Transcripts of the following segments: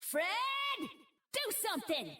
Fred! Do something!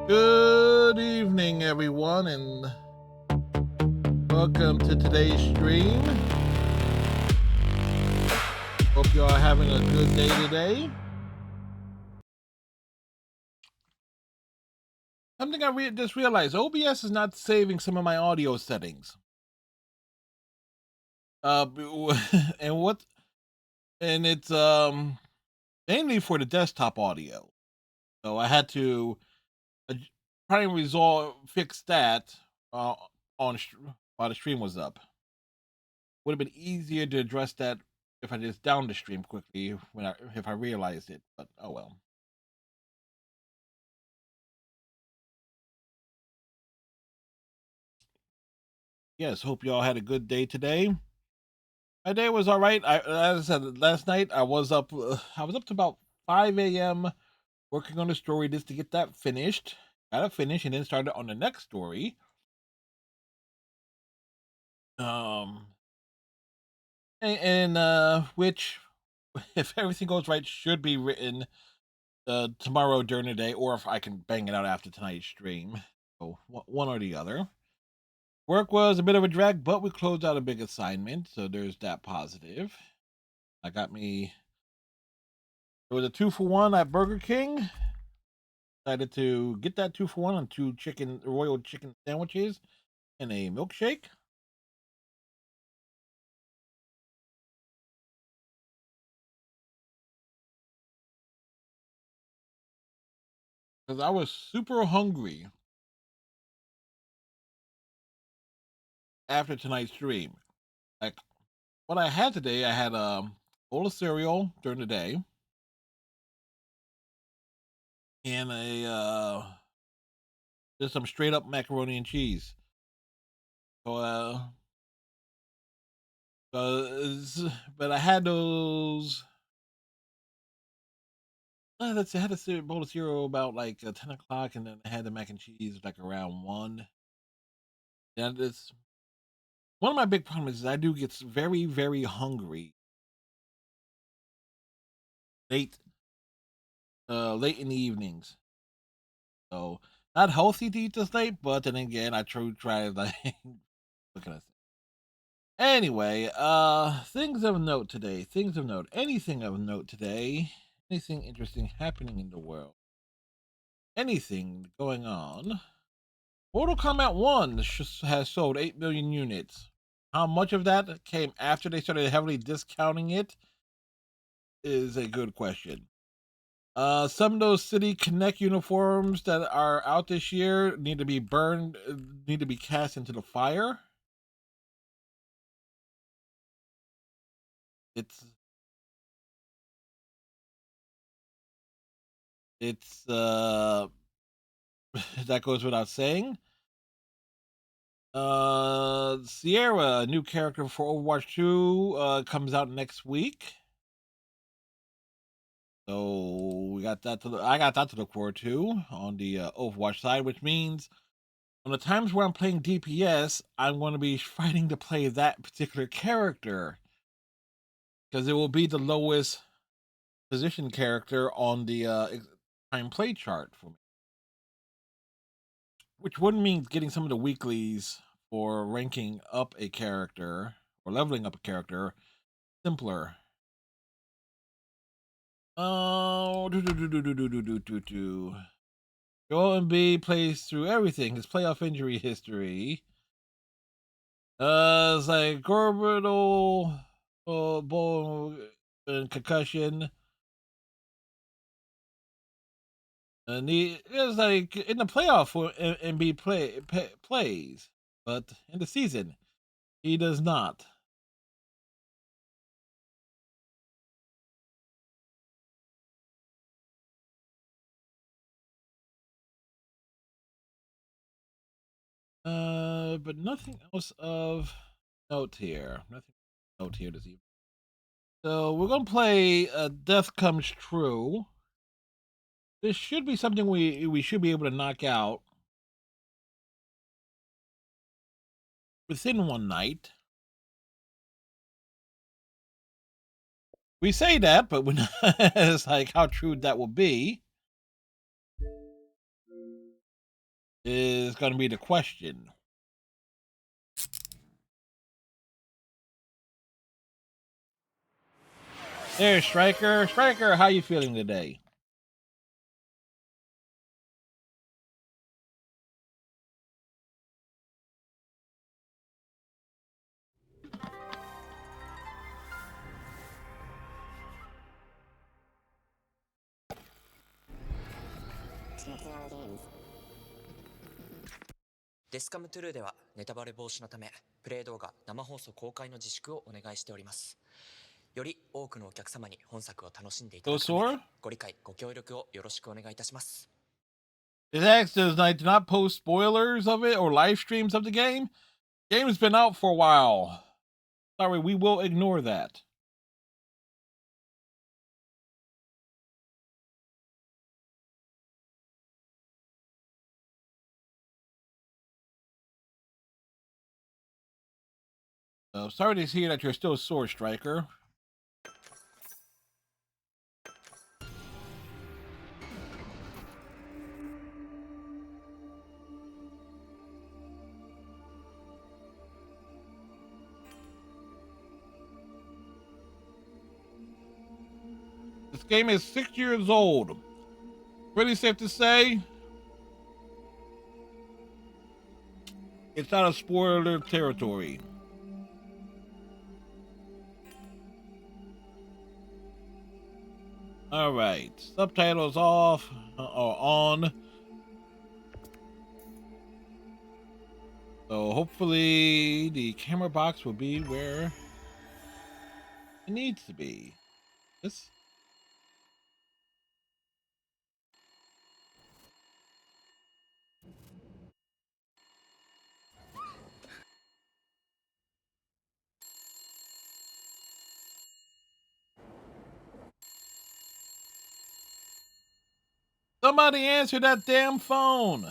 Good evening, everyone, and welcome to today's stream. Hope you are having a good day today. Something I just realized, OBS is not saving some of my audio settings. And it's mainly for the desktop audio. So I had to try and fix that while the stream was up. Would have been easier to address that if I just downed the stream quickly if I realized it, but oh well. Yes, hope you all had a good day today. My day was all right. As I said last night, I was up to about 5 a.m. working on the story just to get that finished. Got it finished and then started on the next story. Which, if everything goes right, should be written tomorrow during the day, or if I can bang it out after tonight's stream. So one or the other. Work was a bit of a drag, but we closed out a big assignment, so there's that positive. It was a 2-for-1 at Burger King. Decided to get that 2-for-1 on 2 royal chicken sandwiches and a milkshake. Because I was super hungry after tonight's stream. Like, what I had today, I had a bowl of cereal during the day and just some straight up macaroni and cheese. So but I had those. I had a bowl of cereal about like 10 o'clock, and then I had the mac and cheese like around 1. And it's one of my big problems is I do get very, very hungry late, late in the evenings. So not healthy to eat this late, but then again, I try like what can I say? Anyway, things of note today. Things of note. Anything of note today? Anything interesting happening in the world? Anything going on? Mortal Kombat 1 has sold 8 million units. How much of that came after they started heavily discounting it is a good question. Some of those City Connect uniforms that are out this year need to be burned, need to be cast into the fire. It's it's that goes without saying. Sierra, a new character for Overwatch 2, comes out next week. So we got that I got that to look forward to on the Overwatch side, which means on the times where I'm playing DPS, I'm going to be fighting to play that particular character because it will be the lowest position character on the time play chart for me, which would mean getting some of the weeklies for ranking up a character or leveling up a character simpler. Oh, Joel Embiid plays through everything. His playoff injury history. It's like orbital ball and concussion. And he is like in the playoff for Embiid plays, but in the season he does not. But nothing else of note here. Nothing note here this evening. So we're gonna play Death Comes True. This should be something we should be able to knock out within one night. We say that, but when it's like how true that will be is going to be the question. There's Striker. Striker, how you feeling today?デスカムトゥルーではネタバレ防止のためプレイ動画生放送公開の自粛をお願いしております。より多くのお客様に本作を楽しんでいただくためご理解ご協力をよろしくお願いいたします。It asks does I do not post spoilers of it or live streams of the game. Game's been out for a while. Sorry, we will ignore that. Sorry to hear that you're still sore, Striker. This game is 6 years old. Pretty safe to say it's out of spoiler territory. All right, subtitles off or on. So hopefully the camera box will be where it needs to be. This. Somebody answer that damn phone. お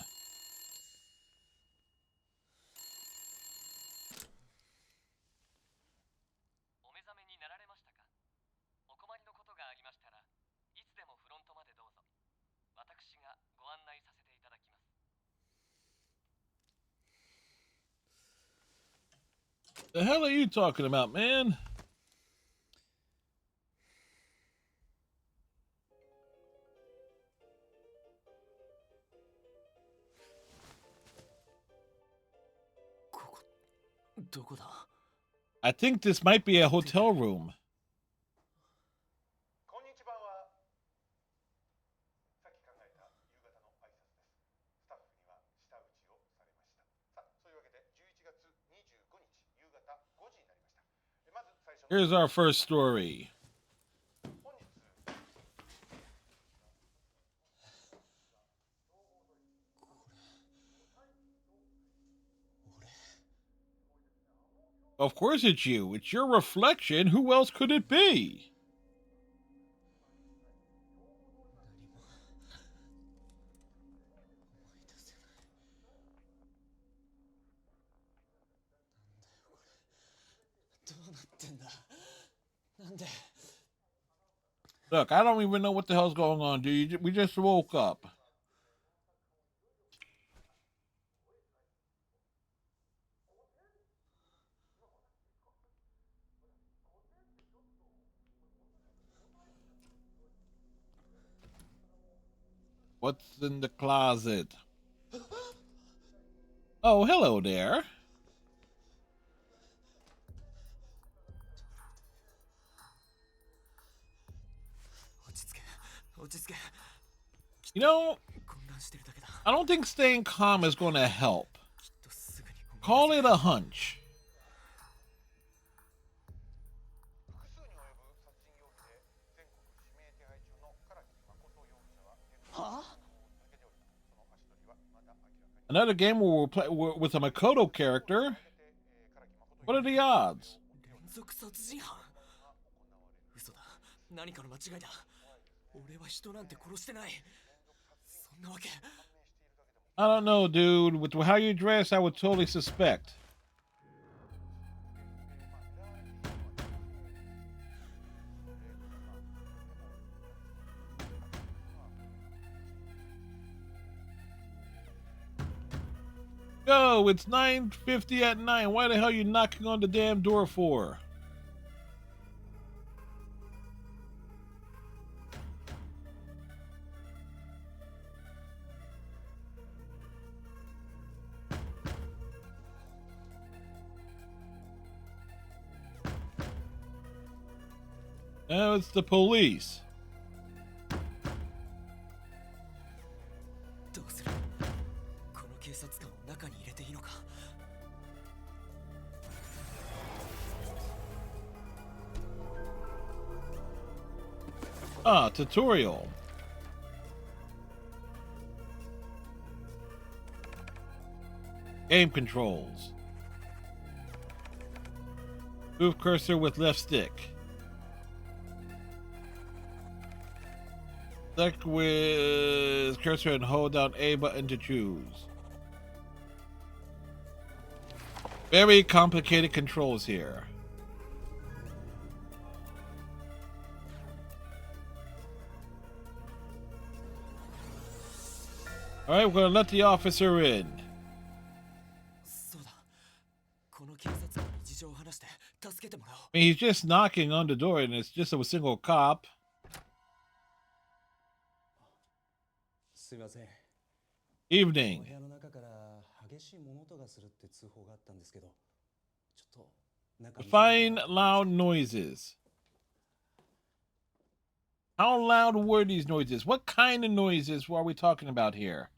目覚めになられましたか。お困りのことがありましたらいつでもフロントまでどうぞ。私がご案内させていただきます。The hell are you talking about, man? I think this might be a hotel room. Here's our first story. Of course it's you. It's your reflection. Who else could it be? Look, I don't even know what the hell's going on, dude. We just woke up. What's in the closet? Oh, hello there. You know, I don't think staying calm is going to help. Call it a hunch. Another game where we'll play with a Makoto character. What are the odds? I don't know, dude. With how you dress, I would totally suspect. Yo, it's 9:50 at night. Why the hell are you knocking on the damn door for? Oh, it's the police. Ah, tutorial. Game controls. Move cursor with left stick. Select with cursor and hold down A button to choose. Very complicated controls here. Alright, we're gonna let the officer in. I mean, he's just knocking on the door and it's just a single cop. Evening. Define loud noises. How loud were these noises? What kind of noises are we talking about here?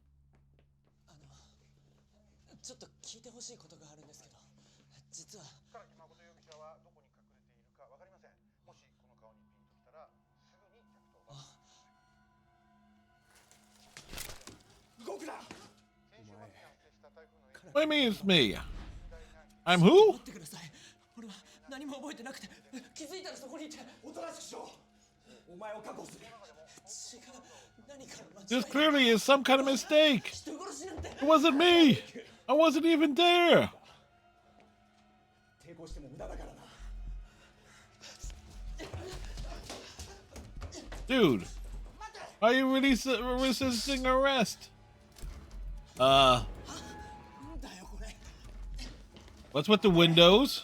What do you mean it's me? I'm who? This clearly is some kind of mistake. It wasn't me. I wasn't even there. Dude, are you really resisting arrest? What's with the windows?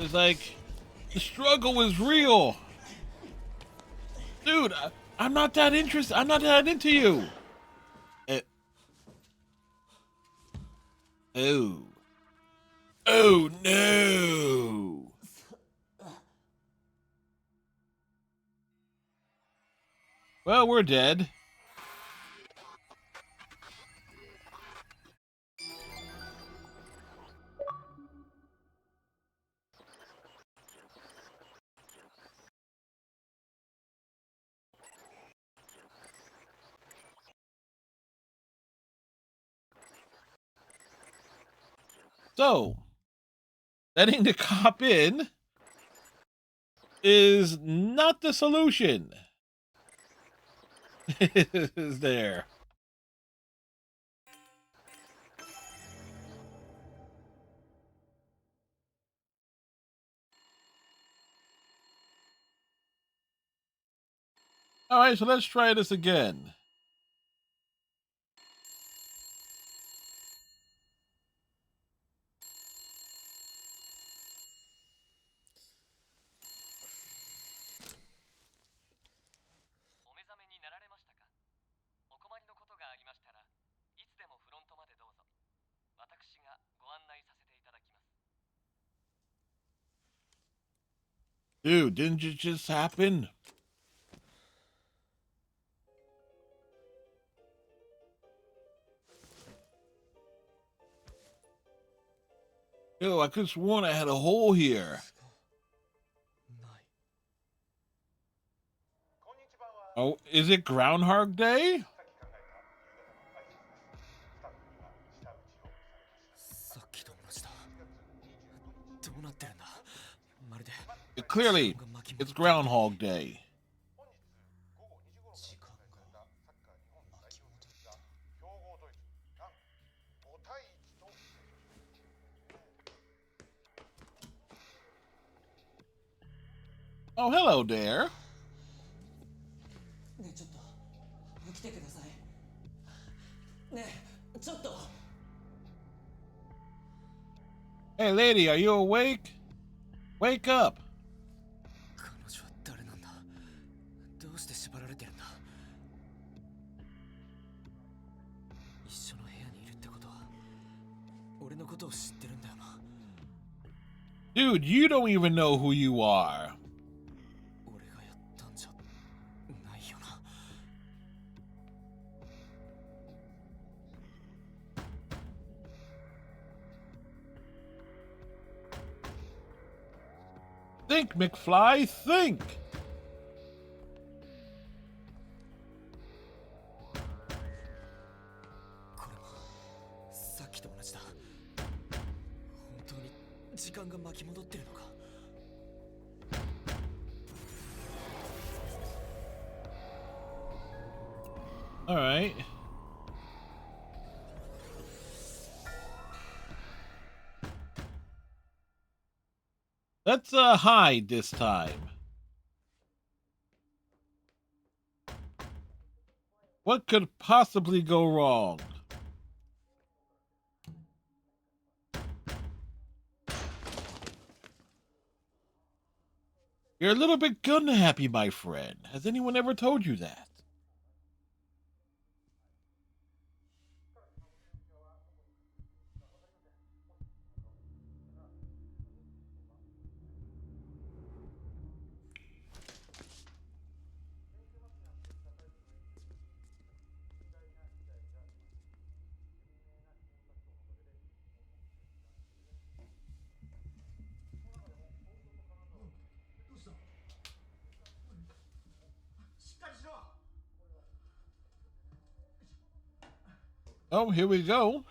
It's like, the struggle is real. Dude, I'm not that interested. I'm not that into you. Oh. Oh, no. Well, we're dead. So, letting the cop in is not the solution. Is there? All right, so let's try this again. Dude, didn't it just happen? Yo, I could have sworn I had a hole here. Oh, is it Groundhog Day? Clearly, it's Groundhog Day. Oh, hello there. Hey, lady, are you awake? Wake up. Dude, you don't even know who you are. Think, McFly, think! All right. Let's hide this time. What could possibly go wrong? You're a little bit gun happy, my friend. Has anyone ever told you that? Oh, here we go.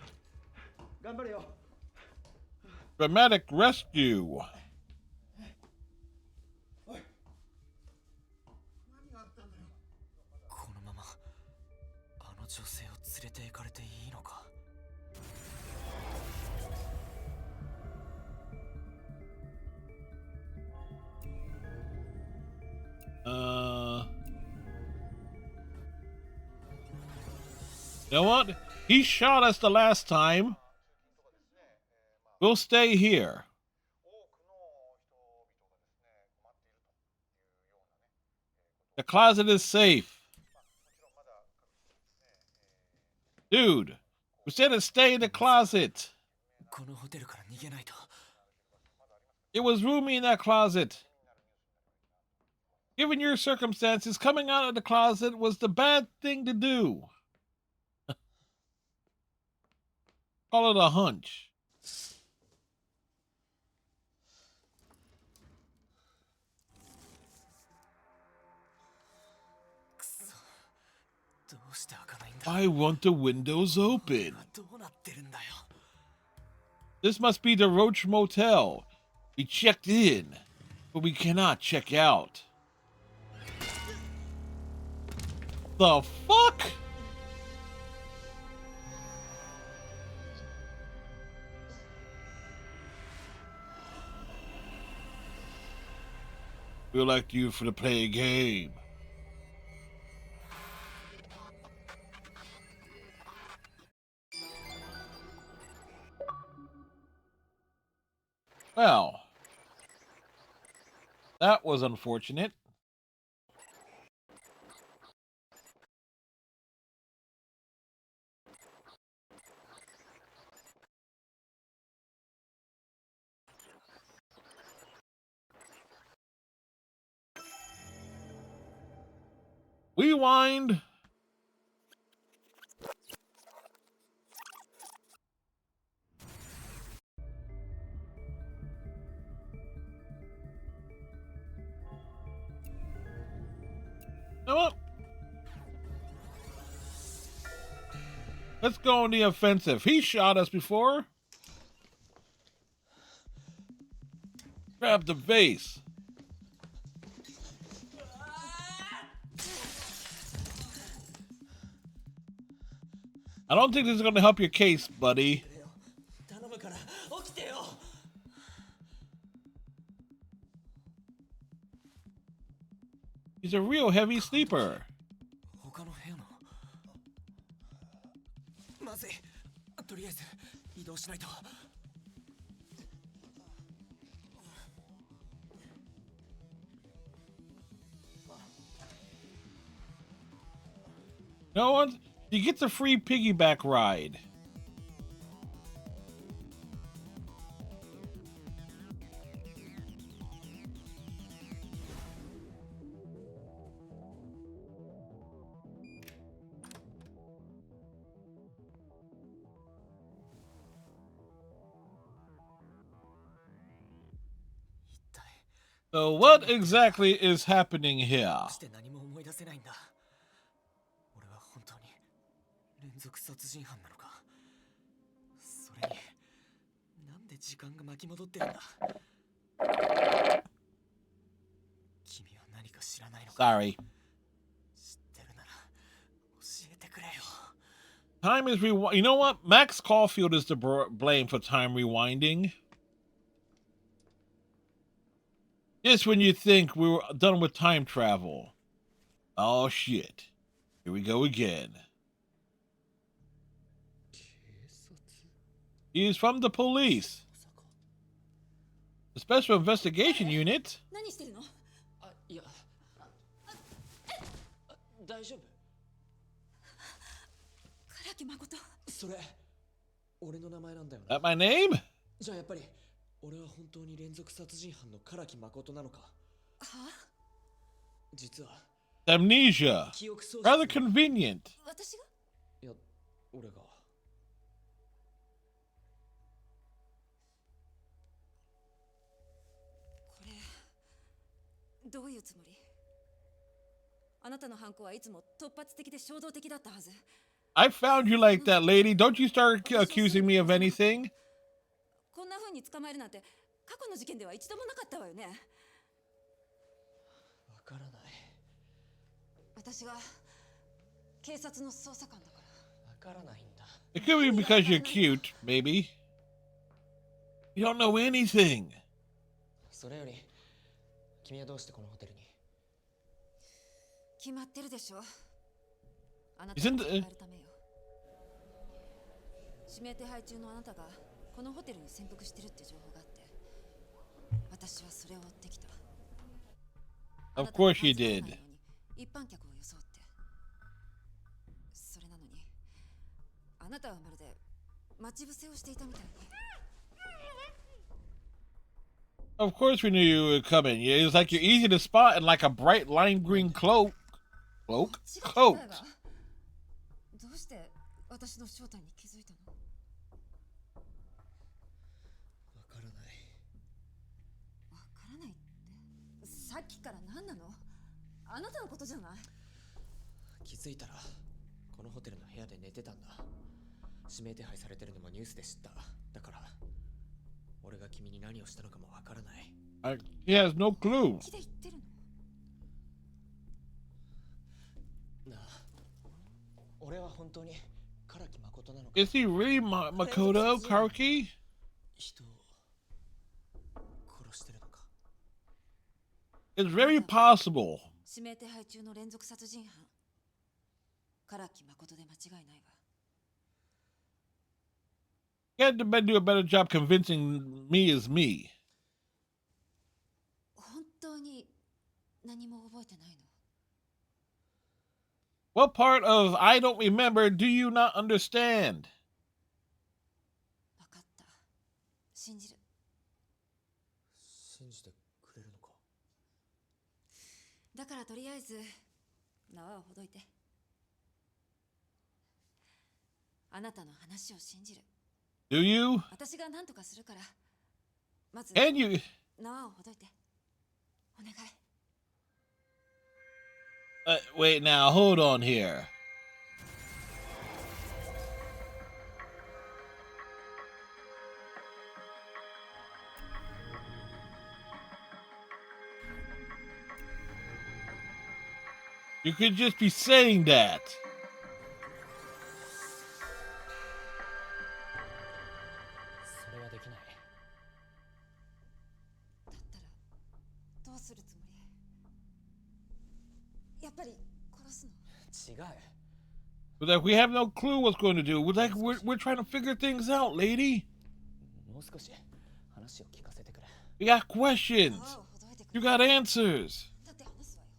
Dramatic rescue. You know what? He shot us the last time. We'll stay here. The closet is safe. Dude, we said to stay in the closet. It was roomy in that closet. Given your circumstances, coming out of the closet was the bad thing to do. Call it a hunch. I want the windows open. This must be the Roach Motel. We checked in, but we cannot check out. The fuck? We elect you for to play a game. Well, that was unfortunate. Rewind. You know what? Let's go on the offensive. He shot us before. Grab the vase. I don't think this is going to help your case, buddy. He's a real heavy sleeper. No one. He gets a free piggyback ride. So what exactly is happening here? Sorry. Time is rewind. You know what? Max Caulfield is to blame for time rewinding. Just when you think we were done with time travel. Oh shit. Here we go again. He's from the police. The Special Investigation Unit. That my name? Amnesia. Rather convenient. I found you like that, lady. Don't you start accusing me of anything. It could be because you're cute, maybe. You don't know anything. Isn't the... 指名手配中のあなたがこのホテルに潜伏してるって情報があって、私はそれを追ってきた。Of course you did. 一般客を装って。それなのに、あなたはまるで待ち伏せをしていたみたいに。Of course we knew you were coming. It was like you're easy to spot in like a bright lime green cloak. Coat. どうして私の正体に気づいたの？わからない。わからないって。さっきから何なの？あなたのことじゃない？気づいたらこのホテルの部屋で寝てたんだ。指名手配されてるのもニュースで知った。だから俺が君に何をしたのかもわからない。He has no clue. 気で言ってるの？なあ、俺は本当に唐木誠なのか？ Is he really Makoto Karuki? 人を殺してるのか？ It's very possible. 指名手配中の連続殺人犯。唐木誠で間違いないわ。He had to do a better job convincing me is me. 本当に何も覚えてないの？What part of I don't remember do you not understand? 分かった。信じる。信じてくれるのか？だからとりあえず縄をほどいて。あなたの話を信じる。Do you? 私が何とかするから。まず Can you? 縄をほどいて。お願い。Wait now, hold on here. You could just be saying that. それはできない。だったらどうするつもり？やっぱり殺すの？違う。But like we have no clue what's going to do. We're trying to figure things out, lady. もう少し話を聞かせてくれ。 We got questions. 縄をほどいてく You れ。 got answers. だって話すわよ。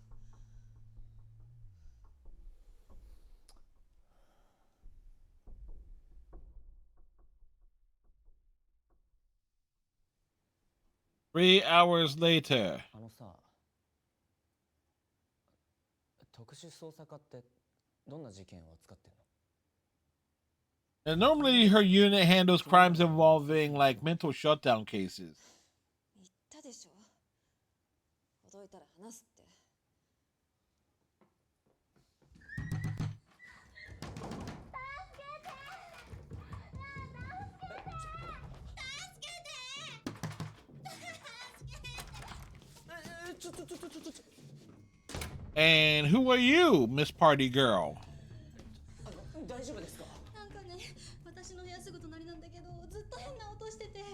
3 hours later. あのさ、特殊捜査課ってどんな事件を扱ってんの？ And normally her unit handles crimes involving like mental shutdown cases. 言ったでしょ。ほどいたら話すって。And who are you, Miss Party Girl? 大丈夫ですか？なんかね、私の部屋すぐ隣なんだけど、ずっと変な音してて。あ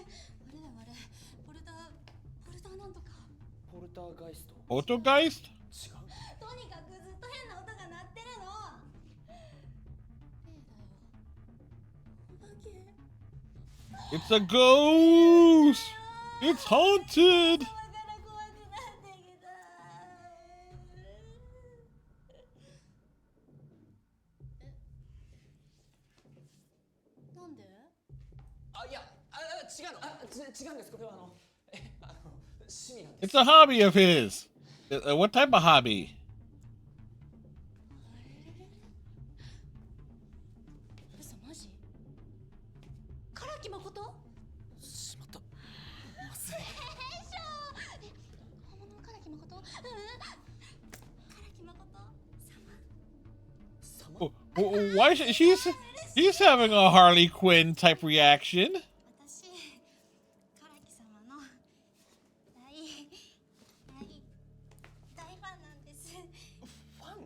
れだよあれ、ポルターなんとか。ポルターガイスト？ Poltergeist? 違う。とにかくずっと変な音が鳴ってるの。例だよ。お化け。 It's a ghost! It's haunted! だから怖くなってきた。なんで？あ、いや、違うの。違うんです。これは趣味なんです。 It's a hobby of his. What type of hobby? 嘘マジ？唐木誠？しまった。忘れ。本物の唐木誠？唐木誠様。Why she's having a Harley Quinn type reaction? 私、唐木様の大ファンなんです。ファン？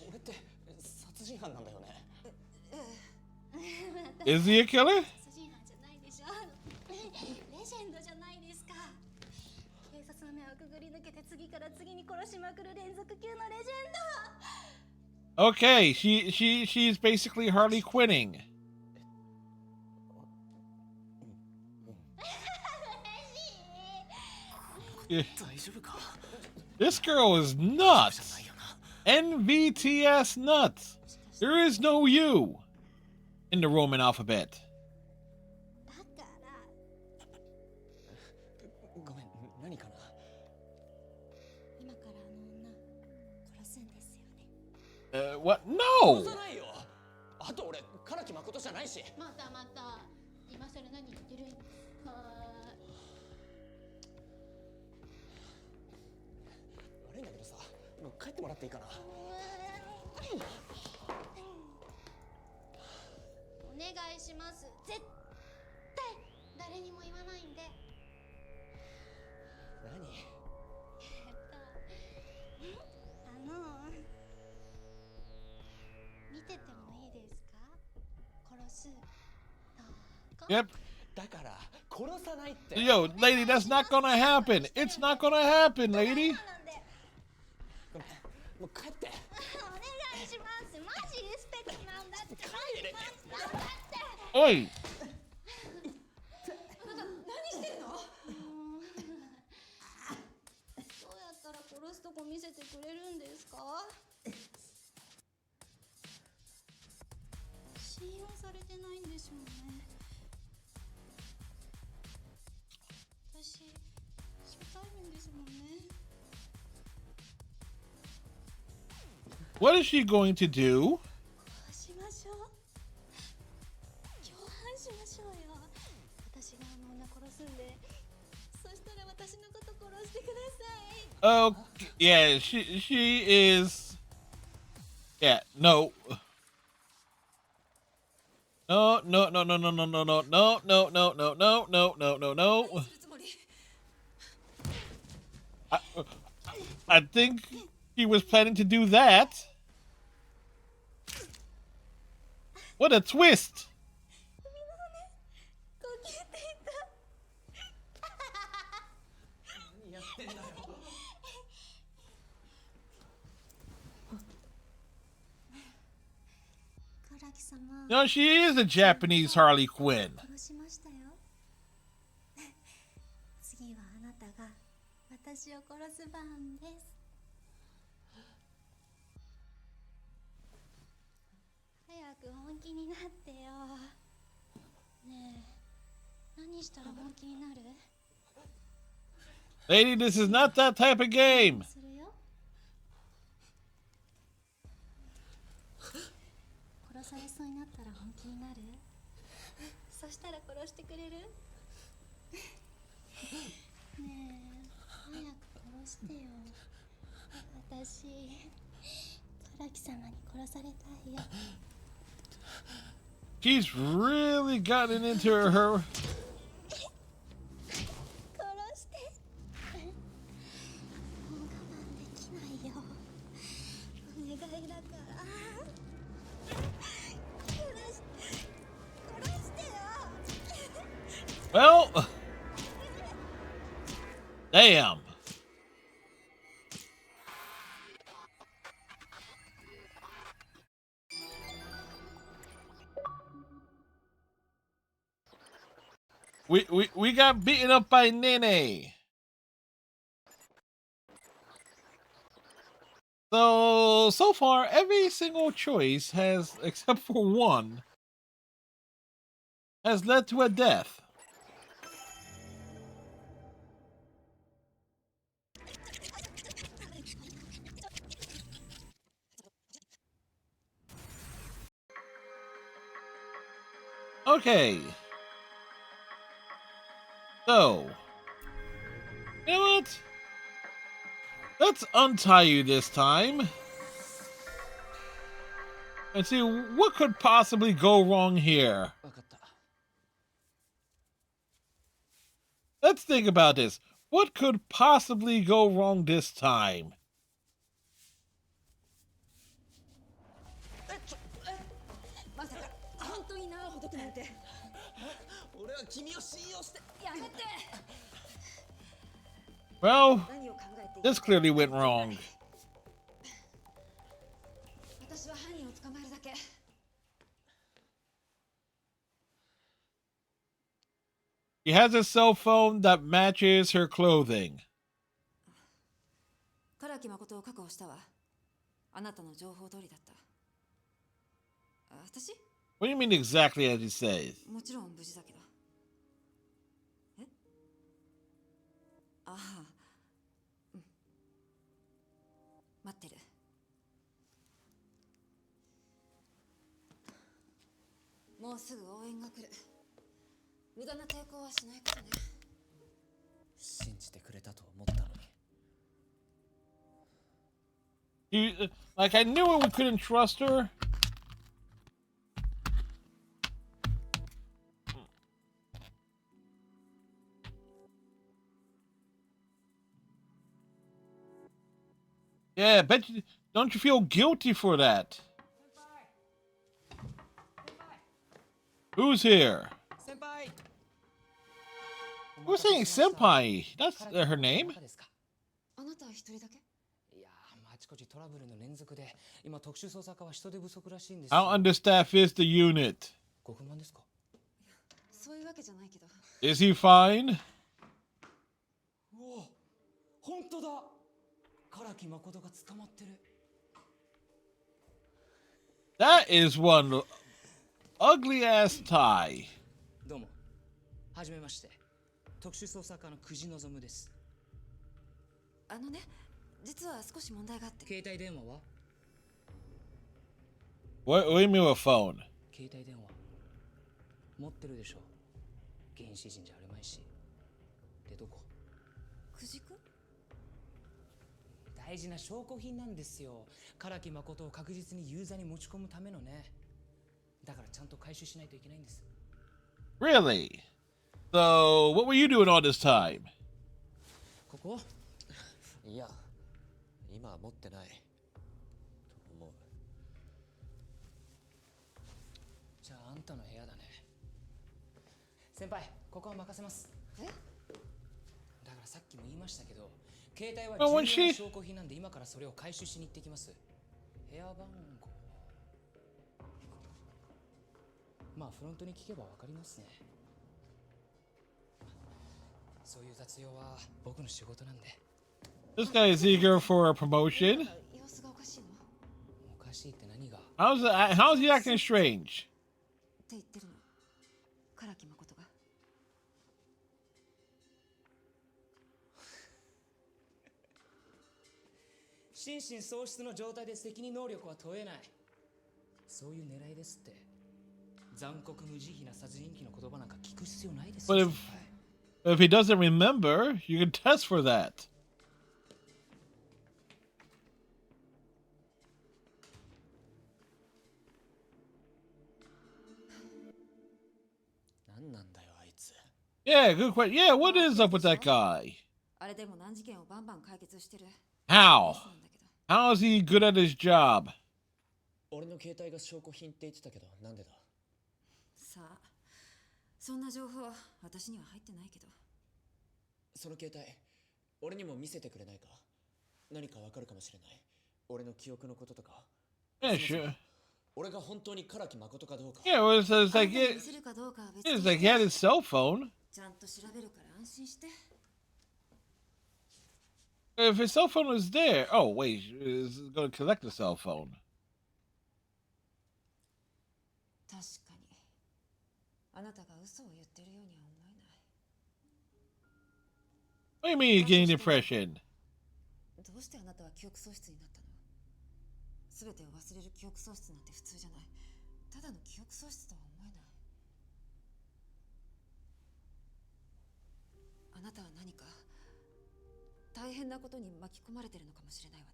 俺って殺人犯なんだよね。Is he a killer? 殺人犯じゃないでしょ。レジェンドじゃないですか。警察の目をくぐり抜けて次から次に殺しまくる連続級のレジェンド。 Okay, she's basically Harley Quinning. 嬉しい。 Yeah. 大丈夫か？ This girl is nuts. NVTS nuts. There is no U in the Roman alphabet. だからごめん、何かな。今からあの女殺すんですよね。 What? 殺 No! さないよ。あと俺、唐木誠じゃないし。またまた今更何言ってるんは悪いんだけどさ、もう帰ってもらっていいかな。お願いします。絶対誰にも言わないんで。何？見ててもいいですか？殺す。どこ？ Yep. だから殺さないって。 Yo, lady, that's not gonna happen. It's not gonna happen, lady. なんで。ごめん、もう帰って。お願いします。マジリスペクトなんだって。帰れ。なんだって。 Oi! あなた何してるの？どうやったら殺すとこ見せてくれるんですか？信用されてないんでしょうね。私初対面ですもんね。 What is she going to do? しましょう。共犯しましょうよ。私があの女殺すんで、そしたら私のこと殺してください。 Oh, yeah, she is. Yeah, no. No, no, no, no, no, no, no, no, no, no, no, no, no, no, no, no, no. するつもり？ I think he was planning to do that. What a twist! こけていた。何やってんだよ。唐木様。 No, she is a Japanese Harley Quinn. 殺しましたよ。次はあなたが私を殺す番です。早く本気になってよ。ねえ、何したら本気になる？ Lady, this is not that type of game. するよ。殺されそうになったら本気になる？そしたら殺してくれる？ねえ、早く殺してよ。私、唐木様に殺されたいよ。 She's really gotten into her. 殺して。もう我慢できないよ。お願いだから。殺してよ。 Well, damn. We got beaten up by Nene. So far, every single choice has, except for one, has led to a death. Okay. So, you know what? Let's untie you this time. And see what could possibly go wrong here. わかった。 Let's think about this. What could possibly go wrong this time? まさか本当に縄をほどくなんて。俺は君を信用して。やめて。 Well, 何を考えている？ this clearly went wrong. 私は犯人を捕まえるだけ。 She has a cell phone that matches her clothing. 唐木誠を確保したわ。あなたの情報通りだった。私？ What do you mean exactly as he says? もちろん無事だけど。え？ああ、うん。待ってる。もうすぐ応援が来る。無駄な抵抗はしないことね。信じてくれたと思ったのに。Like, I knew we couldn't trust her. Yeah, bet you. Don't you feel guilty for that? Who's here? Senpai! Who's saying senpai? That's her name. あなたは一人だけ？いやー、あちこちトラブルの連続で、今特殊捜査課は人手不足らしいんです。 How understaffed is the unit? ご不満ですか？そういうわけじゃないけど。Is he fine? うわ、本当だ。唐木誠が捕まってる。That is one ugly ass tie. どうも。はじめまして。特殊捜査課の久慈望です。あのね、実は少し問題があって。携帯電話は？ What do you mean with phone? 携帯電話持ってるでしょ。原始人じゃあるまいし。で、どこ？久慈君？大事な証拠品なんですよ。唐木誠を確実にユーザーに持ち込むためのね。だからちゃんと回収しないといけないんです。 Really? So, what were you doing all this time? ここ？いや、今は持ってない。と思う。じゃああんたの部屋だね。先輩、ここは任せます。え？だからさっきも言いましたけど、携帯は Well, when 重要な she- 証拠品なんで今からそれを回収しに行ってきます。部屋番号。まあフロントに聞けばわかりますね。そういう雑用は僕の仕事なんで。 This guy is eager for a promotion. 様子がおかしいの？おかしいって何が？ How's he acting strange? って言ってるの。唐木誠が。心神喪失の状態で責任能力は問えない。そういう狙いですって。残酷無慈悲な殺人鬼の言葉なんか聞く必要ないですよ。 But if he doesn't remember, you can test for that. 何なんだよあいつ。 Yeah, good question. Yeah, what is up with that guy? あれでも難事件をバンバン解決してる。 How? そうなんだけど。 How is he good at his job? 俺の携帯が証拠品って言ってたけど、なんでだ？さあ、そんな情報私には入ってないけど。その携帯、俺にも見せてくれないか？何かわかるかもしれない。俺の記憶のこととか。 Yeah, sure. 俺が本当に唐木誠かどうか。 Yeah, well, it's あ like なたに it, 見せるかどうかは別 it's に like he had his cell phone. ちゃんと調べるから安心して。 If his cell phone was there, oh wait, he's going to collect the cell phone. 確かに。あなたが嘘を言ってるようには思えない。 What do you mean he's getting the impression? どうしてあなたは記憶喪失になったの？すべてを忘れる記憶喪失なんて普通じゃない。ただの記憶喪失とは思えない。あなたは何か大変なことに巻き込まれてるのかもしれないわね。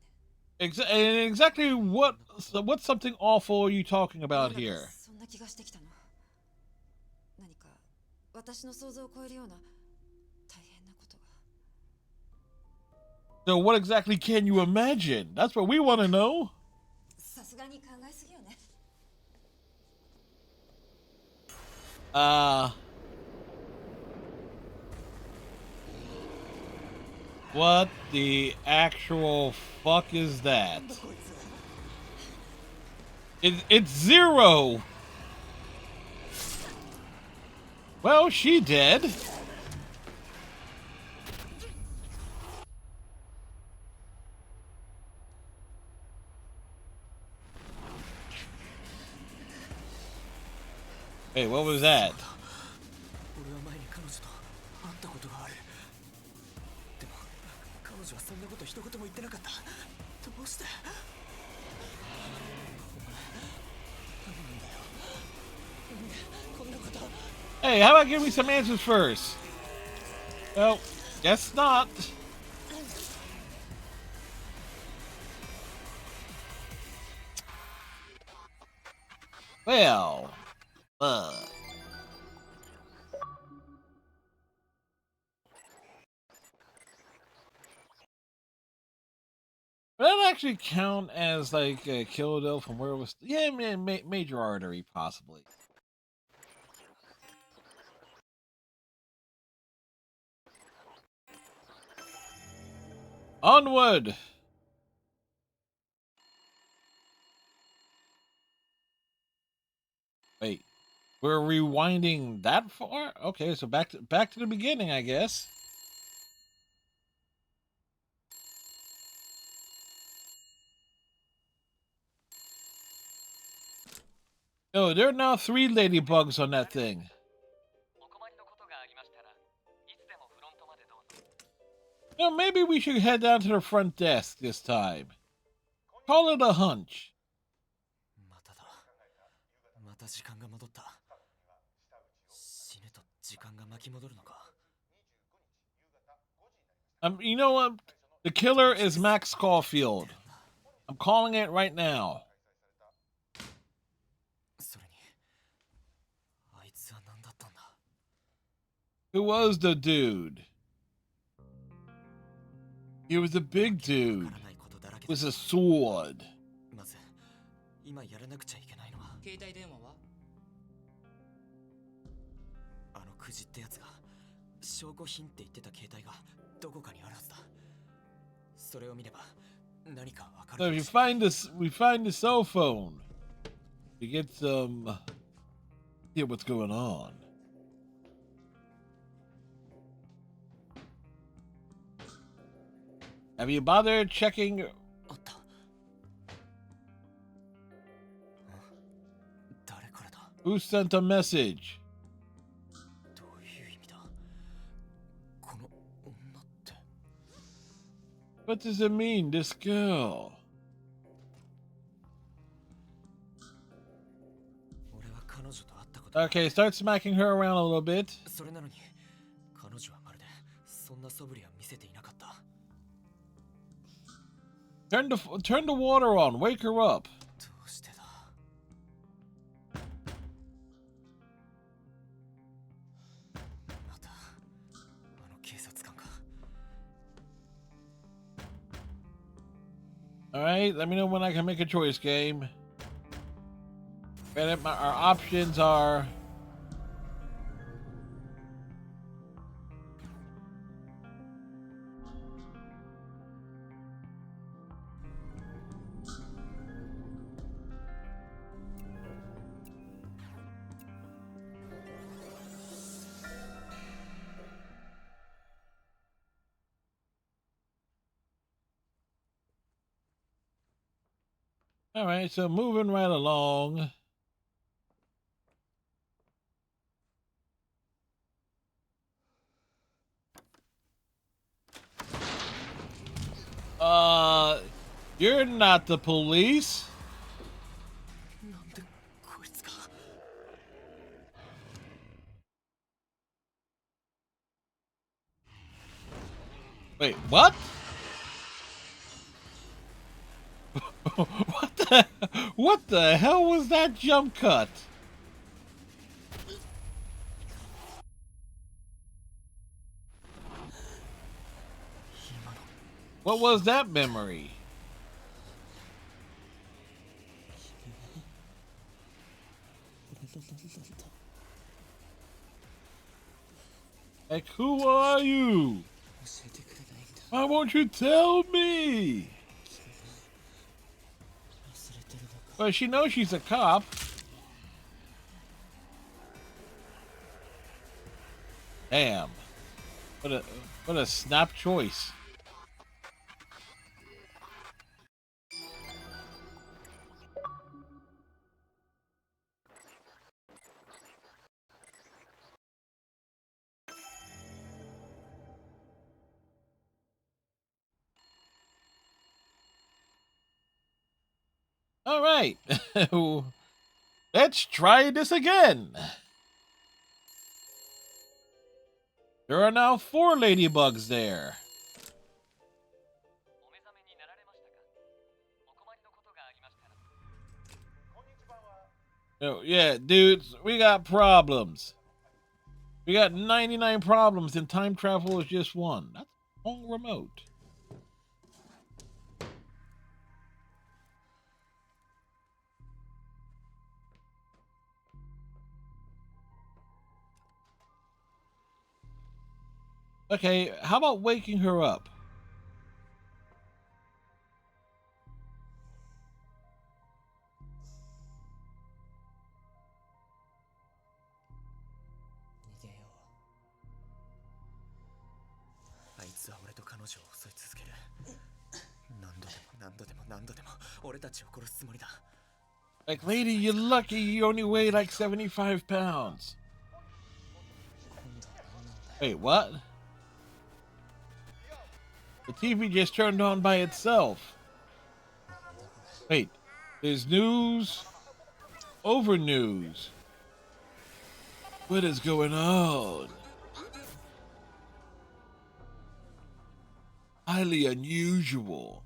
And exactly what's something awful are you talking about なんだか here? そんな気がしてきたの。何か私の想像を超えるような大変なことが。 So what exactly can you imagine? That's what we want to know. さすがに考えすぎよね。What the actual fuck is that? It's Zero. Well, she dead. Hey, what was that? 俺は前に彼女と会ったことがある。でも彼女はそんなこと一言も言ってなかった。どうして？何なんだよ。なんでこんなこと。Hey, how about give me some answers first? Well, guess not. Well, would that actually count as like a kill though from where it was? Yeah, man, major artery possibly. Onward. Wait, we're rewinding that far? Okay, so back to the beginning, I guess. Oh, there are now 3 ladybugs on that thing. You know, maybe we should head down to the front desk this time. Call it a hunch. まただ。また時間が戻った。死ぬと時間が巻き戻るのか。You know what? The killer is Max Caulfield. I'm calling it right now. それに、あいつは何だったんだ。Who was the dude? He was a big dude with a sword. まず、今やらなくちゃいけないのは。携帯電話は？あのクジってやつが証拠品って言ってた携帯がどこかにあるはずだ。それを見れば何かわかる。So if you find this, we find the cell phone. We get some. Hear what's going on. Have you bothered checking? あった。誰からだ？ Who sent a message? どういう意味だ？この女って。What does it mean, this girl? 俺は彼女と会ったこと。Okay, start smacking her around a little bit. それなのに、彼女はまるでそんな素振りは見せていなかった。Turn the water on. Wake her up. どうしてだ？またあの警察官か。All right, let me know when I can make a choice, game. And our options are. All right, so moving right along. You're not the police. なんでこいつが。Wait, what? What the hell was that jump cut? What was that memory? Like, who are you? Why won't you tell me? Well, she knows she's a cop. Damn. What a snap choice. All right. Let's try this again. There are now 4 ladybugs there. Oh, yeah, dudes, we got problems. We got 99 problems, and time travel is just one. That's a long remote. Okay, how about waking her up? Like, lady, you're lucky you only weigh like 75 pounds. Wait, what? The TV just turned on by itself. Wait, there's news over news. What is going on? Highly unusual.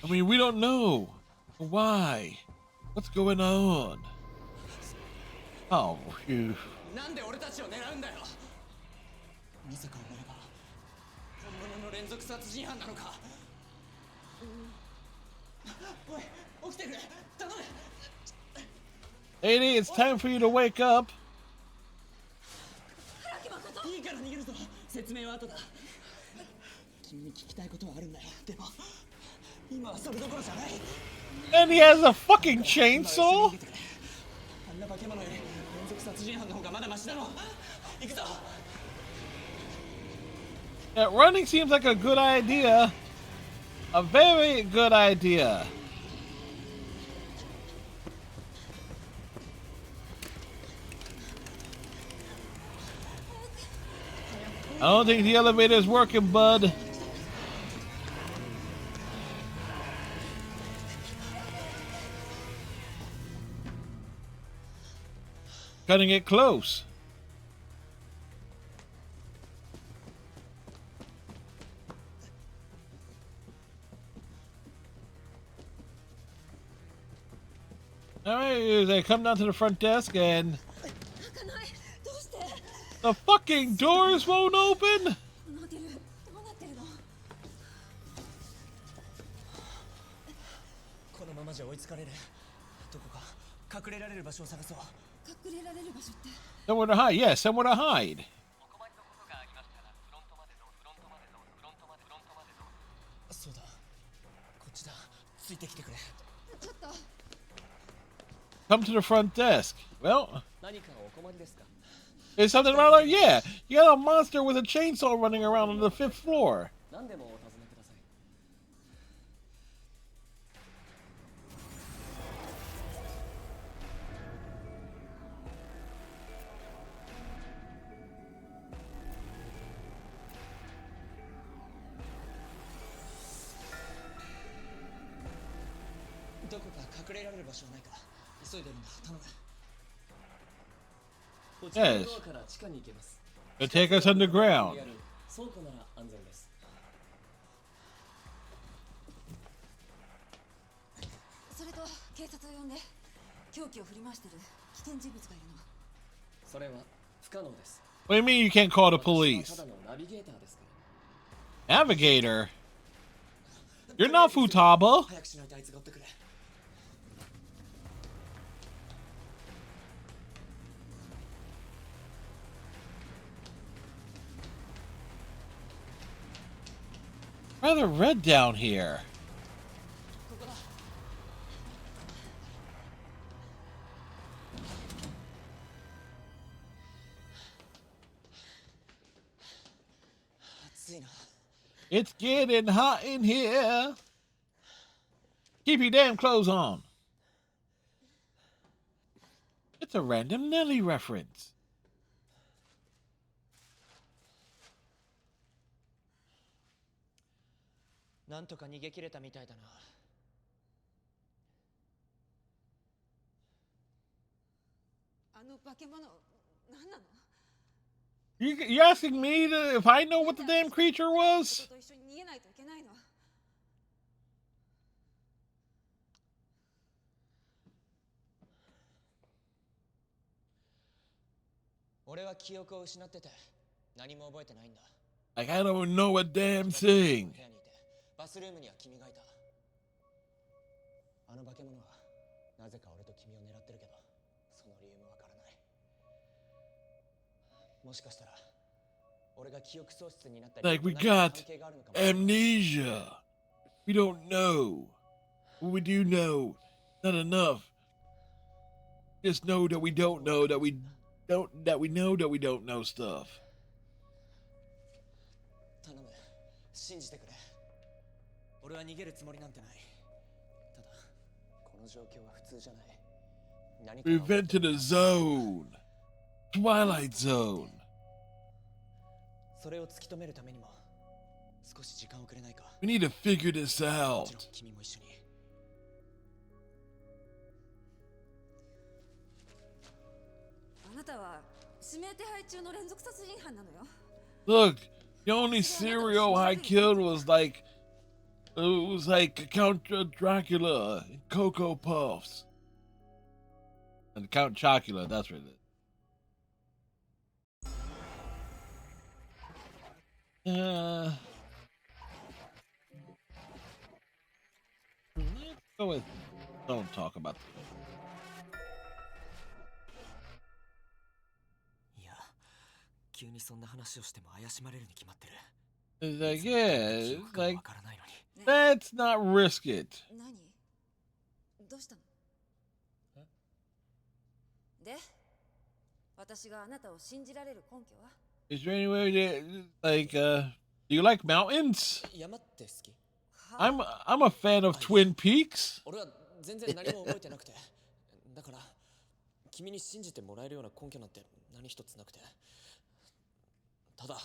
I mean, we don't know. Why? What's going on? Oh, phew. Lady, it's time for you to wake up. And he has a fucking chainsaw? Yeah, running seems like a good idea. A very good idea. I don't think the elevator's working, bud. Cutting it close. Alright, they come down to the front desk and the fucking doors won't open? Somewhere to hide, yeah, somewhere to hide. Come to the front desk. Well, is something wrong? Yeah, you got a monster with a chainsaw running around on the 5th floor. Yes. It'll take us underground. What do you mean you can't call the police? Navigator? You're not Futaba. Rather red down here. It's getting hot in here. Keep your damn clothes on. It's a random Nelly reference. なんとか逃げ切れたみたいだな。あの化け物何なの？ You're asking me if I know what the damn creature 人 was? と一緒に逃げないといけないの。俺は記憶を失ってて何も覚えてないんだ。 Like, I don't know a damn 部 thing. 屋にいてバスルームには君がいた。あの化け物はなぜか俺と君を狙ってるけど、その理由もわからない。もしかしたら俺が記憶喪失になったり Like, we 何か got 関係があるのかもしれない。 amnesia. We don't know. What we do know, not enough. Just know that we don't know that we don't that we know that we don't know stuff. 頼む、信じてくれ。俺は逃げるつもりなんてない。ただこの状況は普通じゃない。何かが We 起こって entered a zone. Twilight Zone. それを突き止めるためにも少し時間をくれないか。 We need to figure this も out. ちろん君も一緒に。あなたは指名手配中の連続殺人犯なのよ。 Look, the only cereal I killed was like it was like Count Dracula and Cocoa Puffs. And Count Chocula, that's what it is. Let's go with don't talk about the いや、急にそんな話をしても怪しまれるに決まってる。 It's like, 記 yeah, 憶 it's が like わからないのに。ね let's not risk it. 何？どうしたの？で、私があなたを信じられる根拠は？ Is there any way that like do you like mountains? 山って好き？ I'm a fan of Twin Peaks. 俺は全然何も覚えてなくて。だから君に信じてもらえるような根拠なんて何一つなくて。ただ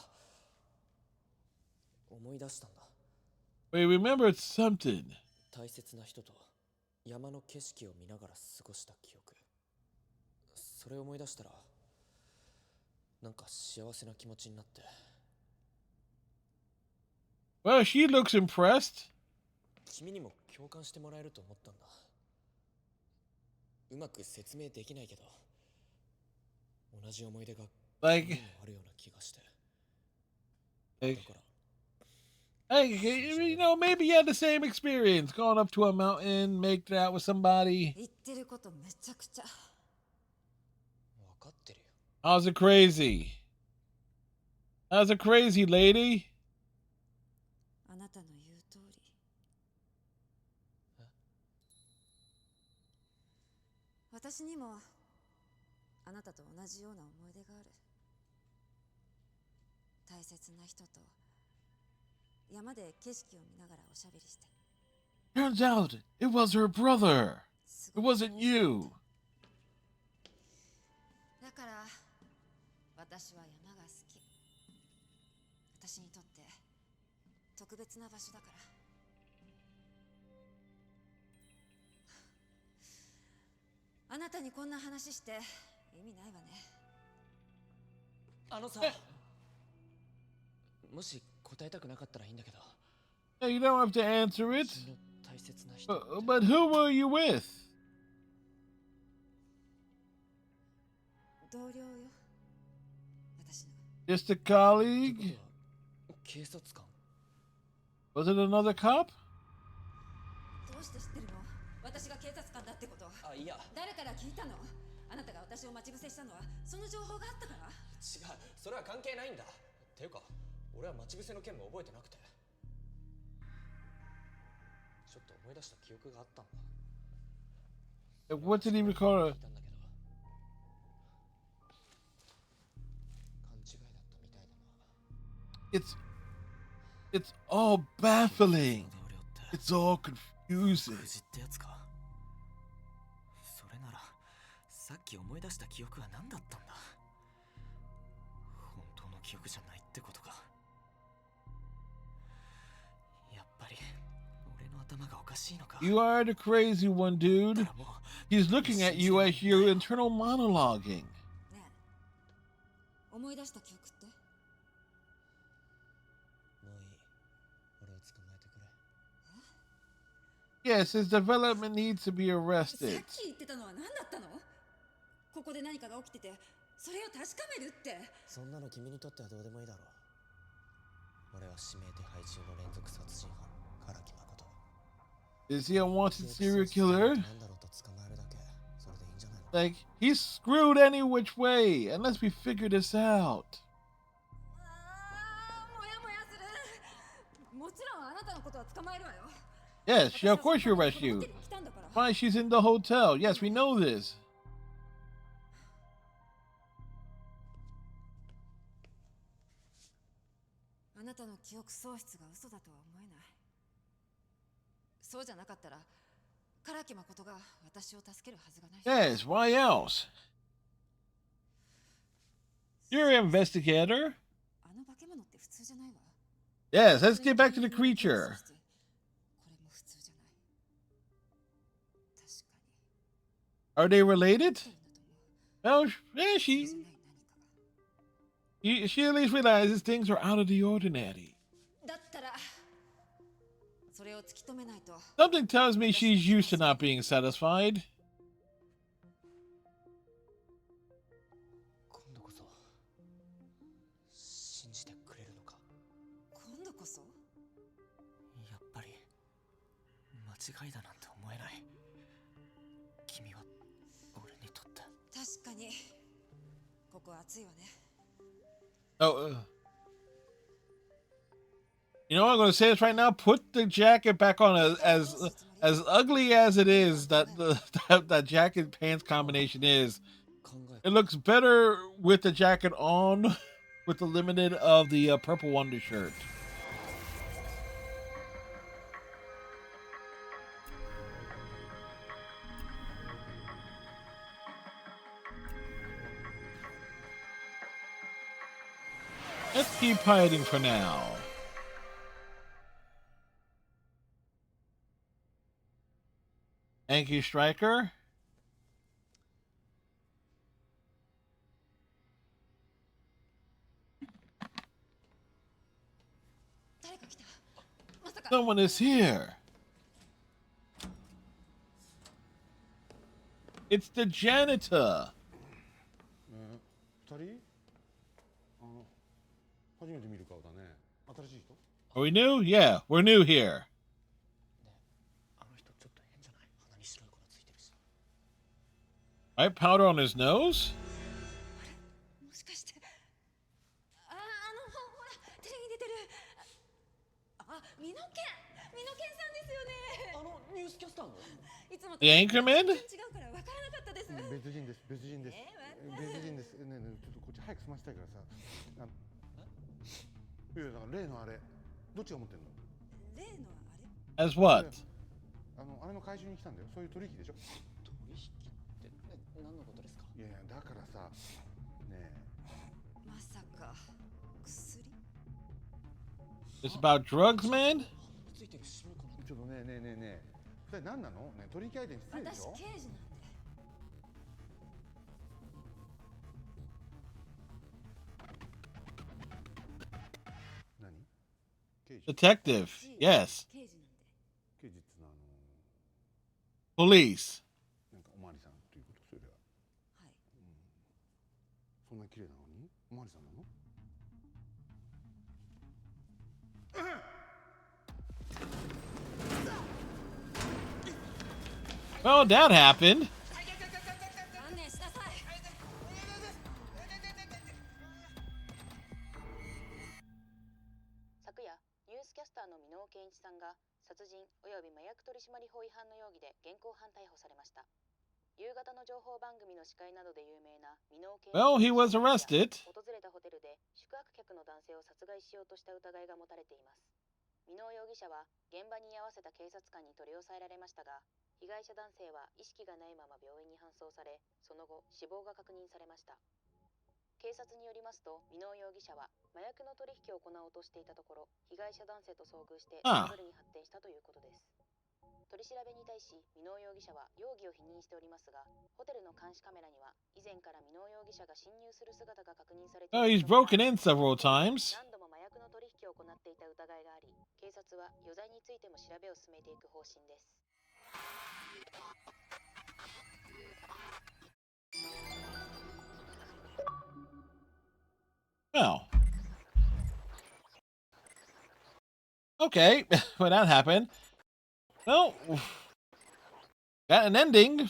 思い出したんだ。 We remembered something. 大切な人と山の景色を見ながら過ごした記憶。それを思い出したらなんか幸せな気持ちになって。 Well, she looks impressed. 君にも共感してもらえると思ったんだ。うまく説明できないけど同じ思い出が Like, 君にもあるような気がして。 like だから hey, you know, maybe you had the same experience going up to a mountain, making out with somebody. 言ってることめちゃくちゃ。分かってるよ。 How's it crazy? How's it crazy, lady? あなたの言う通り。私にもあなたと同じような思い出がある。大切な人と山で景色を見ながらおしゃべりして。 Turns out it was her brother. す It ごい wasn't you. だから私は山が好き。私にとって特別な場所だから。あなたにこんな話して意味ないわね。あのさ、もし答えたくなかったらいいんだけど。 Hey, you don't have to answer it. 君の大切な人って But who were you with? 同僚よ。私の。 Just a って colleague? ことは警察官？ Was it another cop? どうして知ってるの？私が警察官だってこと。あ、いや誰から聞いたの？あなたが私を待ち伏せしたのはその情報があったから？違う、それは関係ないんだ。ていうか俺は待ち伏せの件も覚えてなくて、ちょっと思い出した記憶があったんだ。 What did he recall? 聞いたんだけど勘違いだったみたいだな。 It's all baffling. 同僚って It's all confusing. クジってやつか。それならさっき思い出した記憶は何だったんだ。本当の記憶じゃないってことか。やっぱり You are the crazy one, dude. He's looking at you as your internal monologuing. ねえ、思い出した記憶って？もういい。俺を捕まえてくれ。 Yes, his development needs to be さっ arrested. き言ってたのは何だったの？ここで何かが起きてて、それを確かめるって。そんなの君にとってはどうでもいいだろう。俺は指名手配中の連続殺人犯、唐木誠。 Is he a wanted serial killer? なんだろうと捕まえるだけ。それでいいんじゃないの？ Like, he's screwed any which way, unless we figure this out. ああ、もやもやする。もちろんあなたのことは捕まえるわよ。 Yes, she, of course she'll arrest you. Why, she's in the hotel. Yes, we know this. あなたの記憶喪失が嘘だとは思えない。そうじゃなかったら、唐木誠が私を助けるはずがない。 Yes, why else? You're an investigator. あの化け物って普通じゃないわ。 Yes, let's get back to the creature. これも普通じゃない。確か Are they related? に。だと思う。 Well, yeah, じゃない何かが。she at least realizes things are out of the ordinary. だったら、それを突き止めないと。 Something tells me she's used to not being satisfied. 今度こそ信じてくれるのか？今度こそ？やっぱり間違いだなんて思えない。君は俺にとって。確かに。ここは暑いわね。 Oh, you know what I'm going to say this right now. Put the jacket back on. As ugly as it is, that jacket pants combination is. It looks better with the jacket on, with the limited of the purple undershirt. Let's keep hiding for now. Thank you, Striker. 誰か来た。まさか。 Someone is here. It's the janitor. 二人？初めて見る顔だね。新しい人？ Are we new? Yeah, we're new here. あの人ちょっと変じゃない？鼻に白い粉ついてるし。 Right, powder on his nose. もしかして。ほら、テレビに出てる。ミノケンさんですよね。ニュースキャスターの？いつもと The Anchorman? 違うから分からなかったです。別人です。別人です。わかる別人です。ねえねえ、ちょっとこっち早く済ませたいからさ。いやだから例のあれ、どっちが持ってんの？例のあれ。 As what? あれの回収に来たんだよ。そういう取引でしょ？取引って何のことですか？いやいやだからさ、ねえ。まさか薬？ It's about drugs, man? ついてる白い粉。ちょっとねえねえねえねえ。それ何なの？ね取引相手に失礼でしょ？私刑事なんで。 何？刑事？ Detective. Yes. 刑事なんで。刑事ってのはPolice. なんかおまわりさんということそれは。はい。そんな綺麗なのにおまわりさんなの？ Well, that happened. 観念しなさい。昨夜ニュースキャスターの箕面健一さんが殺人および麻薬取締法違反の容疑で現行犯逮捕されました。夕方の情報番組の司会などで有名な箕面健一 Well, he was arrested. 訪れたホテルで宿泊客の男性を殺害しようとした疑いが持たれています。箕面容疑者は現場に居合わせた警察官に取り押さえられましたが、被害者男性は意識がないまま病院に搬送され、その後死亡が確認されました。警察によりますと、箕面容疑者は麻薬の取引を行おうとしていたところ、被害者男性と遭遇してトラブルに発展したということです。取り調べに対し箕野容疑者は容疑を否認しておりますが、ホテルの監視カメラには以前から箕野容疑者が侵入する姿が確認されてい Oh, る he's broken in several times. 何度も麻薬の取引を行っていた疑いがあり、警察は余罪についても調べを進めていく方針です。Oh. Okay, when that happened. Well, got an ending.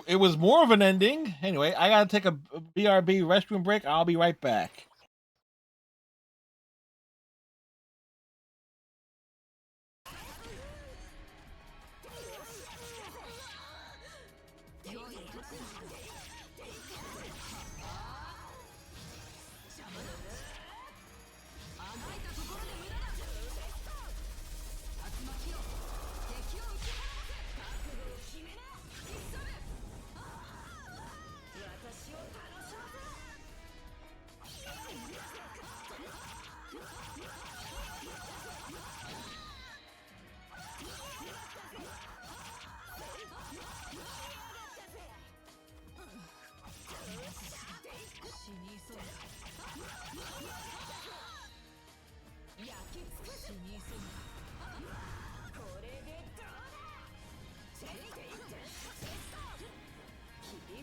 It was more of an ending. Anyway, I gotta take a BRB restroom break. I'll be right back.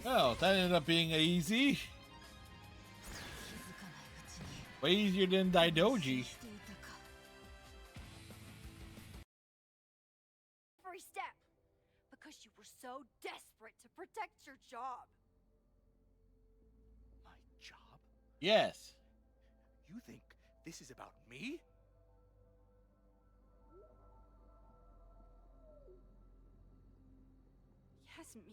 Well, that ended up being easy. Way easier than Daidoji. Every step, because you were so desperate to protect your job. My job? Yes. You think this is about me? Yasmin.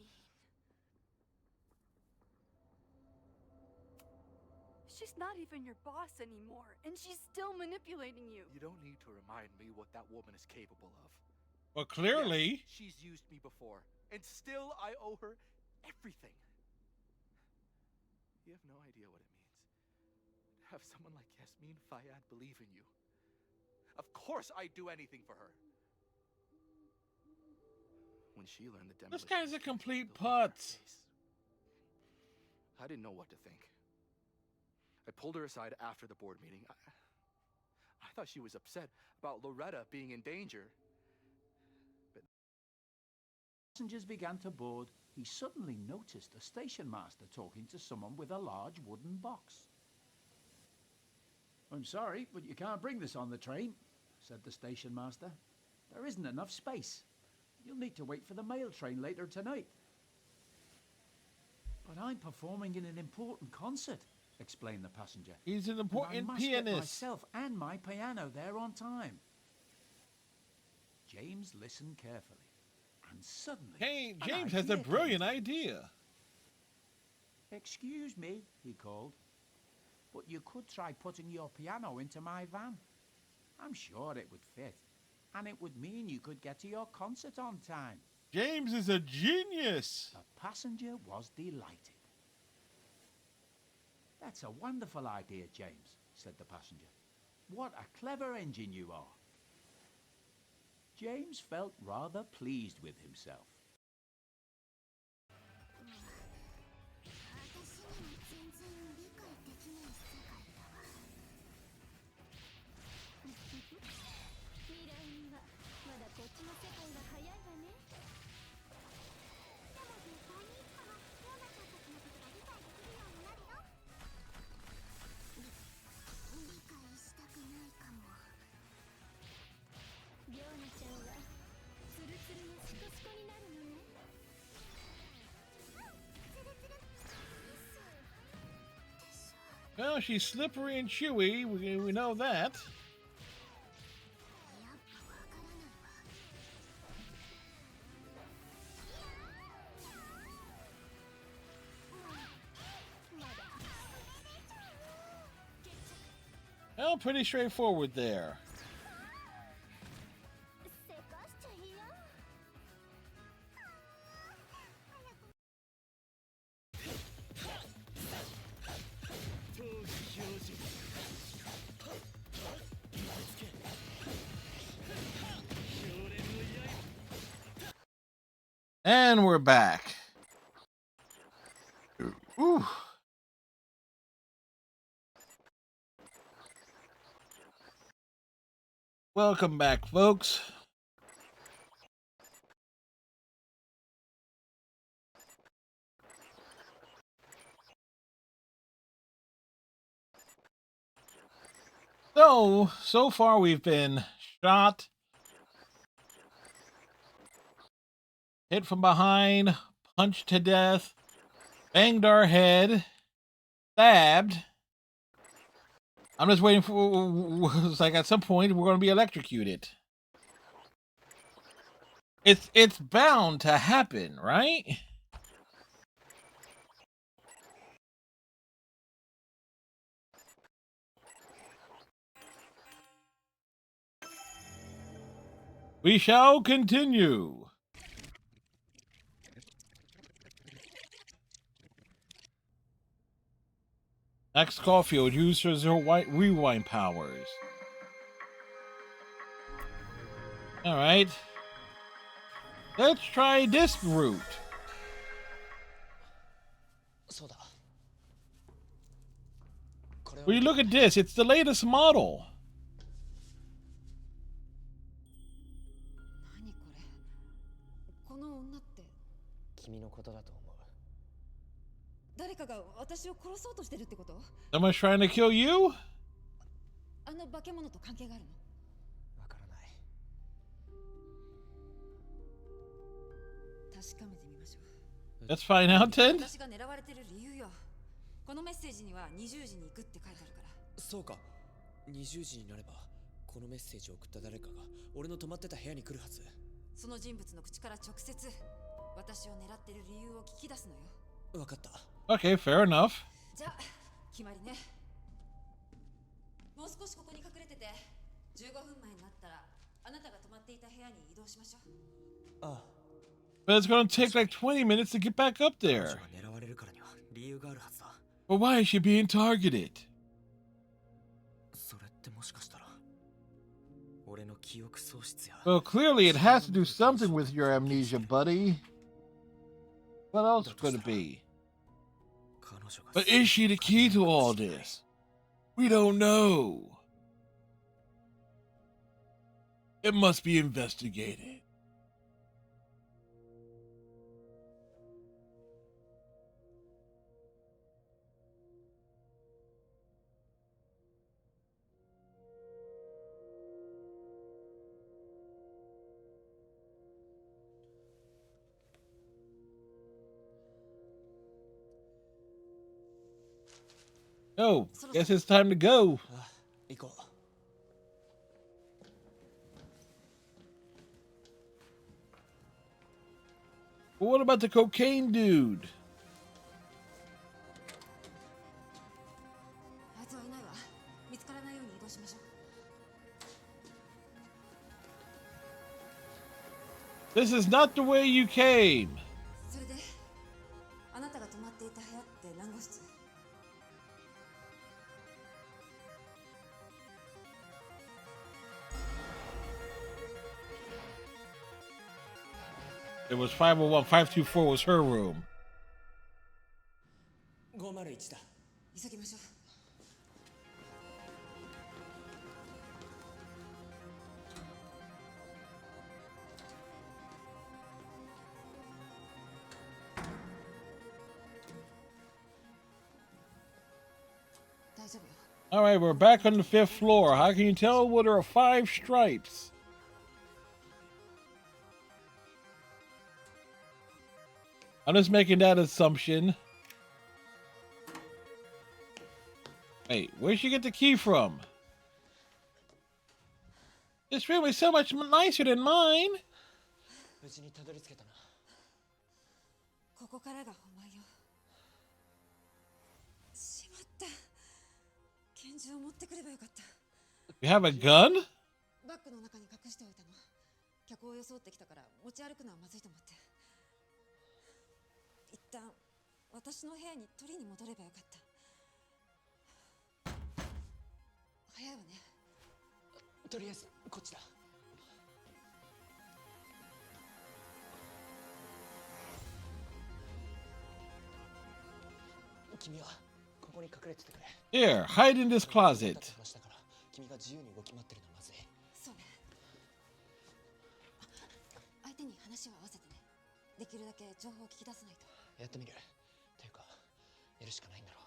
She's not even your boss anymore, and she's still manipulating you. You don't need to remind me what that woman is capable of. Well, clearly. Yes, she's used me before, and still I owe her everything. You have no idea what it means to have someone like Yasmin Fayyad believe in you. Of course I'd do anything for her. When she learned the demolition, This guy's a complete the look on her putz. face, I didn't know what to think. I pulled her aside after the board meeting. I thought she was upset about Loretta being in danger. But passengers began to board, he suddenly noticed a station master talking to someone with a large wooden box. "I'm sorry, but you can't bring this on the train," said the station master. "There isn't enough space. You'll need to wait for the mail train later tonight." "But I'm performing in an important concert," explained the passenger. He's an "And I important must get pianist. myself and my piano there on time." James listened carefully, and suddenly... Hey, an James has a idea came brilliant to him. idea. "Excuse me," he called, "but you could try putting your piano into my van. I'm sure it would fit, and it would mean you could get to your concert on time." James is a genius. The passenger was delighted. "That's a wonderful idea, James," said the passenger. "What a clever engine you are." James felt rather pleased with himself. 未来にはまだこっちの世界が早いわね。でも絶対にいつかはヨーナちゃんたちのことが理解できるようになるよ。理解したくないかも。ヨーナちゃんはツルツルのシコシコになるのね。ツルツル。Well, she's slippery and chewy. We know that. Well, pretty straightforward there. せかしちゃいや。「And we're back. Ooh. Welcome back, folks. So far we've been shot, hit from behind, punched to death, banged our head, stabbed. I'm just waiting for, it's like at some point we're going to be electrocuted. It's bound to happen, right? We shall continue. Max Caulfield uses her white rewind powers. All right. Let's try this route. そうだ。これを Will you look at this? It's the latest model. 何これ。この女って。君のことだと思う。誰かが私を殺そうとしてるってこと？ Someone's trying to kill you? あの化け物と関係があるの？わからない。確かめてみましょう。 Let's find out then. 私が狙われてる理由よ。このメッセージには20時に行くって書いてあるから。そうか。20時になればこのメッセージを送った誰かが俺の泊まってた部屋に来るはず。その人物の口から直接私を狙ってる理由を聞き出すのよ。わかった。 Okay, fair enough. じゃあ決まりね。もう少しここに隠れてて、15分前になったらあなたが泊まっていた部屋に移動しましょう。ああ。 But it's going to take like 20 minutes to get back up there. 狙われるからには理由があるはずだ。 But why is she being targeted? それってもしかしたら俺の記憶喪失や。 Well, clearly it has to do something with your amnesia, buddy. What else could it be? But is she the key to all this? We don't know. It must be investigated. Oh, guess it's time to go. 行こう。 But what about the cocaine dude? あいつはいないわ。見つからないように移動しましょう。 This is not the way you came. それであなたが泊まっていた部屋って何号室？ It was 501. 524 was her room. 501だ。急ぎましょう。 大丈夫よ。 All right, we're back on the 5th floor. How can you tell what are 5 stripes? I'm just making that assumption. Wait, where'd she get the key from? This room is so much nicer than mine. 無事にたどり着けたな。ここからが本番よ。しまった。拳銃を持ってくればよかった。 You have a gun? バッグの中に隠しておいたの。客を装ってきたから持ち歩くのはまずいと思って。一旦私の部屋に取りに戻ればよかった。早いわね。とりあえずこっちだ。君はここに隠れててくれ。 Here, hide in this closet. 話だから君が自由に動き回ってるのはまずい。そうね。相手に話を合わせてね。できるだけ情報を聞き出さないと。やってみる。ていうかやるしかないんだろう。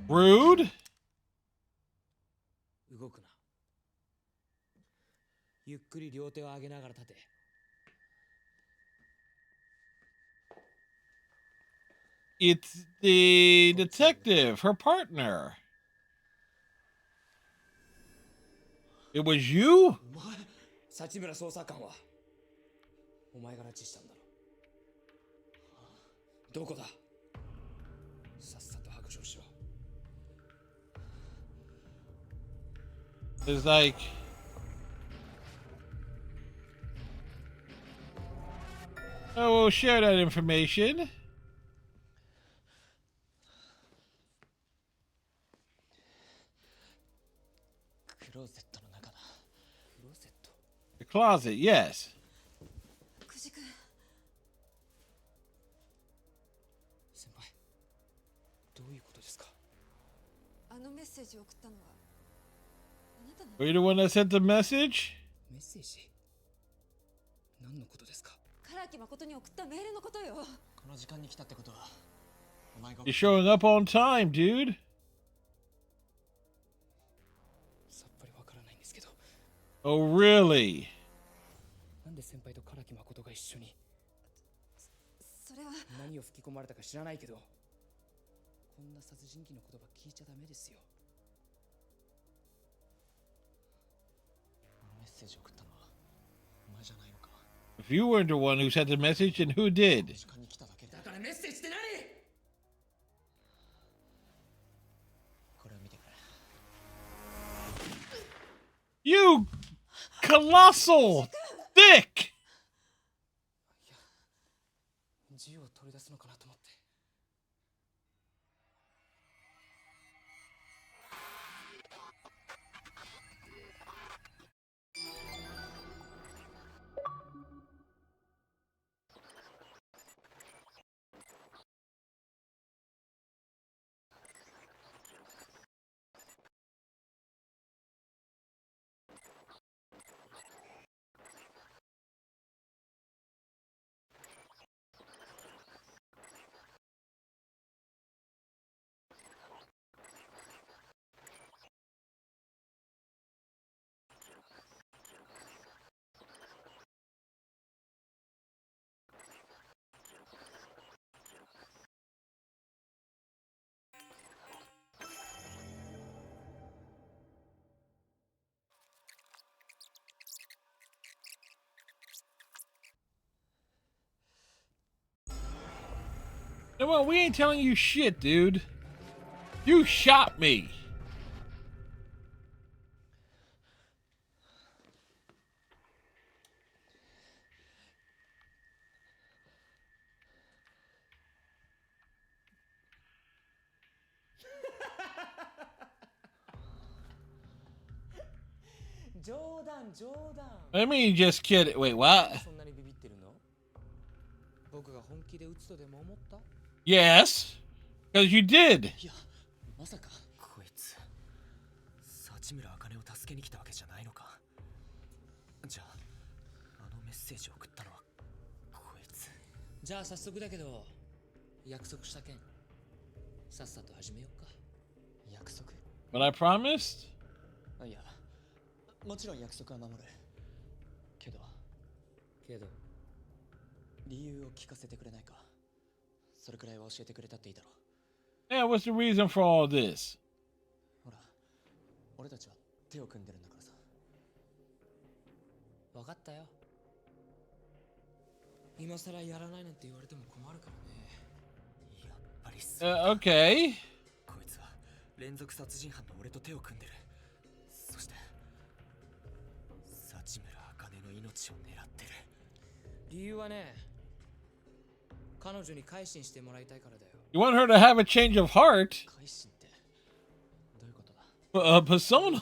Rude. 動くな。ゆっくり両手を上げながら立て。It's the detective, her partner. It was you? お前、幸村捜査官はお前が拉致したんだろ。どこだ。さっさと白状しろ。 It's like, oh, we'll share that information. クローゼットの中だ。クローゼット。 The closet, yes. 久慈君。先輩、どういうことですか。あのメッセージを送ったのはあなたなの。 Were you the one that sent the message? メッセージ。何のことですか。唐木誠に送ったメールのことよ。この時間に来たってことはお前が。 You're showing up on time, dude. さっぱりわからないんですけど。 Oh, really? なんで先輩と唐木誠が一緒に。それは何を吹き込まれたか知らないけど、こんな殺人鬼の言葉聞いちゃダメですよ。あのメッセージを送ったのはお前じゃないのか。 If you weren't the one who sent the message, then who did? 時間に来ただけで。だからメッセージって何。これを見てくれ。 You colossal dick! 銃を取り出すのかなと思って。Well, we ain't telling you shit, dude. You shot me. I mean, you just kidding. Wait, what? そんなにビビってるの？僕が本気で撃つとでも思った？ Yes, because you did. いや、まさかこいつ幸村茜を助けに来たわけじゃないのか。じゃあ、あのメッセージを送ったのはこいつ。じゃあ早速だけど約束した件さっさと始めようか。約束？ But I promised. いや、もちろん約束は守るけど理由を聞かせてくれないか。それくらいは教えてくれたっていいだろう。 Yeah, what's the reason for all this? ほら、俺たちは手を組んでるんだからさ。分かったよ。今さらやらないなんて言われても困るからね。やっぱりOkay. こいつは連続殺人犯の俺と手を組んでる。そして幸村茜の命を狙ってる。理由はね、You want her to have a change of heart? Persona?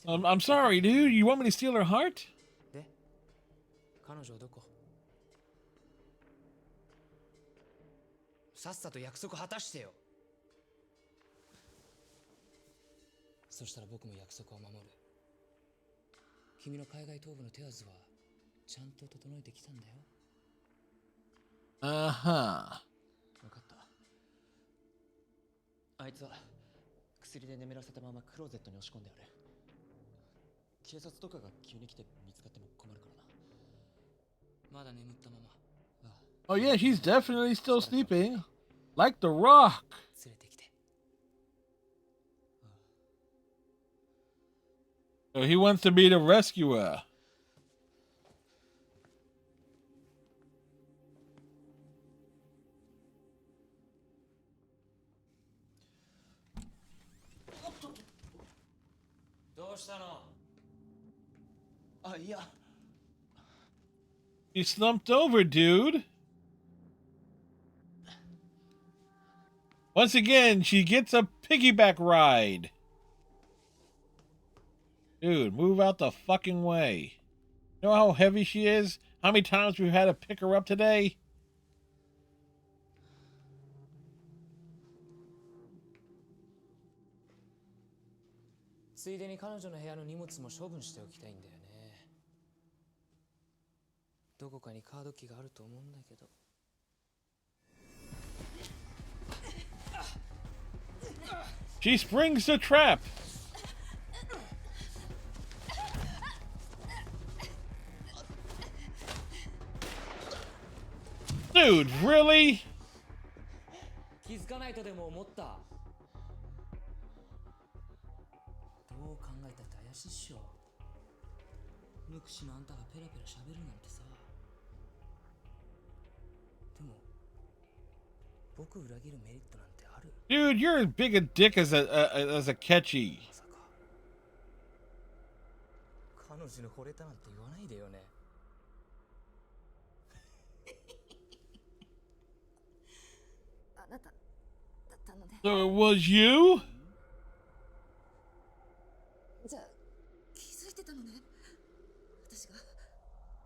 I'm sorry, dude. You want me to steal her heart? で彼女どこさっさと約束果たしてよそしたら僕も約束を守る君の海外逃亡の手はずはちゃんと整えてきたんだよ分かった。あいつは薬で眠らせたままクローゼットに押し込んである。警察とかが急に来て見つかっても困るからな。まだ眠ったまま。Oh yeah, he's definitely still sleeping. Like The Rock. 連れてきて。So he wants to be the rescuer. He slumped over, dude. Once again, she gets a piggyback ride. Dude, move out the fucking way. You know how heavy she is? How many times we've had to pick her up today? She springs the trap. Dude, really? 気づかないとでも思った。どう考えたって怪しいっしょ。無口のあんたがペラペラ喋るなんてさ。でも僕裏切るメリットなんてある Dude, you're as big a dick as a catchy. まさか彼女に惚れたなんて言わないでよね。あなただったのね。 So it was you? じゃあ気づいてたのね。私が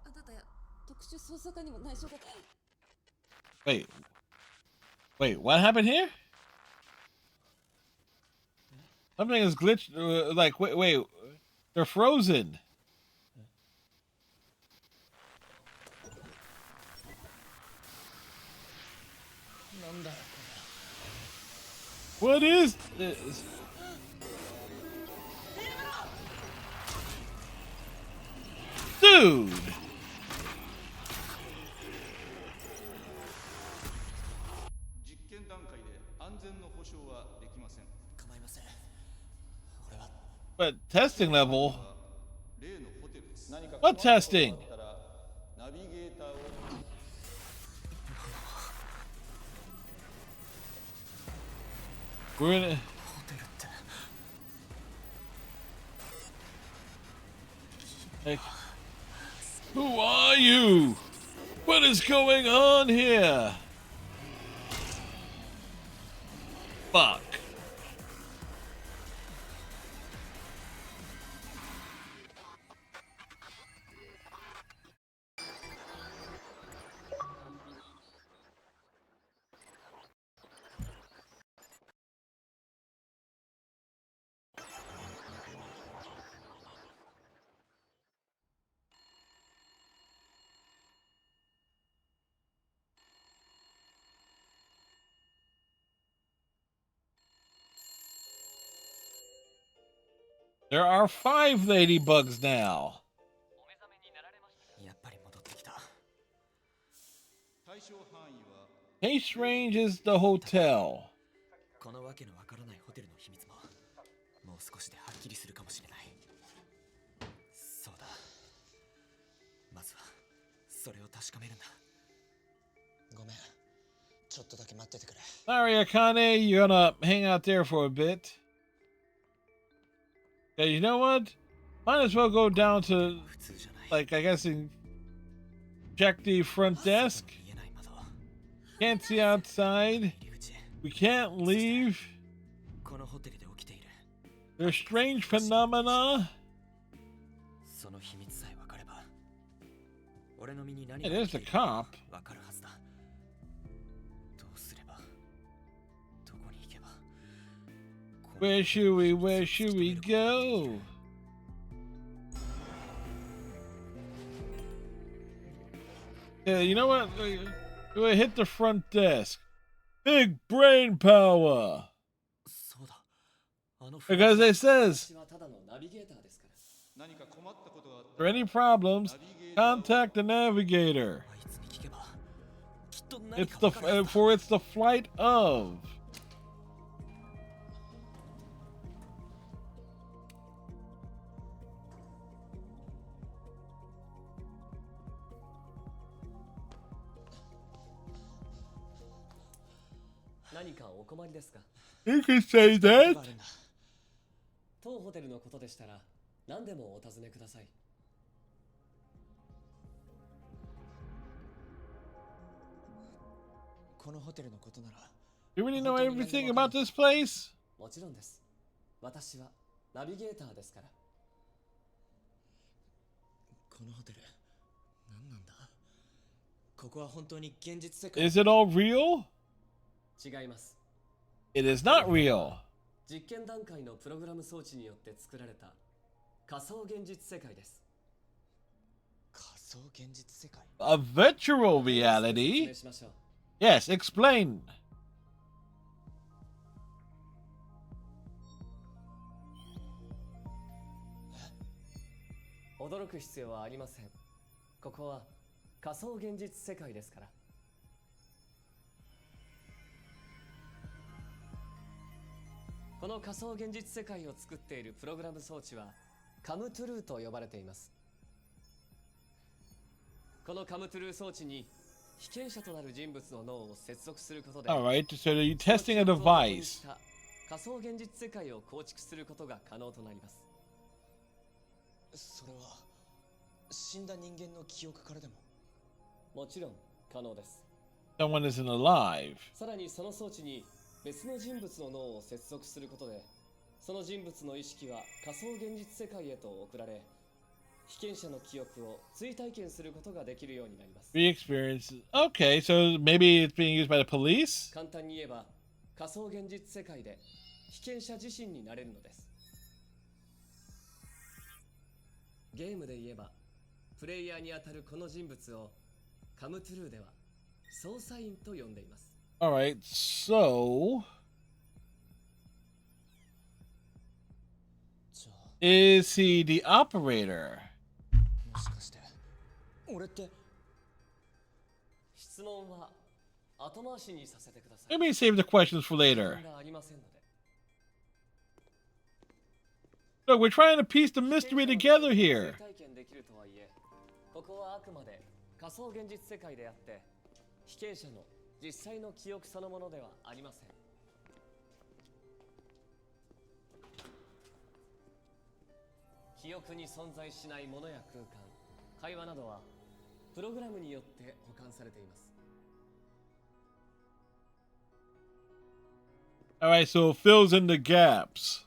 あなたや特殊捜査課にも内緒で。 Wait, what happened here? Something is glitched. Like, wait, they're frozen. What is this? Dude! But testing level? What testing? We're in. Like, who are you? What is going on here? Fuck. There are 5 ladybugs now. やっぱり戻ってきた。 Case range is the hotel. このわけのわからないホテルの秘密ももう少しではっきりするかもしれない。そうだ。まずはそれを確かめるんだ。ごめん。ちょっとだけ待っててくれ。 Sorry, Akane, you're gonna hang out there for a bit. Yeah, you know what? Might as well go down to, like, I guess, and check the front desk. Can't see outside. We can't leave. このホテルで起きている There's strange phenomena. その秘密さえ分かれば俺の身に何 Hey, が there's 起き the ているか cop. 分かるはずだどうすればどこに行けば Where should we go? Yeah, you know what? We hit the front desk. Big brain power. そうだあの Because it says, 私はただのナビゲーターですから 何か困ったことがあっ for any problems, contact the navigator. あいつに聞けばきっと何 It's か the 分かるはずだ for it's the flight of. You can say that. 当ホテルのことでしたら何でもお尋ねください。このホテルのことなら You really know everything about this place? もちろんです。私はナビゲーターですから。このホテル何なんだここは本当に現実世界 Is it all real? 違います。 It is not real. 実験段階のプログラム装置によって作られた仮想現実世界です。仮想現実世界 A virtual 説 reality? 明しましょう。 Yes, explain. 驚く必要はありません。ここは仮想現実世界ですから。この仮想現実世界を作っているプログラム装置はカムトゥルーと呼ばれています。このカムトゥルー装置に被験者となる人物の脳を接続することで Alright, so you're testing a device. 仮想現実世界を構築することが可能となります。それは死んだ人間の記憶からでももちろん可能です。 Someone isn't alive. さらにその装置に別の人物の脳を接続することで、その人物の意識は仮想現実世界へと送られ、被験者の記憶を追体験することができるようになります。Re-experience. Okay, so maybe it's being used by the police? 簡単に言えば、仮想現実世界で被験者自身になれるのです。ゲームで言えば、プレイヤーに当たるこの人物をカムトゥルーでは捜査員と呼んでいます。Alright, so... Is he the operator? もしかして俺って質問は後回しにさせてください。 Let me save the questions for 時 later. 間がありませんので。 Look, we're trying to piece the mystery together here. 追体験できるとはいえ、ここはあくまで仮想現実世界であって、被験者の実際の記憶そのものではありません。記憶に存在しないものや空間、会話などはプログラムによって保管されています。 Alright, so it fills in the gaps.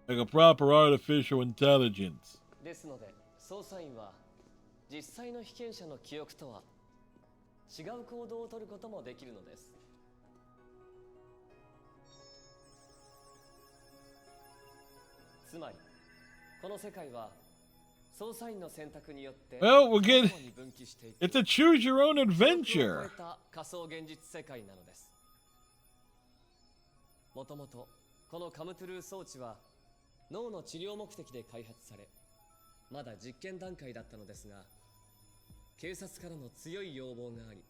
Like a proper artificial intelligence. ですので、捜査員は実際の被験者の記憶とは違う行動をとることもできるのです。つまり、この世界は捜査員の選択によって Well, we're getting... 様々に分岐していく It's a choose your own 記憶を超 adventure. えた仮想現実世界なのです。もともとこのカムトゥルー装置は脳の治療目的で開発され、まだ実験段階だったのですが、警察からの強い要望があり、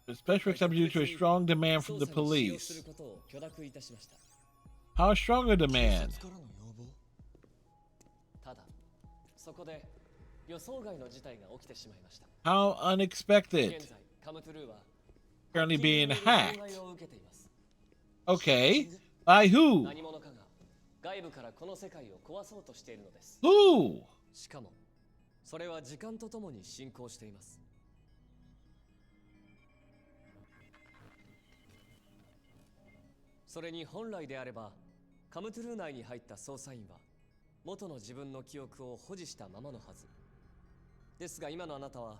Especially due to a strong demand from the 捜査に使用する police. ことを許諾いたしました。 How strong a demand? からの要望ただ、そこで予想外の事態が起きてしまいました。 How 現 unexpected. 在、カムトゥルーは Currently being ハッキング hacked. による妨害を受けています。 Okay. By who? 何者かが外部からこの世界を壊そうとしているのです。 Who? しかも、それは時間とともに進行しています。それに本来であればカムトゥルー内に入った捜査員は元の自分の記憶を保持したままのはずですが、今のあなたは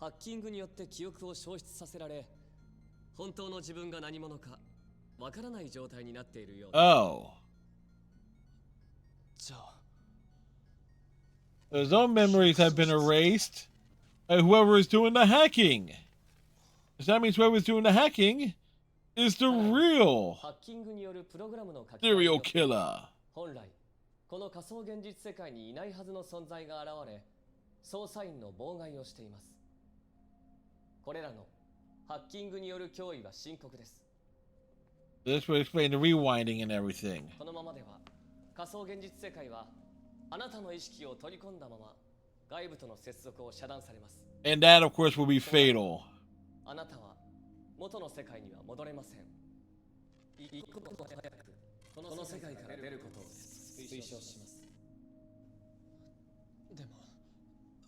ハッキングによって記憶を消失させられ、本当の自分が何者かわからない状態になっているようです。Oh. じゃあ His own memories have been erased by whoever is doing the hacking. So that means whoever's doing the hacking is the real ハッキングによるプログラムの書き換え serial によって killer. 本来この仮想現実世界にいないはずの存在が現れ、捜査員の妨害をしています。これらのハッキングによる脅威は深刻です。 This would explain the rewinding and everything. このままでは仮想現実世界はあなたの意識を取り込んだまま外部との接続を遮断されます。 And that, of course, will be fatal. あなたは元の世界には戻れません。一刻も早くこの世界から出ることを推奨します。でも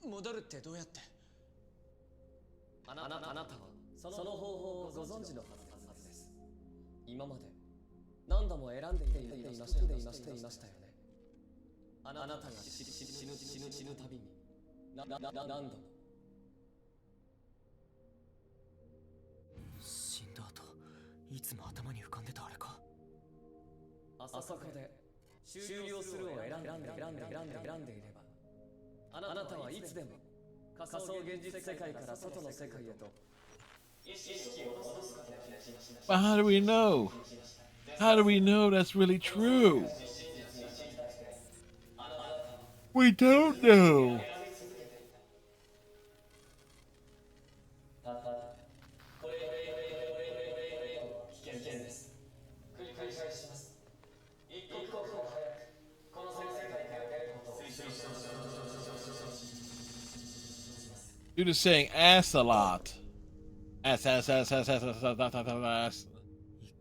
戻るってどうやって？あなたはその方法をご存知のはずです。今まで何度も選んでいましたよね。あなたが死ぬたびに何度も。死んだ後、いつも頭に浮かんでたあれか。あそこで終了するを選んでいれば、あなたはいつでも仮想現実世界から外の世界へと意識を戻すことができました。 But how do we know? How do we know that's really true? We don't know. 危険です。繰り返します。一刻も早くこの世界から出ることを推奨します。 You're just saying ass a lot. Ass. 一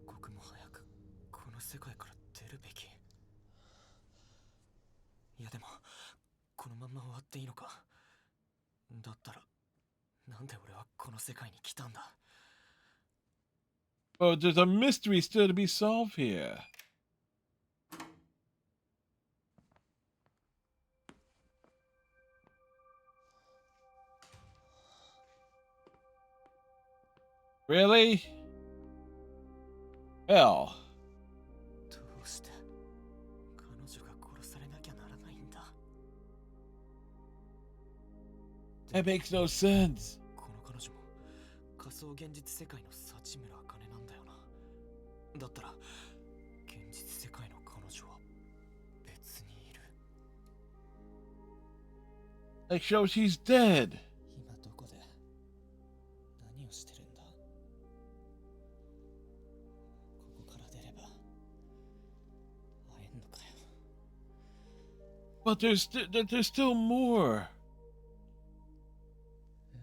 刻も早くこの世界から出るべき。いやでもこのまま終わっていいのか。だったらなんで俺はこの世界に来たんだ。 Oh, there's a mystery still to be solved here. Really? Hell. どうして彼女が殺されなきゃならないんだ。 That makes no sense. この彼女も仮想現実世界の幸村茜なんだよな。だったら現実世界の彼女は別にいる。 Like, show she's dead. 今どこで何をしてるんだ。ここから出れば会えんのかよ。 But there's still more.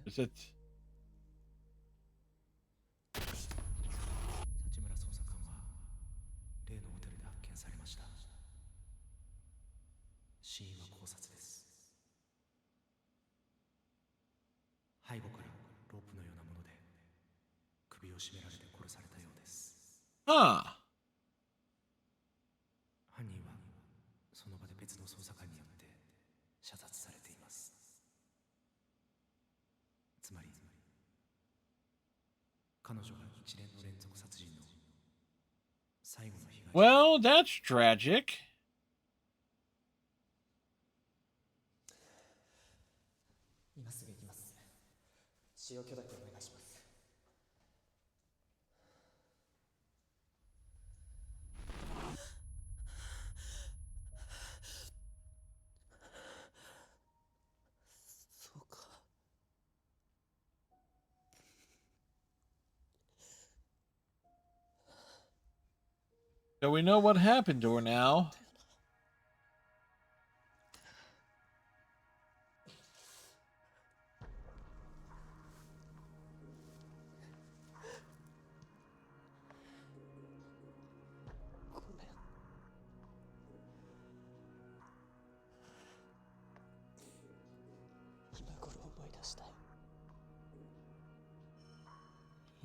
Is it? 幸村捜査官は例のホテルで発見されました。死因は絞殺です。背後からロープのようなもので首を絞められて殺されたようです。 Huh. 犯人はその場で別の捜査官によって射殺されています。つまり彼女が一連の連続殺人の最後の被害者。 Well, that's tragic. 今すぐ行きます。使用許諾お願いします。そうか。 So we know what happened to her now. ごめん。今頃思い出したい。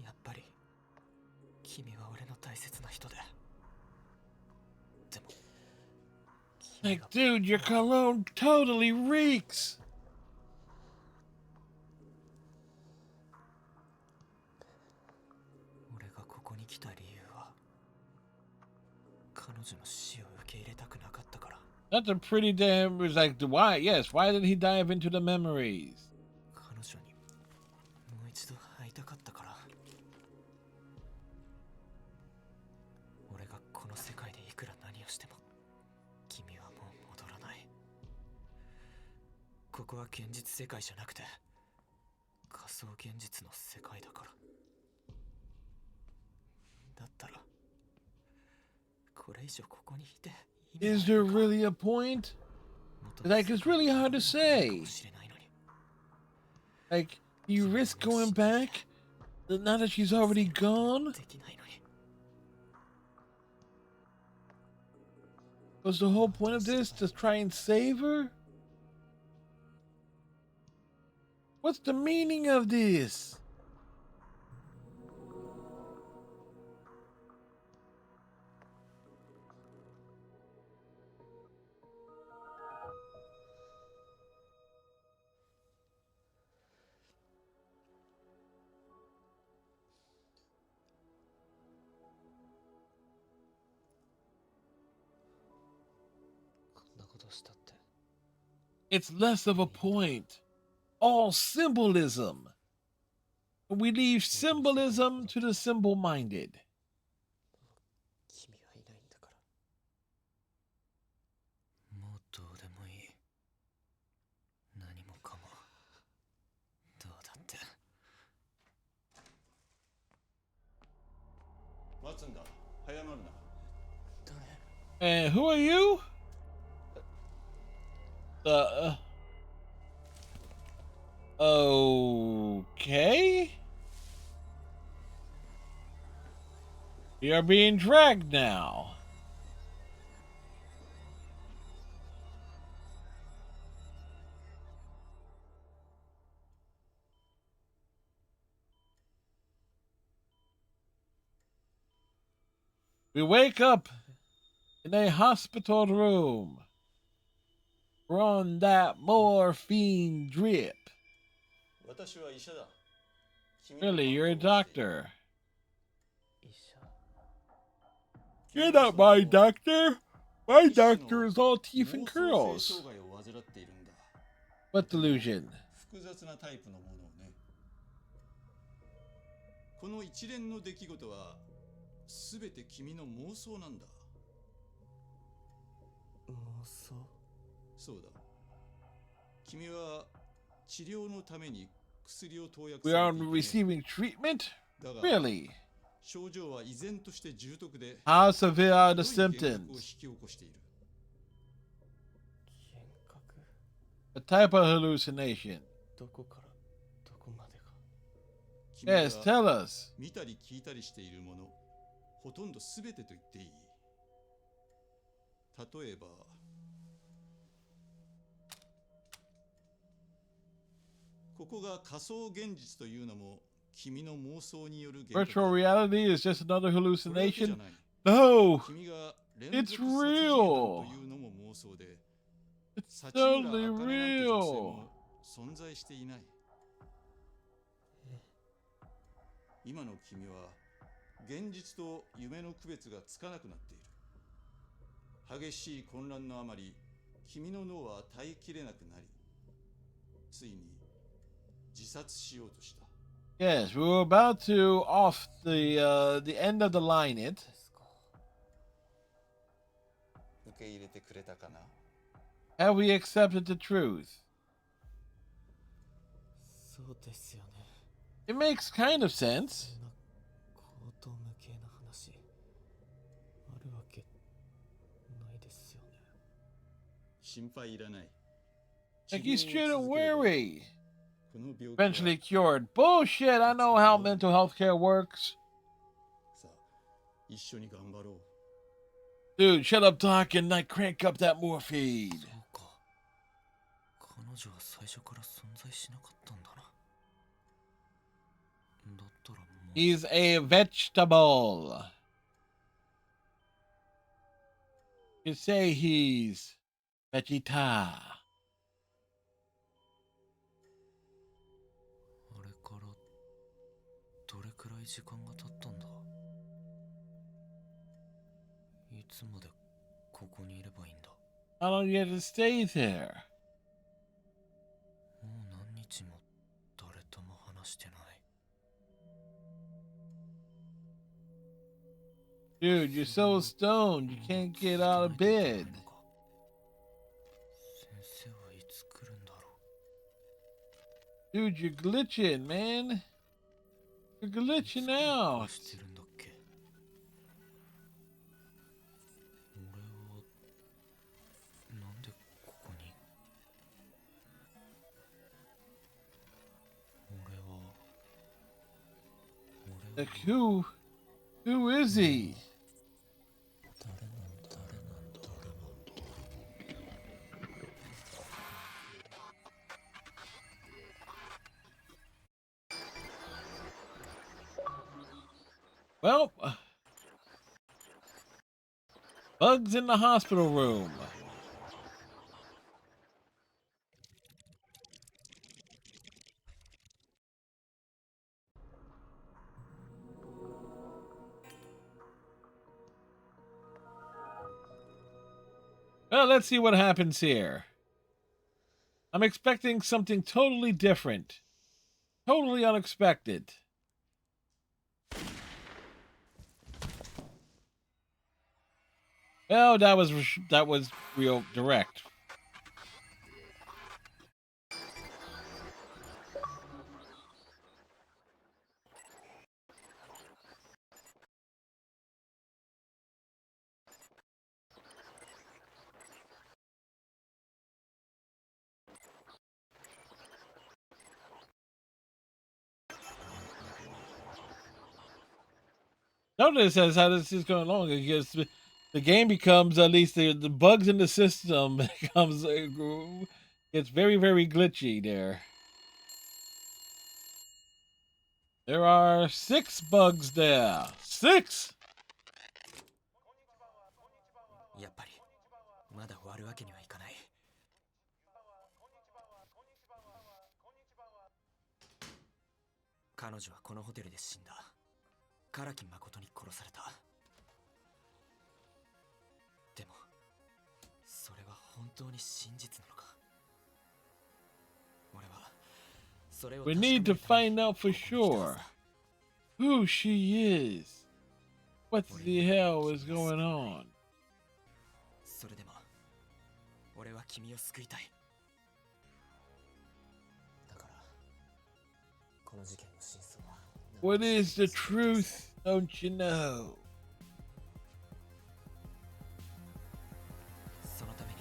やっぱり君は俺の大切な人で。Like, dude, your cologne totally reeks. 俺がここに来た理由は彼女の死を受け入れたくなかったから。 That's a pretty damn. It was like, why? Yes, why did he dive into the memories? 彼女にもう一度会いたかったから。俺がこの世界でいくら何をしても君はもう戻らない。ここは現実世界じゃなくて仮想現実の世界だから。だったらこれ以上ここにいて Is there really a point? Like, it's really hard to say. Like, you risk going back now that she's already gone? Was the whole point of this to try and save her? What's the meaning of this? It's less of a point. All symbolism. We leave symbolism to the simple-minded. 君はいないんだから。もうどうでもいい。何もかもどうだって。待つんだ。早まるな。 And who are you? Okay. You're being dragged now. We wake up in a hospital room. We're on that morphine drip. Really, you're a doctor. You're not my doctor. My doctor is all teeth and curls. What delusion? 複雑なタイプのものをね。この一連の出来事はすべて君の妄想なんだ。妄想？そうだ。君は治療のために薬を投薬 We are receiving treatment? Really? 症状は依然として重篤で How severe are the を引き symptoms? 起こしている。 A type of hallucination. どこからどこまでが。 Yes, tell us. 見たり聞いたりしているもの、ほとんどすべてと言っていい。例えば、ここが仮想現実というのも君の妄想による現実。 Virtual reality is just another hallucination? No! 君が It's real! というのも妄想で、 It's totally real! 存在していない。今の君は現実と夢の区別がつかなくなっている。激しい混乱のあまり、君の脳は耐えきれなくなり、ついに自殺しようとした。 Yes, we were about to off the end of the line it. 受け入れてくれたかな？ Have we accepted the truth? そうですよね。 It makes kind of sense. 口頭無形な話あるわけないですよね。心配いらない。 Like, you shouldn't worry. この病気は Eventually cured. Bullshit, I know how mental health care works. さあ、一緒に頑張ろう。 Dude, shut up talking, like crank up that morphine. そうか。彼女は最初から存在しなかったんだな。だったらもう。 He's a vegetable. You say he's Vegeta. あれからどれくらい時間が経ったんだ。いつまでここにいればいいんだ。 How long do you have to stay there? もう何日も誰とも話してない。 Dude, you're so stoned you can't get out of bed. 先生はいつ来るんだろう。 Dude, you're glitching, man. You're glitching out. してるんだっけ。俺はなんでここに。俺は Like who is he? 誰なんだ。 Well, bugs in the hospital room. Well, let's see what happens here. I'm expecting something totally different. Totally unexpected. Well, that was real direct. Notice as how this is going along, because the game becomes, at least the bugs in the system becomes it's very, very glitchy there. There are 6 bugs there. 6! やっぱりまだ終わるわけにはいかない。彼女はこのホテルで死んだ。唐木誠に殺された。でもそれは本当に真実なのか。俺はそれを We need to find out for sure who she is. What the hell is going on? それでも俺は君を救いたい。だからこの事件の真相は What is the truth? Don't you know? そのために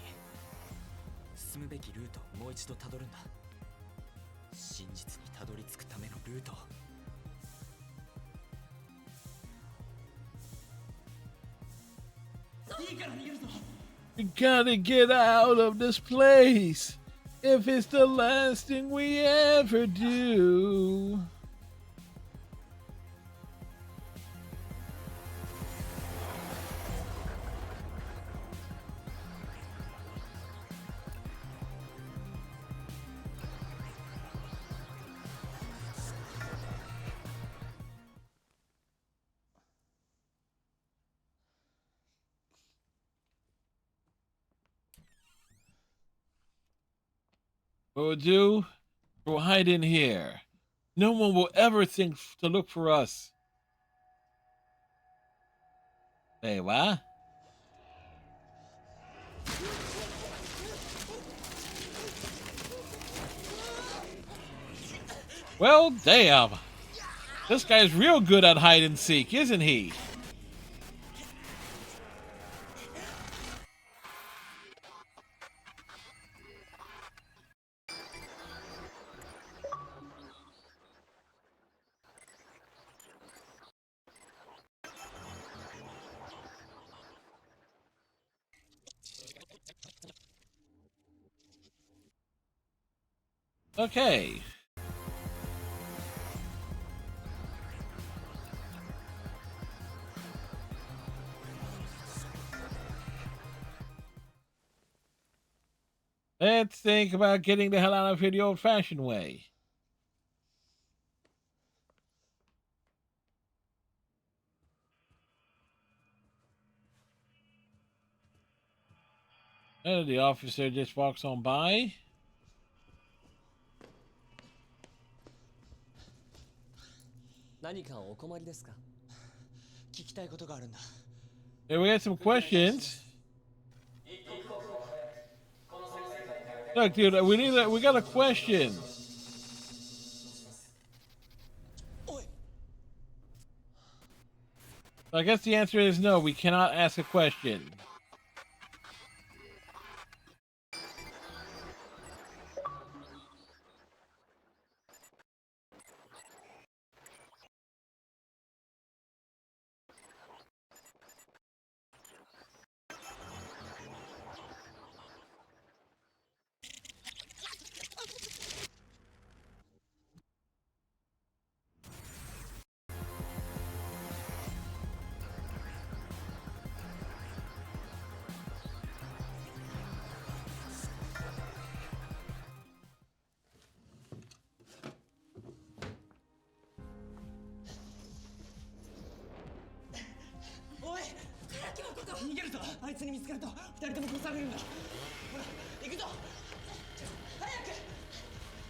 進むべきルートをもう一度たどるんだ。真実にたどり着くためのルートを。 We gotta get out of this place if it's the last thing we ever do. What we'll do, we'll hide in here. No one will ever think to look for us. Hey, what? Well, damn. This guy's real good at hide and seek, isn't he? Okay. Let's think about getting the hell out of here the old-fashioned way. The officer just walks on by. Hey, we got some questions. Look, dude, we got a question. I guess the answer is no, we cannot ask a question.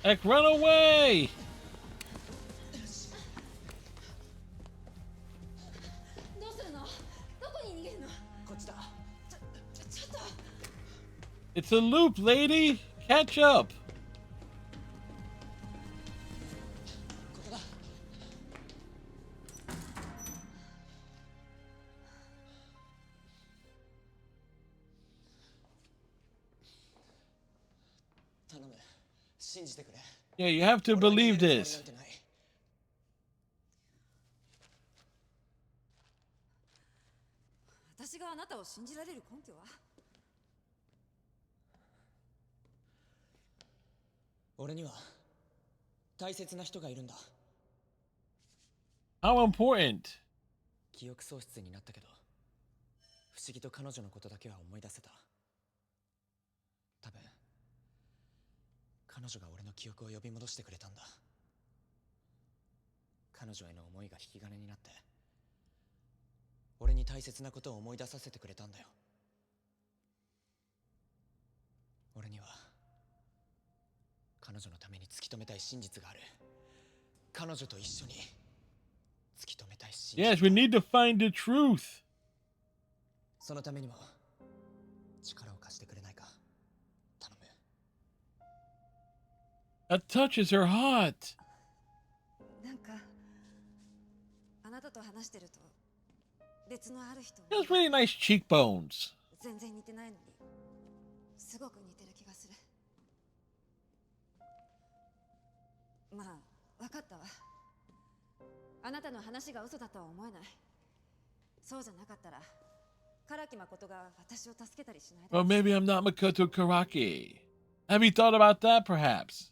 Heck, run away! It's a loop, lady! Catch up! Yeah, you have to believe this. 私があなたを信じられる根拠は？俺には大切な人がいるんだ。 How important? 記憶喪失になったけど、不思議と彼女のことだけは思い出せた。多分彼女が俺の記憶を呼び戻してくれたんだ。彼女への思いが引き金になって、俺に大切なことを思い出させてくれたんだよ。俺には彼女のために突き止めたい真実がある。彼女と一緒に突き止めたい真実。 Yes, we need to find the truth. そのためにも力を貸してくれないか。 That touches her heart. なんかあなたと話してると別のある人 He has really nice cheekbones. 全然似てないのにすごく似てる気がする。まあ分かったわ。あなたの話が嘘だとは思えない。そうじゃなかったら唐木誠が私を助けたりしないだろう。 Well, maybe I'm not Makoto Karaki. Have you thought about that, perhaps?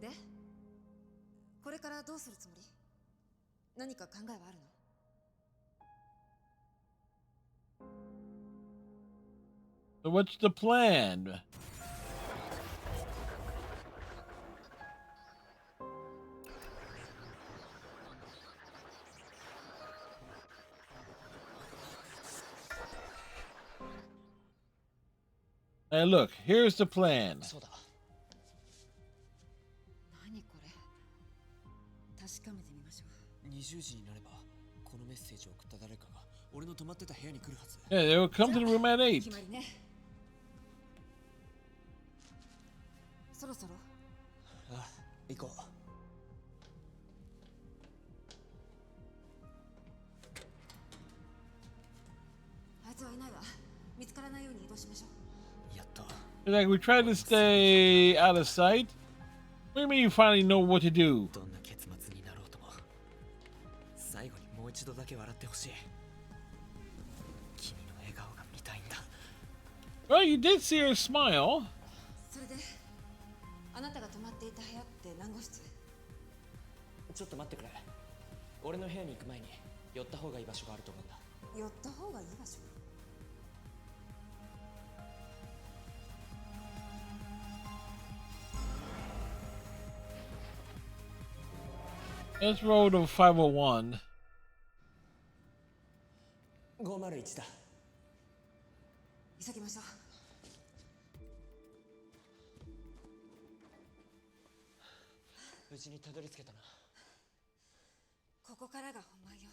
で、これからどうするつもり？何か考えはあるの？ So what's the plan? Hey, look, here's the plan. そうだ。何これ？確かめてみましょう。20時になればこのメッセージを送った誰かが俺の泊まってた部屋に来るはず。 Yeah, they will come to the room at 8. 決まりね。そろそろ。ああ、行こう。あいつはいないわ。見つからないように移動しましょう。 やっと。 Like, we try to stay out of sight. What do you mean you finally know what to do? どんな結末になろうとも最後にもう一度だけ笑ってほしい。君の笑顔が見たいんだ。 Well, you did see her smile. それで、あなたが泊まっていた部屋って何号室？ちょっと待ってくれ。俺の部屋に行く前に寄った方がいい場所があると思うんだ。寄った方がいい場所？ Let's roll to 501. 501だ。急ぎましょう。無事にたどり着けたな。ここからが本番よ。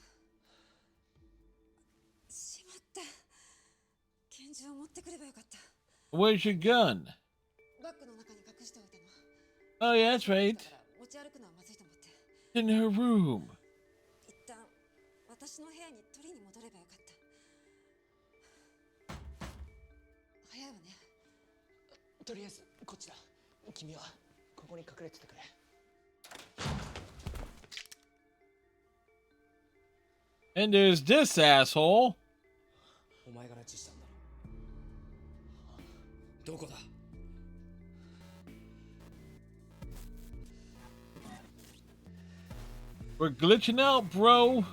しまった。拳銃を持ってくればよかった。Where's your gun? バッグの中に隠しておいたの。Oh, yeah, that's right. だから持ち歩くのはまずいと思って。In her room. 一旦私の部屋に取りに戻ればよかった。早いわね。とりあえずこっちだ。君はここに隠れててくれ。And there's this asshole. お前が拉致したんだろ。どこだ。We're glitching out, bro.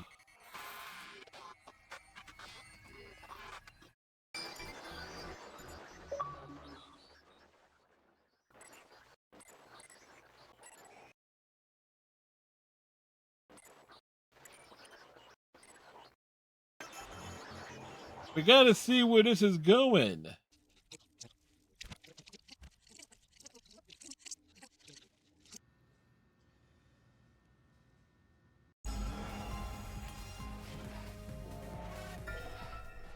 We gotta see where this is going.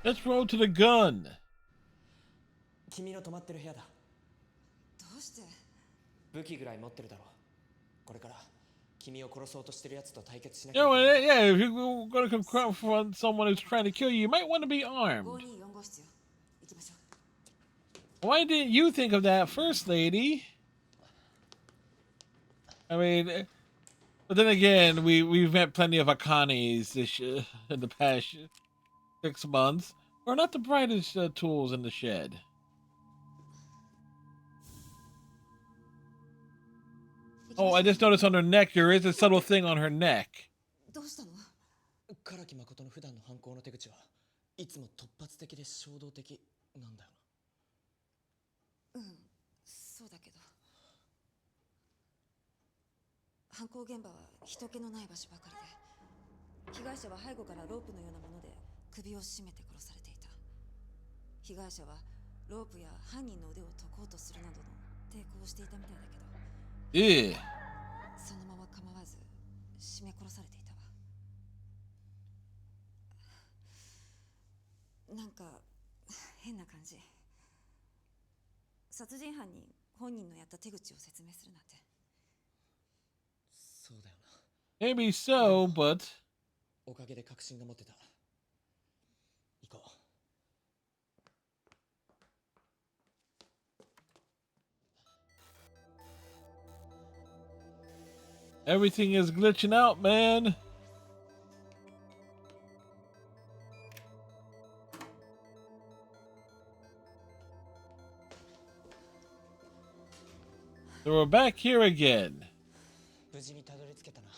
Let's roll to the gun. 君の泊まってる部屋だ。どうして？武器ぐらい持ってるだろう。これから君を殺そうとしてる奴と対決しなき You ゃ know, いけない。 yeah, if you're gonna confront someone who's trying to kill you, you might want to be armed. 524号室よ。行きましょう。 Why didn't you think of that first, lady? I mean, but then again, we've met plenty of Akanes in the past 6 months. We're not the brightest tools in the shed. Oh, I just noticed on her neck, there is a subtle thing on her neck. どうしたの？唐木誠の普段の犯行の手口はいつも突発的で衝動的なんだようん、そうだけど。犯行現場は人気のない場所ばかりで、被害者は背後からロープのようなもので首を絞めて殺されていた。被害者はロープや犯人の腕を解こうとするなどの抵抗をしていたみたいだけど、そのまま構わず絞め殺されていたわ。なんか変な感じ。殺人犯に本人のやった手口を説明するなんて。そうだよな。 Maybe so, but おかげで確信が持てた。行こう。 everything is glitching out, man. So we're back here again. 無事にたどり着けたな。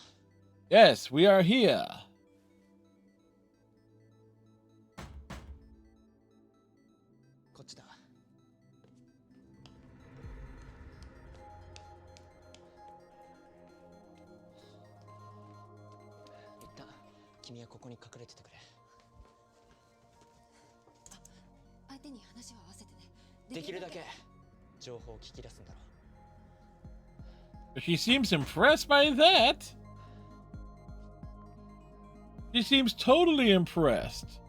Yes, we are here. こっちだ。一旦君はここに隠れててくれ。相手に話を合わせてね。できるだけ情報を聞き出すんだろう。 She seems impressed by that. She seems totally impressed.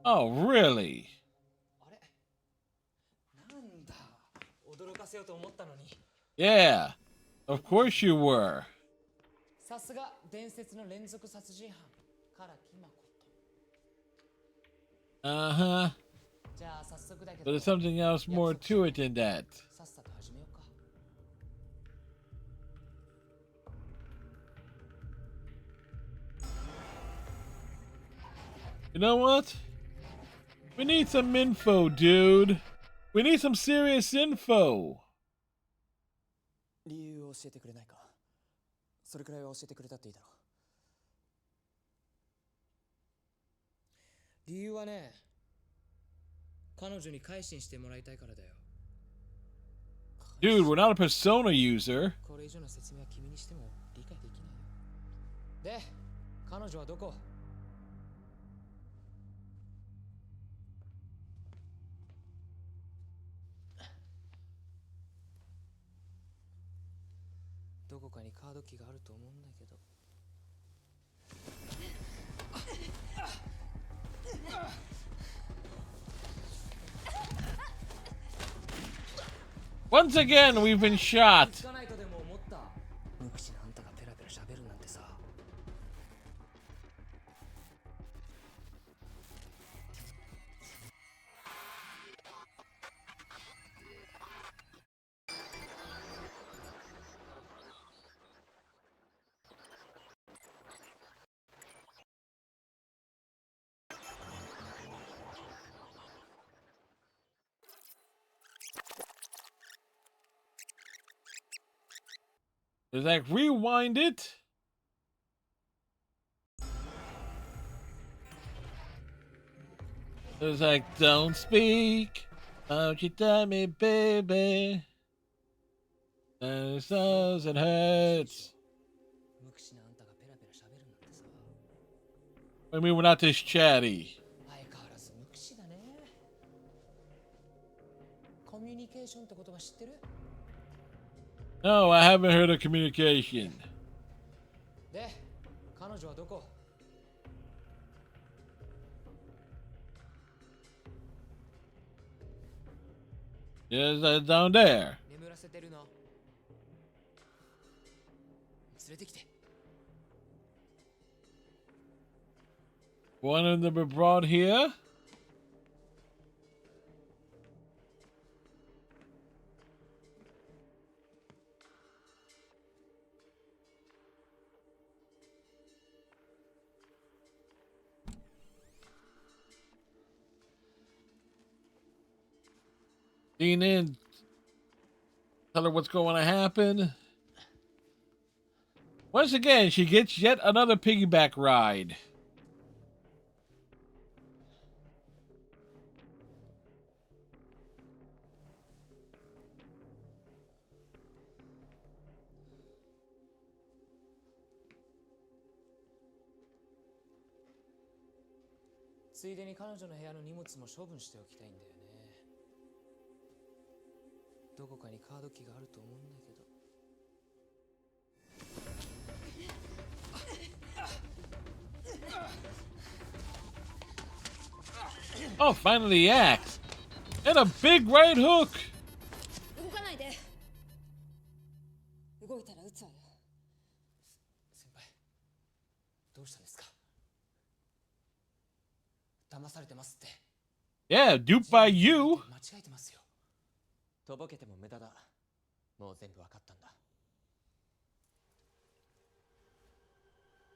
Oh, really? あれ？なんだ。驚かせようと思ったのに。 Yeah, of course you were. さすが伝説の連続殺人犯唐木誠。 Uh-huh. じゃあ早速だけ But ど there's something else more to it than that. さっさと始めようか。 You know what? We need some info, dude. We need some serious info. 理由を教えてくれないか。それくらいは教えてくれたっていいだろう。理由はね、彼女に改心してもらいたいからだよ。 Dude, we're not a Persona user. これ以上の説明は君にしても理解できないよ。で、彼女はどこ？どこかにカードキーがあると思うんだけど。 Once again, we've been shot. つかないとでも思った。無口なあんたがペラペラ喋るなんてさ。 It's like rewind it. It's like don't speak. Don't you tell me, baby. And it doesn't hurt. 無口なあんたがペラペラ喋るなんてさ。 I mean, we're not this chatty. 相変わらず無口だね。コミュニケーションって言葉知ってる？ No, I haven't heard of communication. で、彼女はどこ？ Yes, down there. 眠らせてるの？連れてきて。 One of them were brought here. Lean in. Tell her what's going to happen. Once again, she gets yet another piggyback ride. "ついでに彼女の部屋の荷物も処分しておきたいんだよね。どこかにカードキーがあると思うんだけど。 Oh, finally the axe. And a big right hook. 動かないで。動いたら撃つわよ。先輩、どうしたんですか？騙されてますって。 Yeah, duped by you. 間違えてますよ。とぼけても無駄だ。もう全部わかったんだ。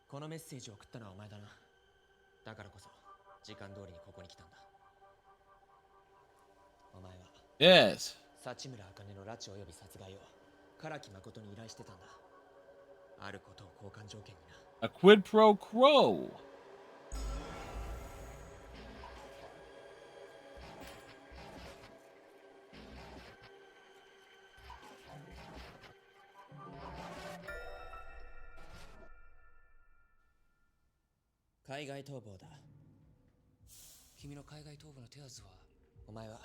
このメッセージを送ったのはお前だな。だからこそ時間通りにここに来たんだ。お前は Yes. 幸村茜の拉致および殺害を唐木誠に依頼してたんだ。あることを交換条件にな。 A quid pro quo. 海外逃亡だ。君の海外逃亡の手はずは？お前は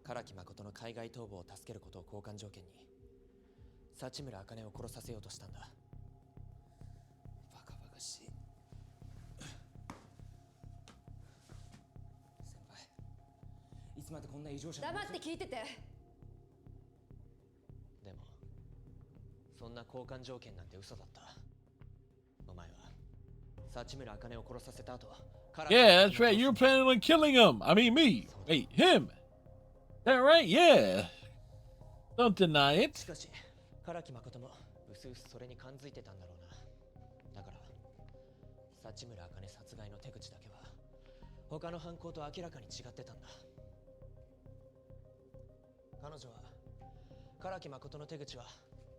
唐木誠の海外逃亡を助けることを交換条件に幸村茜を殺させようとしたんだ。バカバカしい。先輩、いつまでこんな異常者に。黙って聞いてて。でもそんな交換条件なんて嘘だった。お前は幸村茜を殺させた後、 Yeah, that's right. You're planning on killing him. I mean, me. Wait, him. That right? Yeah. Don't deny it. しかし唐木誠もうすうすそれに感づいてたんだろうな。だから幸村茜殺害の手口だけは他の犯行と明らかに違ってたんだ。彼女は唐木誠の手口は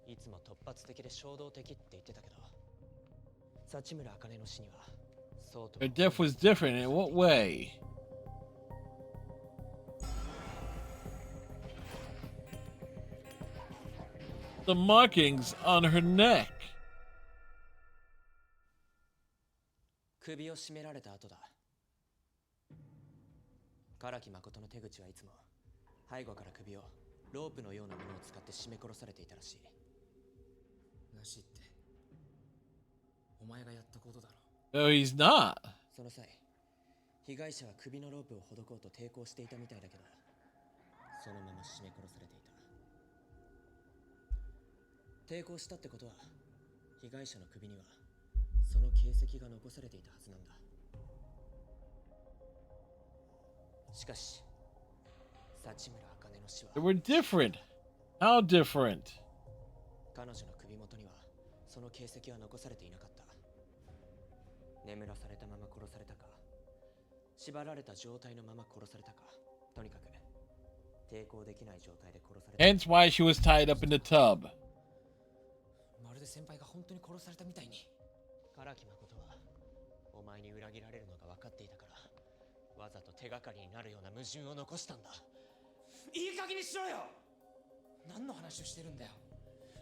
いつも突発的で衝動的って言ってたけど、幸村茜の死にはそうと。 Her death was different. In what way? the markings on her neck. 首を絞められた後だ。唐木誠の手口はいつも背後から首をロープのようなものを使って絞め殺されていたらしい。らしいって、お前がやったことだろ。 No, he's not. その際、被害者は首のロープをほどこうと抵抗していたみたいだけど、そのまま絞め殺されていた。抵抗したってことは、被害者の首にはその形跡が残されていたはずなんだ。しかし、幸村茜の死は They were different. How different? 彼女の首元にはその形跡は残されていなかった。眠らされたまま殺されたか、縛られた状態のまま殺されたか、とにかく抵抗できない状態で殺された。 Hence why she was tied up in the tub. まるで先輩が本当に殺されたみたいに。唐木誠はお前に裏切られるのが分かっていたから、わざと手がかりになるような矛盾を残したんだ。いい加減にしろよ。何の話をしてるんだよ。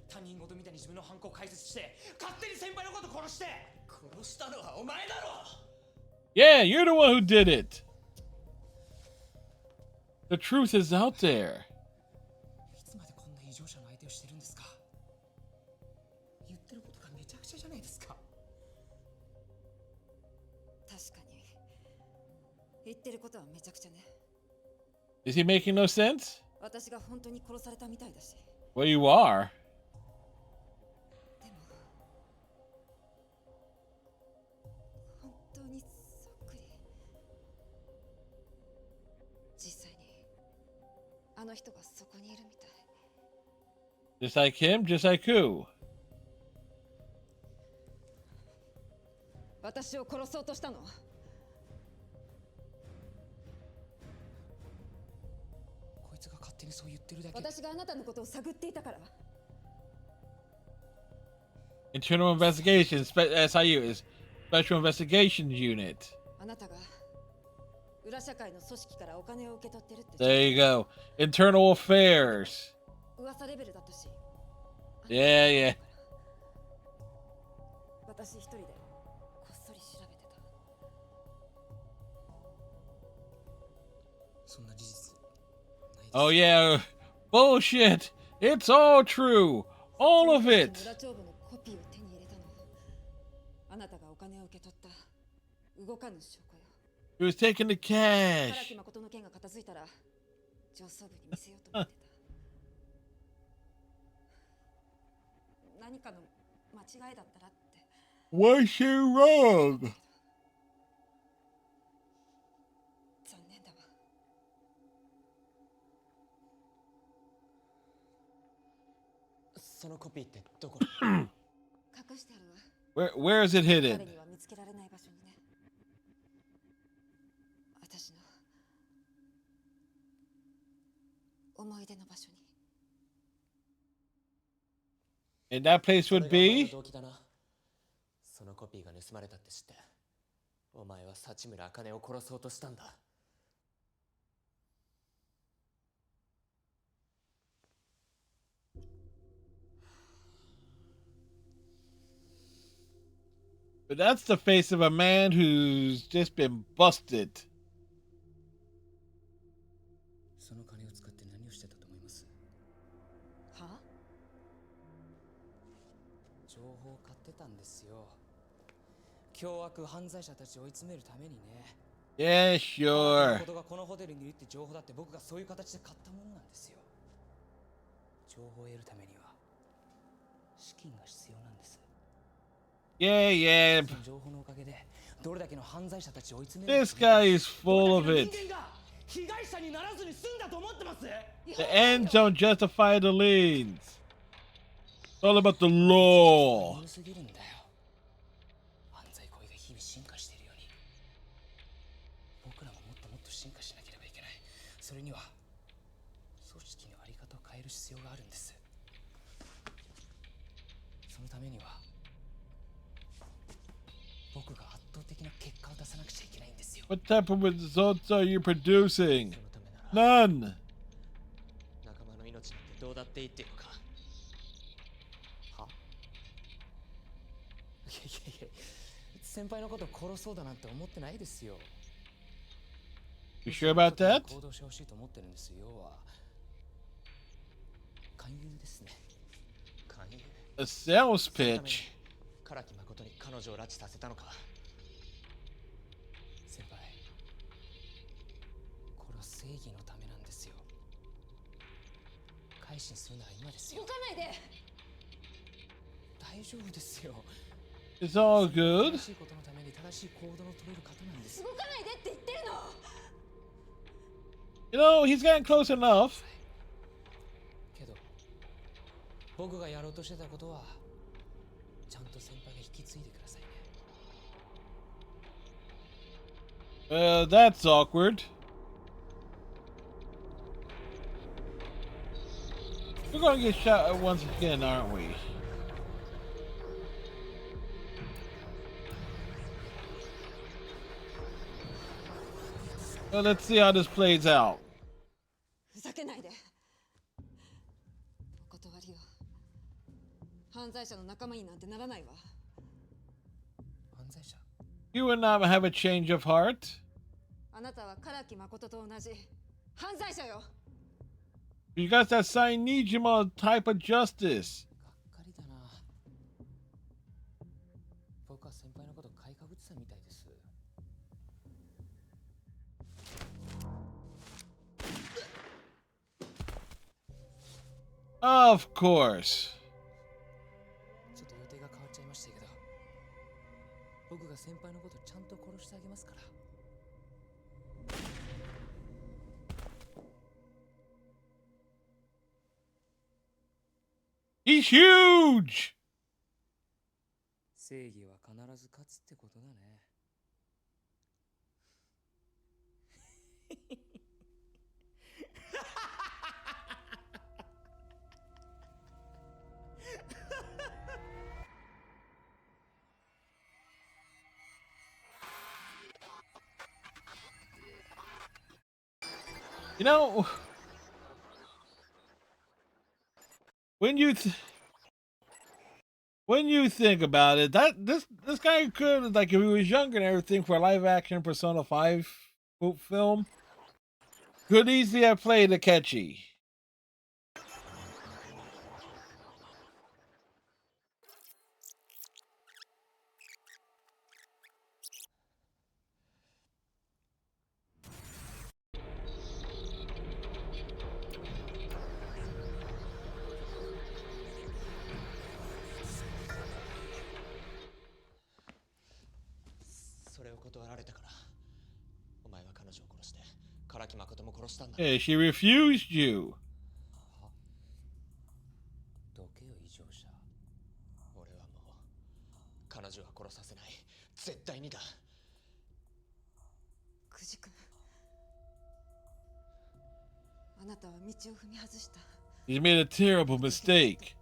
他人事みたいに自分の犯行を解説して勝手に先輩のこと殺して。殺したのはお前だろ。 Yeah, you're the one who did it. The truth is out there. いつまでこんな異常者の相手をしてるんですか。言ってることがめちゃくちゃじゃないですか。確かに言ってることはめちゃくちゃね。 Is he making no sense? 私が本当に殺されたみたいだし。 Well, you are. でも本当にそっくり。実際にあの人がそこにいるみたい。 Just like him, just like who? 私を殺そうとしたの。こいつが勝手にそう言ってるだけ。私があなたのことを探っていたから。 Internal Investigation, SIU is Special Investigations Unit. あなたが裏社会の組織からお金を受け取ってるって。 There you go. Internal Affairs. 噂レベルだったし。 Yeah, yeah. 私一人でこっそり調べてた。そんな事実ないです。 Oh, yeah. Bullshit. It's all true. All of it. 裏帳簿のコピーを手に入れたの。あなたがお金を受け取った動かぬ証拠よ。 He was taking the 唐 cash. 木誠の件が片付いたら上層部に見せようと思ってた。何かの間違いだったらって。 What's she wrong? 残念だわ。そのコピーってどこ？隠してあるわ。Where is it 彼 hidden? には見つけられない場所にね。私の思い出の場所に。 And that place それ would がお前の be? 動機だな。そのコピーが盗まれたって知って、お前は幸村茜を殺そうとしたんだ。 But that's the face of a man who's just been busted. その金を使って何をしてたと思います？は？情報を買ってたんですよ。凶悪犯罪者たちを追い詰めるためにね。 Yeah, sure. ことがこのホテルにいるって情報だって僕がそういう形で買ったものなんですよ。情報を得るためには資金が必要なんです。 Yeah, yeah. その情報のおかげでどれだけの犯罪者たちを追い詰める。 This guy is full of it. 人間が被害者にならずに済んだと思ってます？ The ends don't justify the means. It's all about the law. 多すぎるんだよ。犯罪行為が日々進化しているように、僕らももっともっと進化しなければいけない。それには組織のあり方を変える必要があるんです。そのためには僕が圧倒的な結果を出さなくちゃいけないんですよ。 What type of results are you producing? そのためなら None. 仲間の命なんてどうだっていいっていうのか。いや先輩のこと殺そうだなんて思ってないですよ。 You sure about that? 行動してほしいと思ってるんですよ。要は勧誘ですね。勧誘。 A sales pitch. 唐木誠に彼女を拉致させたのか。先輩、これは正義のためなんですよ。改心するのは今ですよ。動かないで。大丈夫ですよ。 It's all good. 正しいことのために正しい行動を取れる方なんです。動かないでって言ってるの。 You know, he's getting close enough. けど僕がやろうとしてたことはちゃんと先輩が引き継いでくださいね。That's awkward. We're gonna get shot once again, aren't we? Well, let's see how this plays out. ふざけないで。お断りよ。犯罪者の仲間になんてならないわ。犯罪者？ You would not have a change of heart. あなたは唐木誠と同じ犯罪者よ。You got that sign Nijima type of justice. がっかりだな。僕は先輩のこと買いかぶってたみたいです。 Of course. ちょっと予定が変わっちゃいましたけど、僕が先輩のことちゃんと殺してあげますから。 He's huge! 正義は必ず勝つってことだね。You know, when you think about it, that this guy could, like, if he was younger and everything, for a live action Persona 5 film, could easily have played Akechi. Yeah, she refused you. どけよ異常者。俺はもう彼女は殺させない。絶対にだ。久慈君、あなたは道を踏み外した。 He made a terrible mistake.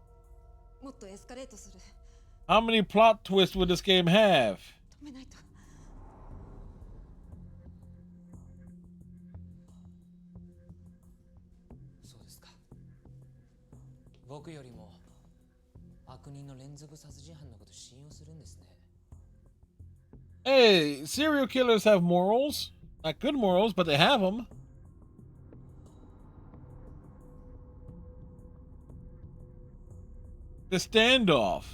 もっとエスカレートする。 How many plot twists would this game have? 止めないと。 僕よりも悪人の連続殺人犯のこと信用するんですね。 Hey, serial killers have morals. Not good morals, but they have them. The standoff.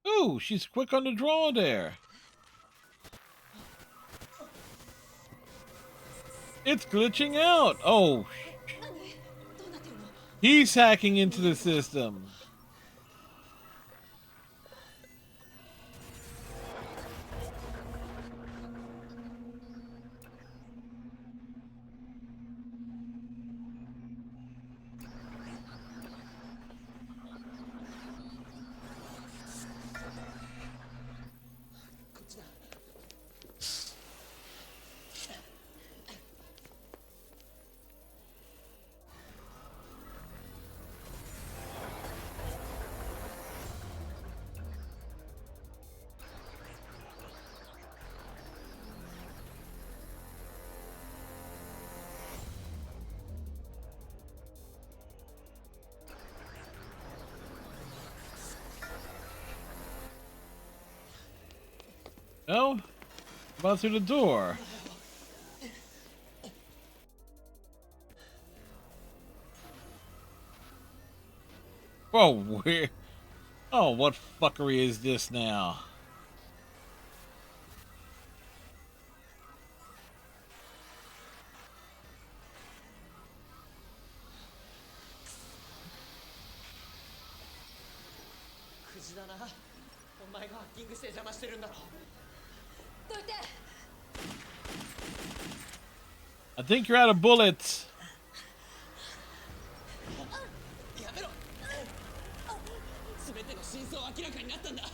Ooh, she's quick on the draw there. It's glitching out. Oh. He's hacking into the system. No? About through the door. Whoa, where? Oh, what fuckery is this now? I think you're out of bullets. やめろ。全ての真相は明らかになったんだ。こ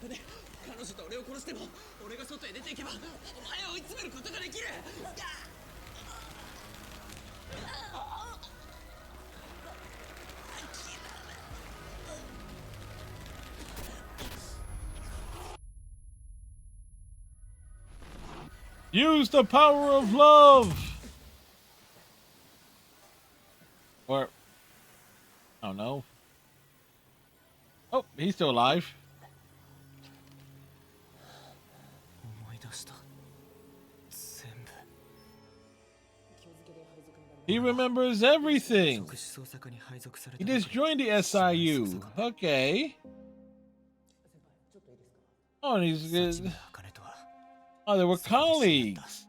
れで彼女と俺を殺しても、俺が外へ出ていけば、お前を追い詰めることができる。Use the power of love. Or, oh no. Oh, he's still alive. He remembers everything. He just joined the SIU. Okay. Oh, and he's good. Oh, they were colleagues.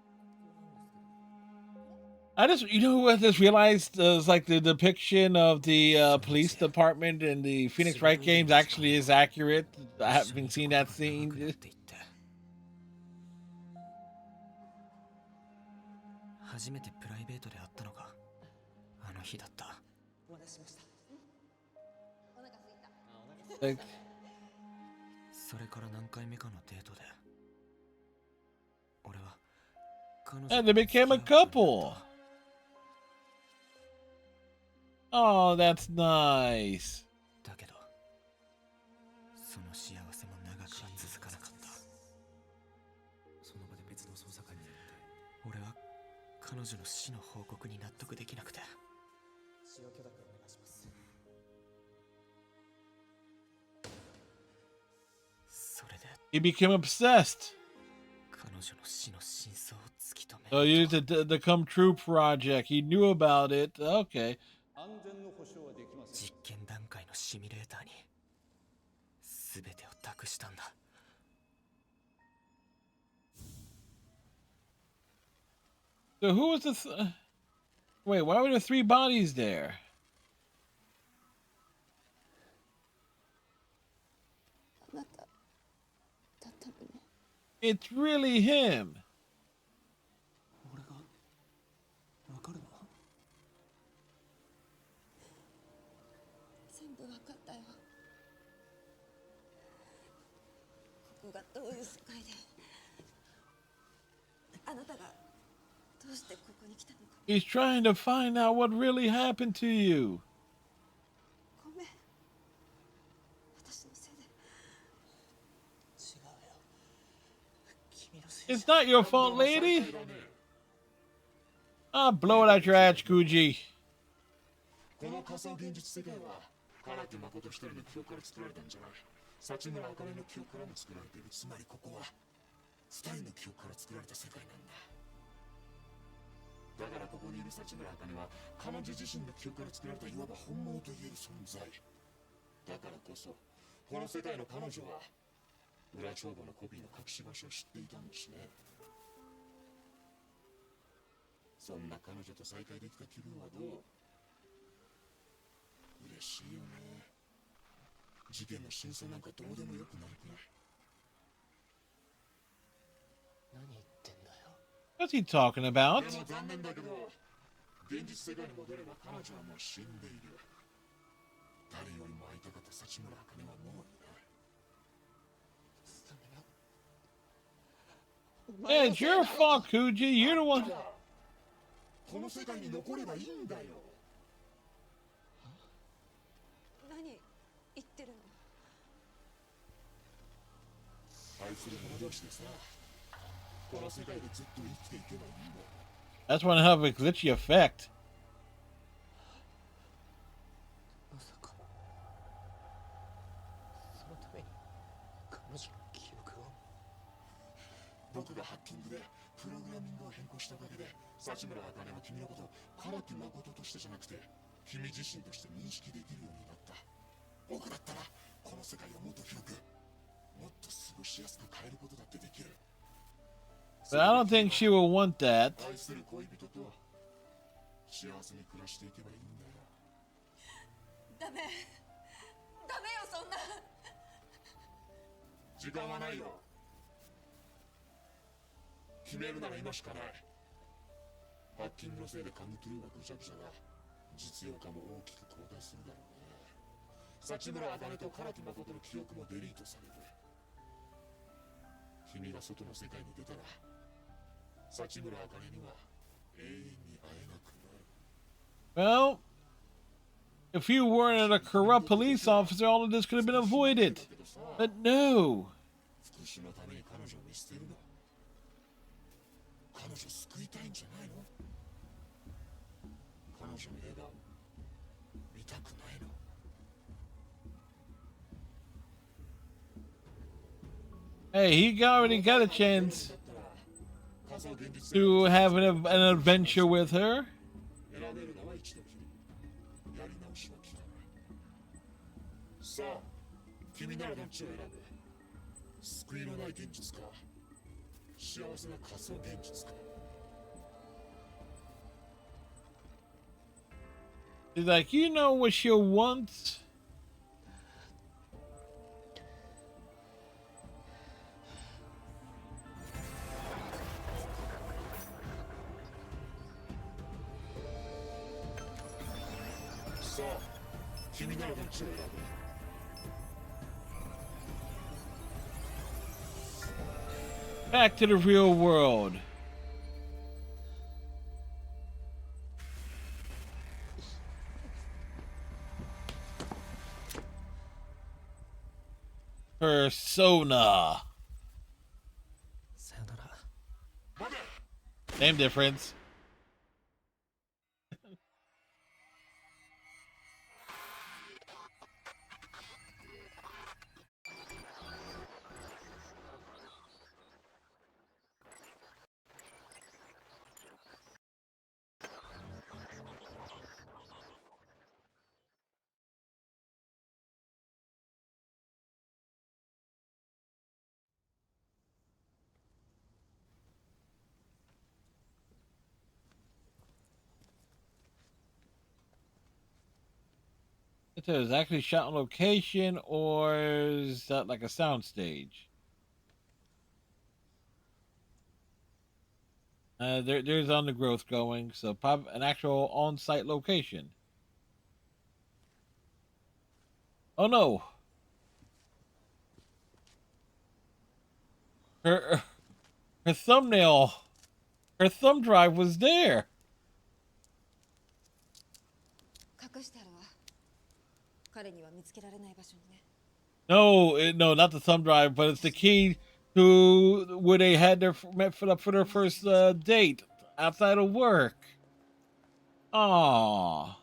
I just, you know what I just realized was like the depiction of the police department in the Phoenix Wright games actually is accurate. I haven't seen that scene. 初めてプライベートで会ったのがあの日だった。お待たせしました。お腹空いた。それから何回目かのデートで、俺は彼女 And they became a couple. Oh, that's nice. だけど、その幸せも長くは続かなかった。その場で別の捜査官になって、俺は彼女の死の報告に納得できなくて。使用許諾お願いします。それで He became obsessed. 彼女の死の真相を突き止め。So he used the Come True project. He knew about it. Okay. 実験段階のシミュレーターに全てを託したんだ。So who was the wait, why were there 3 bodies there? あなただったのね。 It's really him. 俺がわかるの？全部わかったよ。ここがどういう世界で、あなたがどうしてここに来たのか。 He's trying to find out what really happened to you. ごめん。私のせいで。違うよ。君のせい。 It's not your fault, lady. Ah, blow it out your ass, Kuji. この仮想現実世界は唐木誠一人の記憶から作られたんじゃない。幸村茜の記憶からも作られている。つまりここは2人の記憶から作られた世界なんだ。だからここにいる幸村茜は彼女自身の記憶から作られたいわば本物と言える存在だからこそ、この世界の彼女は裏帳簿のコピーの隠し場所を知っていたんですね。そんな彼女と再会できた気分はどう？嬉しいよね。事件の真相なんかどうでもよくなるくらい。何言ってんだよ。 What's he talking about? でも残念だけど、現実世界に戻れば彼女はもう死んでいる。誰よりも会いたかった幸村茜はもういない。 Yeah, it's your fault, Kuji. You're the one. この世界に残ればいいんだよ。何言ってるの。愛する者同士でさ、この世界でずっと生きていけばいいんだ。 That's one hell of a glitchy effect. まさかそのために彼女の記憶を。キングでプログラミングを変更したおかげで幸村茜は君のことを唐木誠としてじゃなくて君自身として認識できるようになった。僕だったらこの世界をもっと広くもっと過ごしやすく変えることだってできる。 But I don't think she will want that. 愛する恋人と幸せに暮らしていけばいいんだよ。ダメよそんな。時間はないよ。決めるなら今しかない。ハッキングのせいでカムトゥルーがぐちゃぐちゃだ。実用化も大きく後退するだろうね。幸村茜と唐木誠の記憶もデリートされる。君が外の世界に出たら幸村茜には永遠に会えなくなる。 Well, if you weren't a corrupt police officer, all of this could have been avoided. But no. 復讐のために彼女を見捨てるの。彼女を救いたいんじゃないの？彼女の笑顔見たくないの？ Hey, he already got a chance to have an adventure with her. 選べるのは一度きり。やり直しは効かない。さあ、君ならどっちを選ぶ？救いのない現実か、幸せな仮想現実か。 He's like, you know what she'll want? Back to the real world. Persona. Same difference. It was actually shot on location, or is that like a sound stage? There's undergrowth going, so probably an actual on-site location. Oh no! Her thumbnail, her thumb drive was there. No, not the thumb drive, but it's the key to where they had met for their first date outside of work. Aww.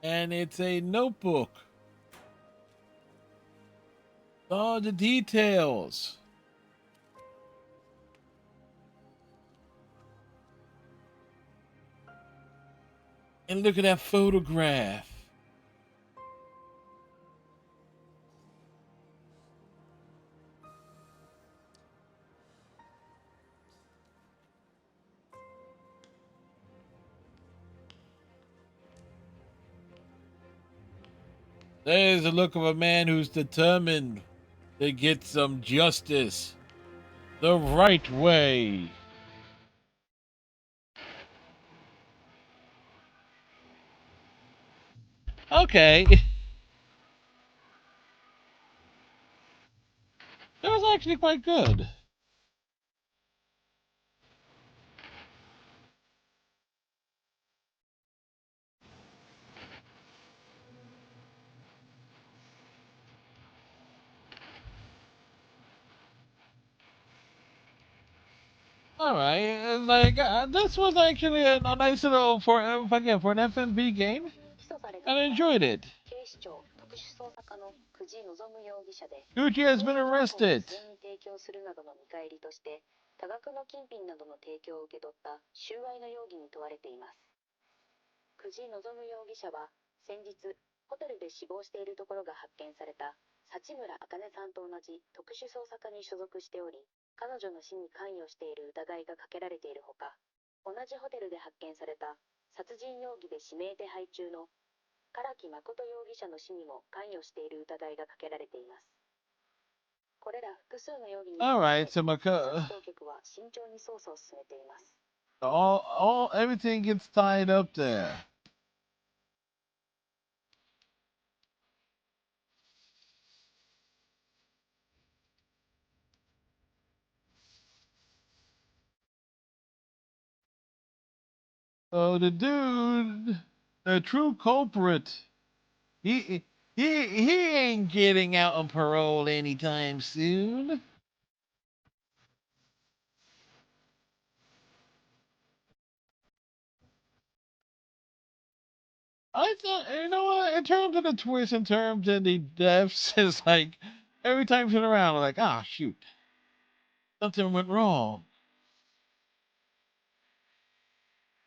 And it's a notebook. All the details. And look at that photograph. There's the look of a man who's determined to get some justice the right way. Okay. That was actually quite good. All right, like this was actually a nice little for again for an FMV game. I enjoyed it. 警視庁特殊捜査課の久慈望容疑者で Gucci has been arrested. 不正に提供するなどの見返りとして多額の金品などの提供を受け取った収賄の容疑に問われています。久慈望容疑者は先日ホテルで死亡しているところが発見された幸村茜さんと同じ特殊捜査課に所属しており、彼女の死に関与している疑いがかけられているほか、同じホテルで発見された殺人容疑で指名手配中の唐木誠容疑者の死にも関与している疑いがかけられています。これら複数の容疑について、 Alright, so 当局は慎重に捜査を進めています。 everything gets tied up there. So the dude, the true culprit, he ain't getting out on parole anytime soon. I thought, you know what, in terms of the twist, in terms of the deaths, it's like, every time you turn around, I'm like, ah, shoot. Something went wrong.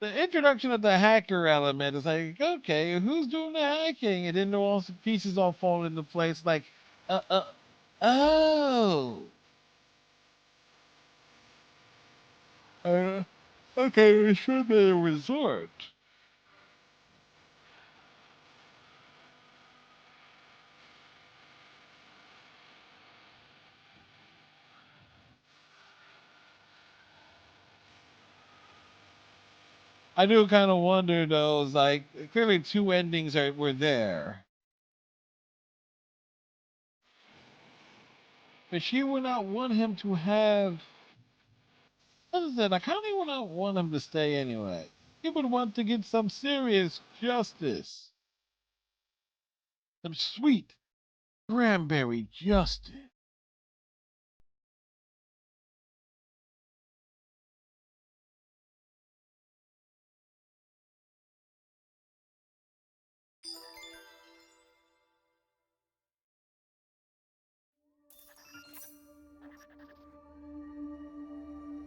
The introduction of the hacker element is like, okay, who's doing the hacking? And then all the pieces all fall into place, like, oh. Okay, it should be a resort. I do kind of wonder, though, is like, clearly two endings were there. But she would not want him to have... What is that? I kind of would not want him to stay anyway. He would want to get some serious justice. Some sweet cranberry justice.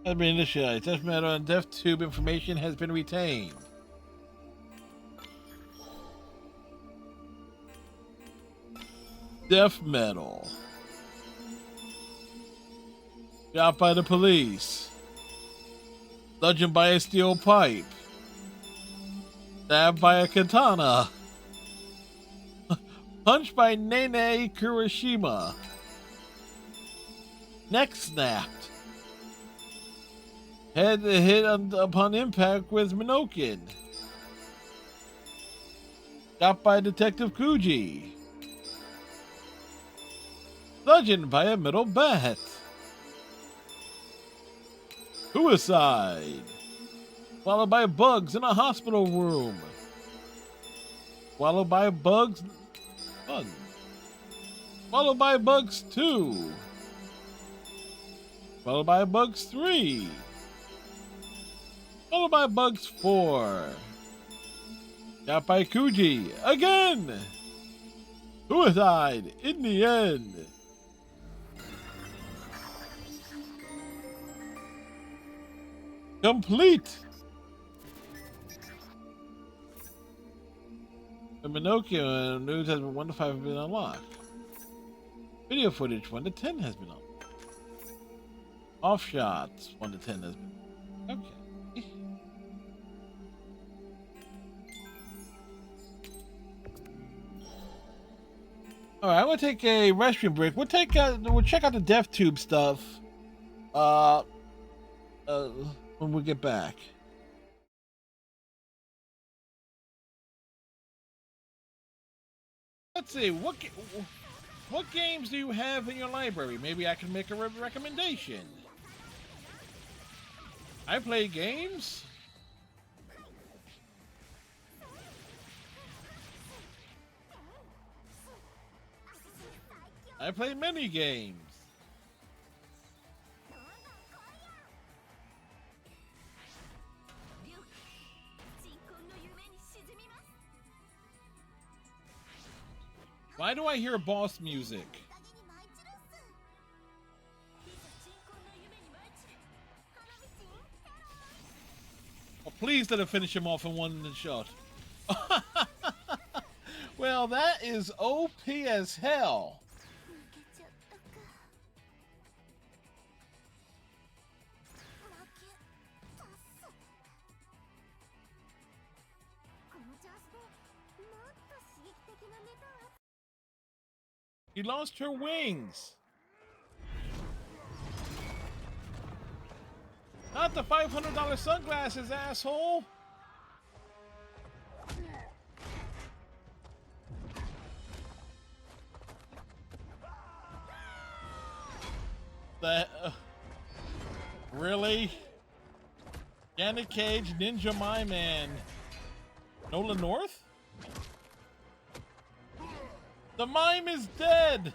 Has been initialized. Death metal and death tube information has been retained. Death metal. Shot by the police. Bludgeoned by a steel pipe. Stabbed by a katana. Punched by Nene Kurashima. Neck snapped. Head hit upon impact with Minokin. Shot by Detective Kuji. Bludgeoned by a metal bat. Suicide. Swallowed by bugs in a hospital room. Swallowed by bugs. Fun. Swallowed by bugs 2. Swallowed by bugs 3. Followed by bugs 4. Got by Kuji again. Suicide in the end. Complete. The Pinocchio news has been 1 to 5 have been unlocked. Video footage 1 to 10 has been unlocked. Off shots 1 to 10 has been. Okay. All right, we'll take a restroom break. We'll check out the death tube stuff. When we get back. Let's see what games do you have in your library? Maybe I can make a recommendation. I play games. I play many games. Why do I hear boss music? Oh, please let it finish him off in one shot. Well, that is OP as hell. He lost her wings. Not the $500 sunglasses, asshole. That really? Janet Cage, Ninja My Man, Nolan North? The mime is dead.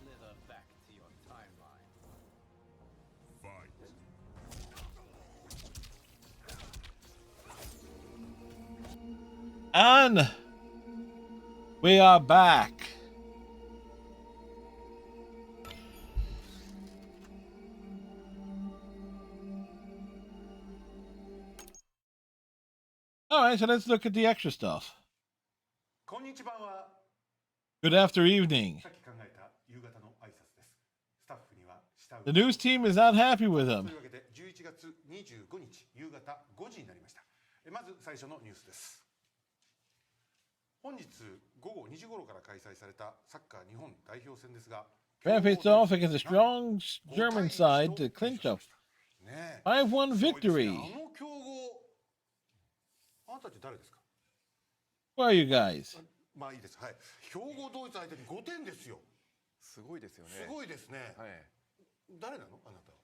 Slither back to your timeline. And we are back. All right, so let's look at the extra stuff. Good after evening. The news team is not happy with him. 11月25日夕方5時になりました。まず最初のニュースです。本日午後2時頃から開催されたサッカー日本代表戦ですが、Faced off against a strong German side to clinch a 5-1 victory. あの強豪、あなたたち誰ですか？ Who are you guys? まあいいです。はい。強豪ドイツ相手に5点ですよ。すごいですよね。すごいですね。はい。誰なのあなたは？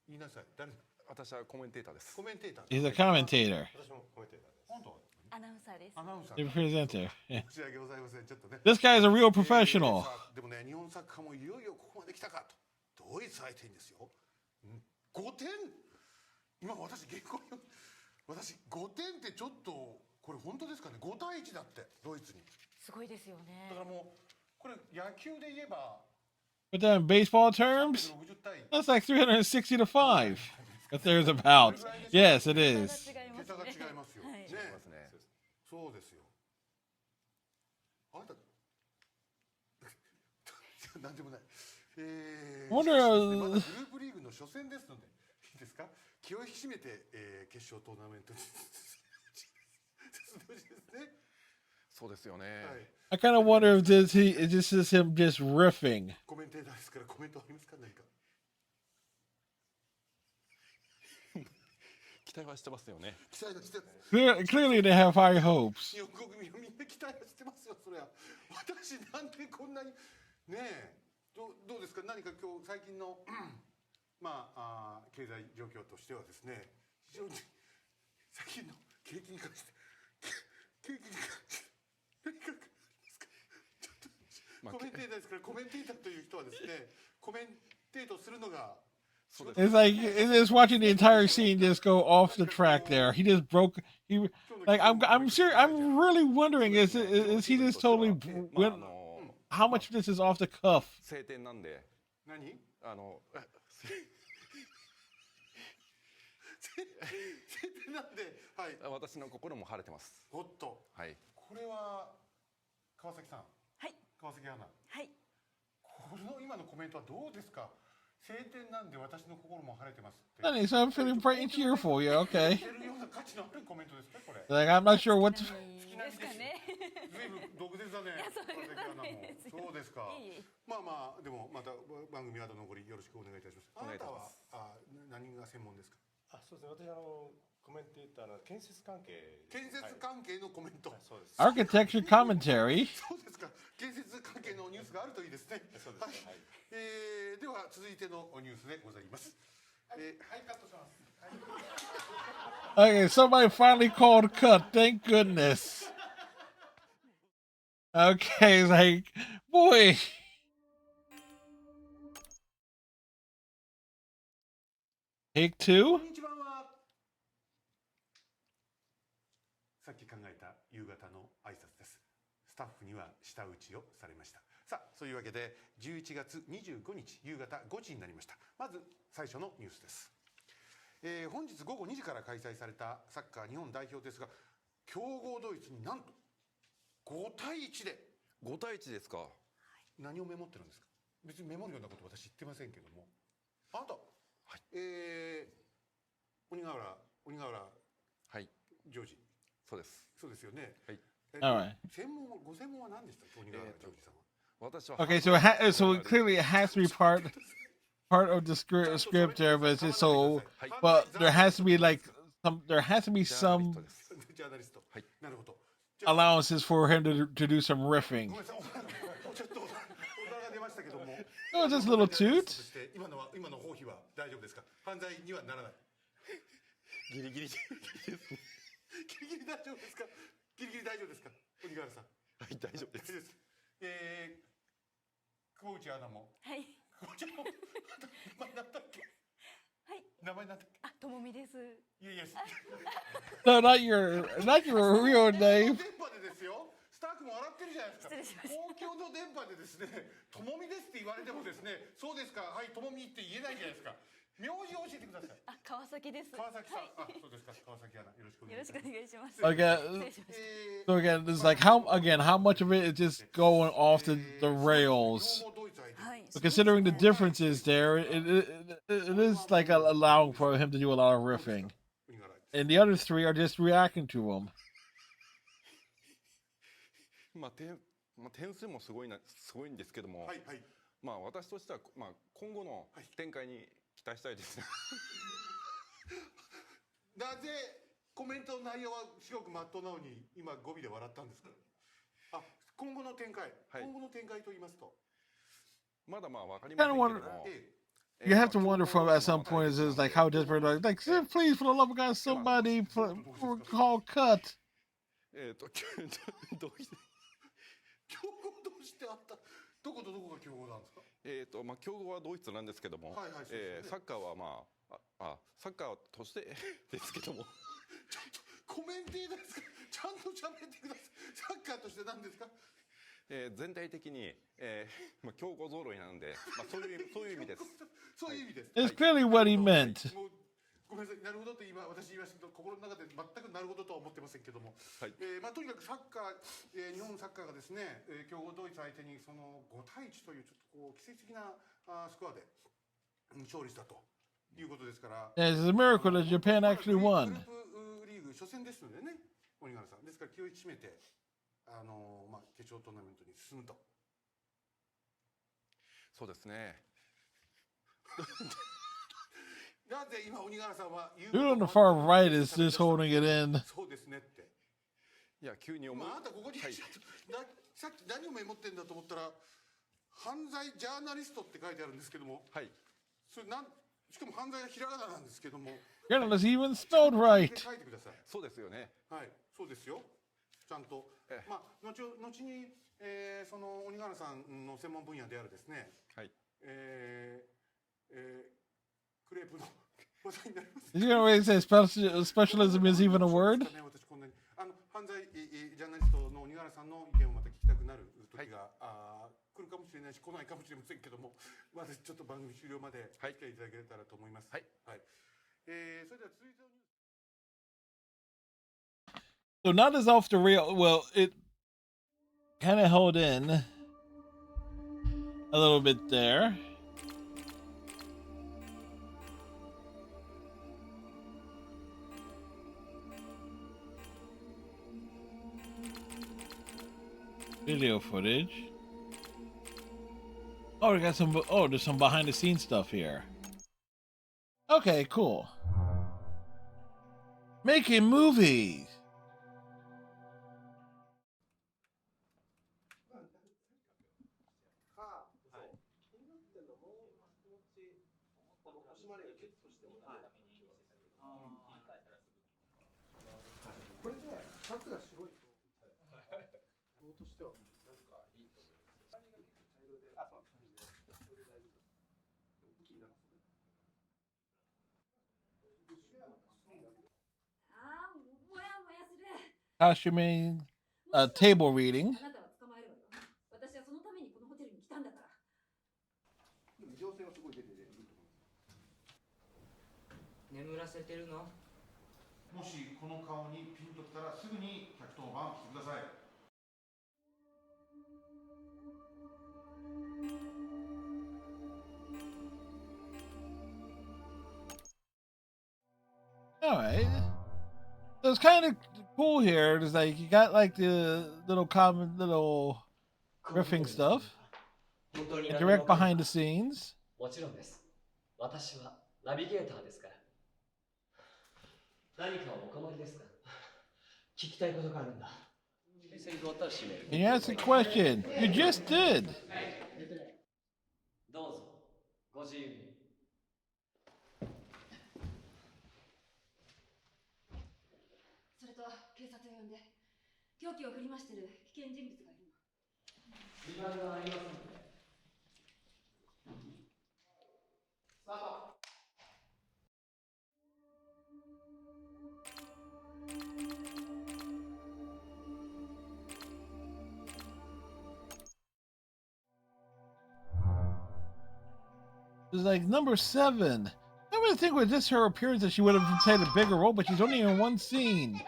言いなさい。誰？私はコメンテーターです。コメンテーター。 He's a commentator. 私もコメンテーターです。本当は？アナウンサーです。アナウンサー。 The presenter. Yeah. 申し訳ございません。ちょっとね。 This guy is a real professional. でもね、日本サッカーもいよいよここまで来たかと。ドイツ相手にですよ。5点。今私原稿読む。私5点ってちょっとこれ本当ですかね。5対1だってドイツに。すごいですよね。だからもうこれ野球で言えば。 But then in baseball terms, that's like 360 to 5. If there's about. Yes, it is. 桁が違いますよ。ね。そうですよ。あなた。なんでもない。まだグループリーグの初戦ですので、いいですか？気を引き締めて、決勝トーナメントに進んでほしいですね。そうですよね。I kind of wonder if this is him just riffing. コメンテーターですからコメントありますか何か。期待はしてますよね。期待はしてます。Clearly they have high hopes. 日本国民はみんな期待はしてますよそれは。私なんでこんなにねえどうですか何か今日最近のまあ経済状況としてはですね非常に最近の景気に関して景気に関して何かですかちょっとコメンテーターですからコメンテーターという人はですねコメンテートするのが It's like it's watching the entire scene just go off the track. There, he just broke. He like I'm serious. I'm really wondering is he just totally went? How much of this is off the cuff? 晴天なんで。何？晴天なんで。はい。私の心も晴れてます。おっと。はい。これは川崎さん。はい。川崎アナ。はい。この今のコメントはどうですか？晴天なんで私の心も晴れてますって。 So I'm feeling bright and cheerful. Yeah, okay. るような価値のあるコメントですかこれ。 Like I'm not sure what. 好きなんですかね。随分毒舌だね。そうですか。まあまあでもまた番組は残りよろしくお願いいたします。あなたは何が専門ですか。あ、そうですね。私コメンテーターの建設関係。建設関係のコメント。そうです。 Architecture commentary. そうですか。建設関係のニュースがあるといいですね。そうです。はい。では続いてのニュースでございます。はい、カットします。Okay, somebody finally called cut. Thank goodness. Okay, like boy. Take two? こんにちは。さっき考えた夕方の挨拶です。スタッフには舌打ちをされました。さあ、そういうわけで11月25日夕方5時になりました。まず最初のニュースです。本日午後2時から開催されたサッカー日本代表ですが、強豪ドイツになんと5対1で。5対1ですか。何をメモってるんですか。別にメモるようなこと私言ってませんけども、あなた、はい、鬼瓦はいジョージ。そうです。そうですよね。はい。Alright. ご専門は何でしたっけ、鬼瓦ジョージさんは。Okay, so so clearly it has to be part of the script there, but it's just so. But there has to be like some allowances for him to do some riffing. Oh, just a little toot. 今の放棄は大丈夫ですか。犯罪にはならない。ギリギリですね。ギリギリ大丈夫ですか。ギリギリ大丈夫ですか。鬼瓦さん。はい、大丈夫です。久保内アナも。はい。久保ちゃんも。名前なんだっけ。はい。名前なんだっけ。あ、ともみです。いやいや。No, not your real name. 電波でですよ。スタッフも笑ってるじゃないですか。失礼しました。公共の電波でですね、ともみですって言われてもですね、そうですか、はい、ともみって言えないじゃないですか。名字を教えてください。あ、川崎です。川崎さん、あ、そうですか、川崎アナ、よろしくお願いします。よろしくお願いします。 Okay, so again, it's like how much of it is just going off the rails. But considering the differences there, it is like allowing for him to do a lot of riffing, and the other three are just reacting to him. 点数もすごいんですけども、はいはい、まあ私としては今後の展開に期待したいですね。なぜコメントの内容はすごくまっとうなのに今語尾で笑ったんですか。あ、今後の展開、今後の展開と言いますと、まだまあわかりませんけども。You have to wonder from at some point is like how desperate like please for the love of God somebody call cut. 競合同士ってあった。どことどこが競合なんですか。まあ競合はドイツなんですけども、サッカーはまあサッカーとしてですけども。ちょっとコメンテーターですか。ちゃんと喋ってください。サッカーとして何ですか。全体的にまあ競合揃いなんで、まあそういう意味です。そういう意味です。It's clearly what he meant. ごめんなさい、なるほどって今私言いましたけど、心の中で全くなるほどとは思ってませんけども、はい、まあとにかくサッカー、日本サッカーがですね、強豪ドイツ相手にその5対1というちょっとこう奇跡的なスコアで勝利したということですから。It's a miracle that Japan actually won. グループリーグ初戦ですのでね、鬼柄さん。ですから気を引き締めてまあ決勝トーナメントに進むと。そうですね。なぜ今鬼柄さんは Dude on the far right is just holding it in. そうですねって。いや急に思う。あなたここに、さっき何をメモってんだと思ったら犯罪ジャーナリストって書いてあるんですけども。はい。それしかも犯罪がひらがななんですけども。Journalist even spelled right. 書いてください。そうですよね。はい、そうですよ。ちゃんと。まあ後にその鬼柄さんの専門分野であるですね。はい。クレープの話題になります。Is he gonna really say specialism is even a word? 私こんなに犯罪ジャーナリストの鬼柄さんの意見をまた聞きたくなる時が来るかもしれないし来ないかもしれませんけども、まずちょっと番組終了までお付き合いいただけたらと思います。はい。はい。それでは続いてのニュース。So not as off the rail. Well, it kind of held in a little bit there. Video footage. Oh, we got some. Oh, there's some behind the scenes stuff here. Okay, cool. Making movies. Kashime table reading. あなたは捕まえるわよ。私はそのためにこのホテルに来たんだから。でも異常性はすごい出てると思います。眠らせてるの？もしこの顔にピンときたらすぐに110番してください。All right. So it's kind of cool here. It's like you got like the little common little riffing stuff. And direct behind the scenes. もちろんです。私はナビゲーターですから。何かお困りですか？聞きたいことがあるんだ。セリフ終わったら閉める。 Can you ask a question? You just did. どうぞ、ご自由に。それと警察を呼んで凶器を振り回してる危険人物がいるの。時間がありませんので。スタート。It's like number 7. I would think with this her appearance that she would have played a bigger role, but she's only in one scene.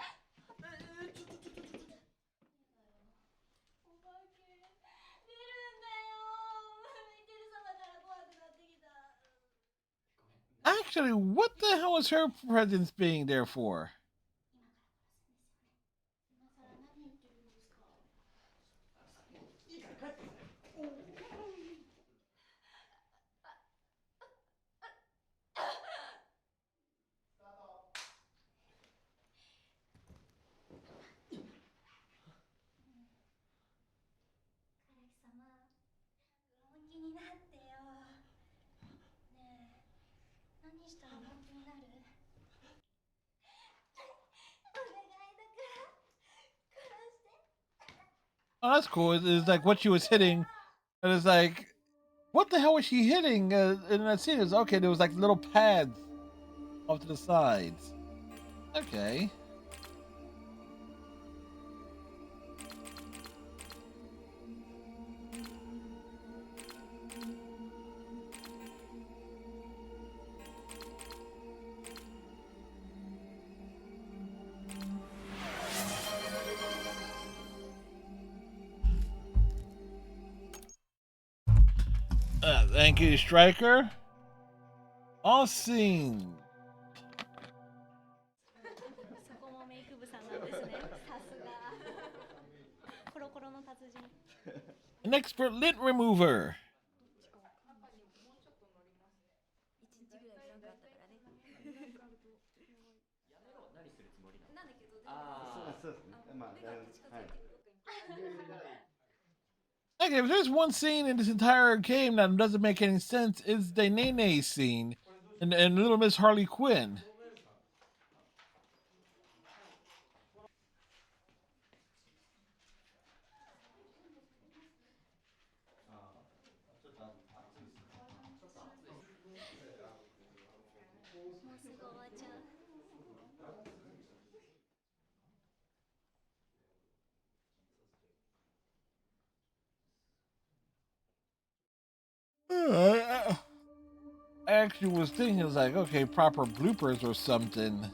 Actually, what the hell is her presence being there for? Oh, that's cool. It's like what she was hitting. And it's like, what the hell was she hitting? In that scene, it's okay. There was like little pads off to the sides. Okay. Thank you, Striker. All seen. An expert lint remover. Okay, if there's one scene in this entire game that doesn't make any sense, it's the Nene scene and Little Miss Harley Quinn. I actually was thinking, it's like, okay, proper bloopers or something.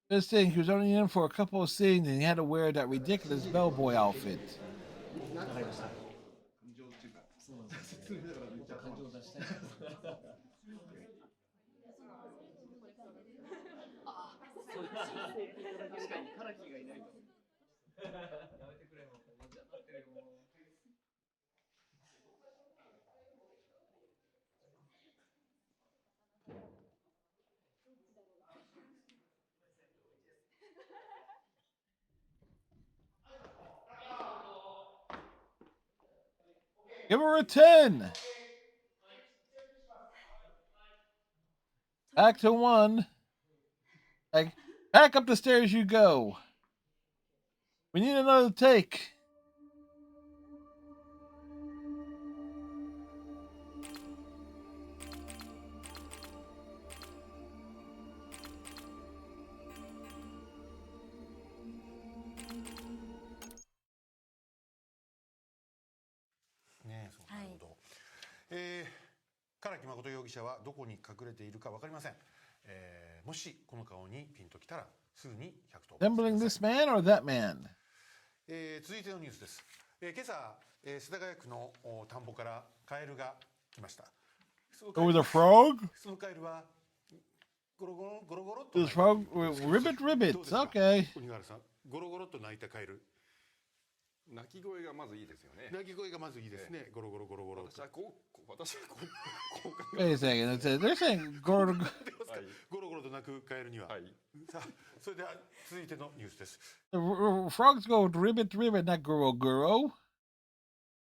This thing, he was only in for a couple of scenes and he had to wear that ridiculous bellboy outfit. Give her a 10. Back to 1. Like, Back up the stairs you go. We need another take.唐木誠容疑者はどこに隠れているか分かりません。もしこの顔にピンときたらすぐに110番。Resembling this man or that man? 続いてのニュースです。今朝、世田谷区の田んぼからカエルが来ました。Oh, the frog? そのカエルはゴロゴロゴロゴロと。 The frog? Ribbit, ribbit. Okay. 鬼原さん、ゴロゴロと鳴いたカエル。鳴き声がまずいいですよね。鳴き声がまずいいですね。ゴロゴロゴロゴロ。私はこう考え。 Wait a second. They're saying goro. ゴロゴロと鳴くカエルには。さあ、それでは続いてのニュースです。 The frogs go ribbit, ribbit, not guro, guro.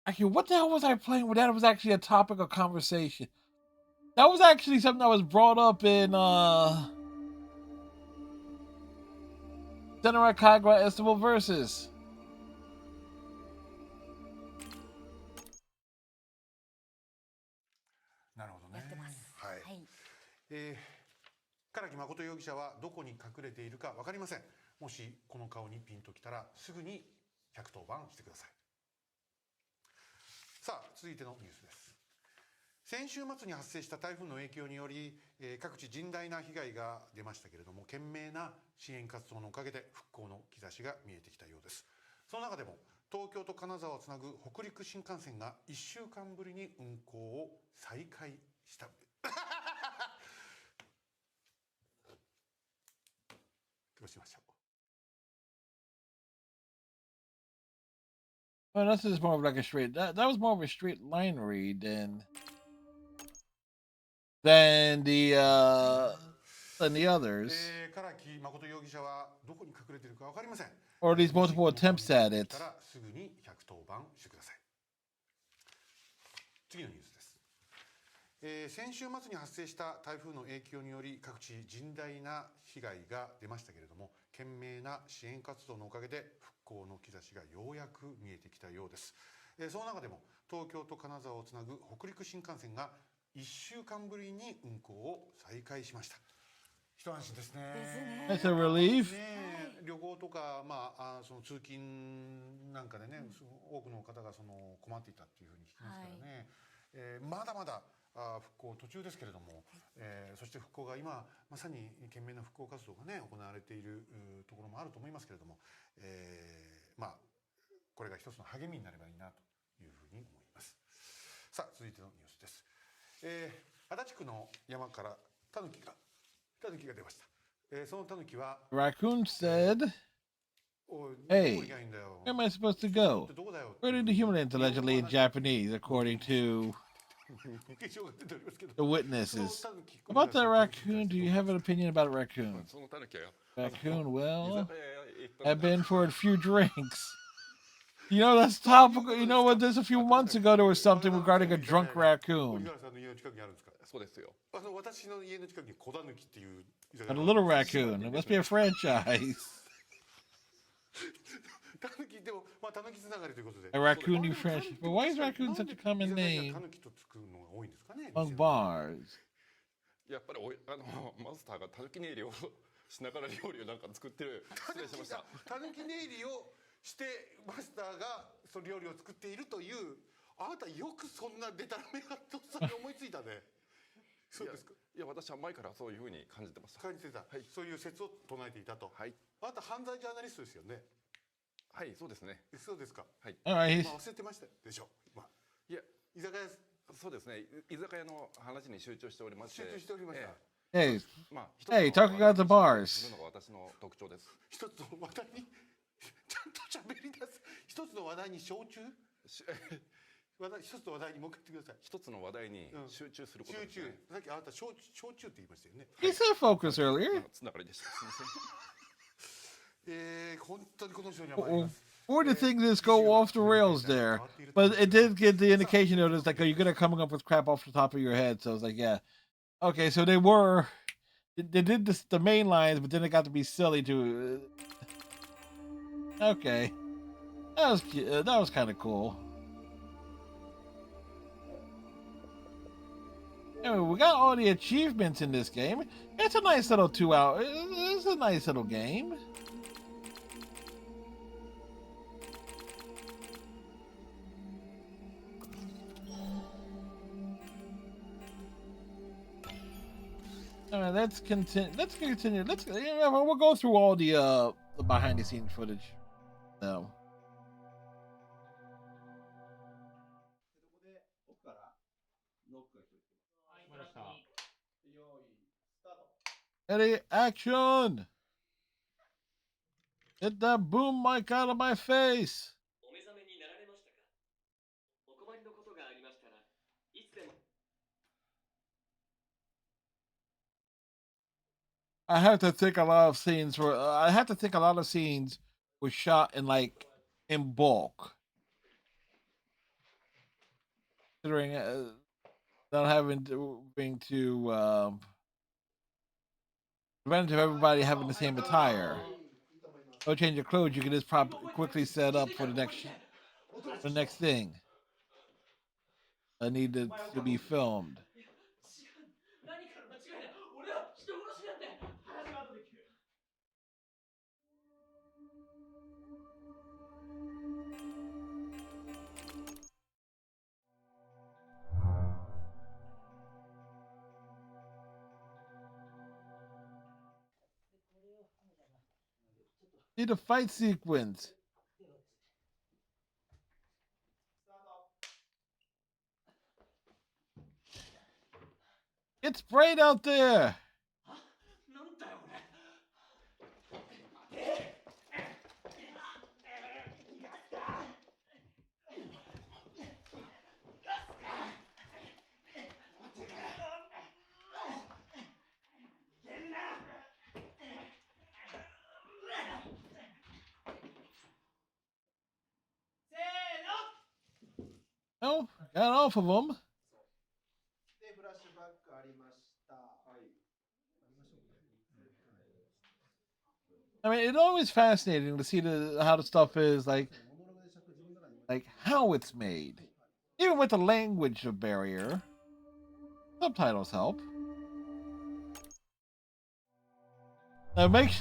Actually, what the hell was I playing with? That was actually a topic of conversation. That was actually something that was brought up in Senran Kagura Estival Versus. なるほどね。はい。唐木誠容疑者はどこに隠れているか分かりません。もしこの顔にピンときたらすぐに110番してください。さあ、続いてのニュースです。先週末に発生した台風の影響により、各地甚大な被害が出ましたけれども、懸命な支援活動のおかげで復興の兆しが見えてきたようです。その中でも東京と金沢をつなぐ北陸新幹線が1週間ぶりに運行を再開した。どうしましょう。 Well, this is more of like a straight. That was more of a straight line read than the others. 唐木誠容疑者はどこに隠れているか分かりません。 Or these multiple attempts at it. すぐに110番してください。次のニュースです。先週末に発生した台風の影響により各地甚大な被害が出ましたけれども、懸命な支援活動のおかげで復興の兆しがようやく見えてきたようです。その中でも東京と金沢をつなぐ北陸新幹線が1週間ぶりに運行を再開しました。一安心ですね。That's a relief. 旅行とか、その通勤なんかでね、多くの方がその困っていたっていうふうに聞きますからね。まだまだ復興途中ですけれども、そして復興が今まさに懸命な復興活動がね行われているところもあると思いますけれども、これが一つの励みになればいいなというふうに思います。さあ、続いてのニュースです。足立区の山からタヌキが出ました。そのタヌキは Raccoon said, "Hey, where am I supposed to go? Where did the humans allegedly in Japanese, according to the witnesses? About that raccoon, do you have an opinion about a raccoon? Raccoon, well, I've been for a few drinks. You know, that's topical. You know what? Just a few months ago, there was something regarding a drunk raccoon. そうですよ。私の家の近くに小タヌキっていう。 But a little raccoon. It must be a franchise. A raccoon you franchise. But why is raccoon such a common name among bars? やっぱりマスターがタヌキネイリをしながら料理をなんか作ってる。失礼しました。タヌキネイリをしてマスターがその料理を作っているという。あなたよくそんなデタラメがとっさに思いついたね。そうですか。いや、私は前からそういうふうに感じてました。感じてた。はい。そういう説を唱えていたと。はい。あなた犯罪ジャーナリストですよね。はい、そうですね。そうですか。はい。忘れてましたでしょ。いや、居酒屋。そうですね。居酒屋の話に集中しておりまして。集中しておりました。Hey, talking about the bars. するのが私の特徴です。一つの話題にちゃんと喋り出す。一つの話題に集中。一つの話題にもう一回言ってください。一つの話題に集中することですね。さっきあなた焼酎って言いましたよね。He said focus earlier. つながりでした。本当にこの人には参ります。 Or the things just go off the rails there, but it did get the indication that it's like, oh, you're gonna coming up with crap off the top of your head. So it's like, yeah, okay. So they were they did this, the main lines, but then it got to be silly too. Okay, that was that was kind of cool. Anyway, we got all the achievements in this game. It's a nice little 2 hour. It's a nice little game. All right, let's continue. We'll go through all the behind the scenes footage now. Ready, action! Get that boom mic out of my face! I have to think a lot of scenes were shot in in bulk. Considering not having to prevent everybody having the same attire. No change of clothes, you can just quickly set up for the next thing that needed to be filmed. See the fight sequence. It's bright out there. Oh, got off of them. I mean, it's always fascinating to see how the stuff is like how it's made. Even with the language barrier, subtitles help. It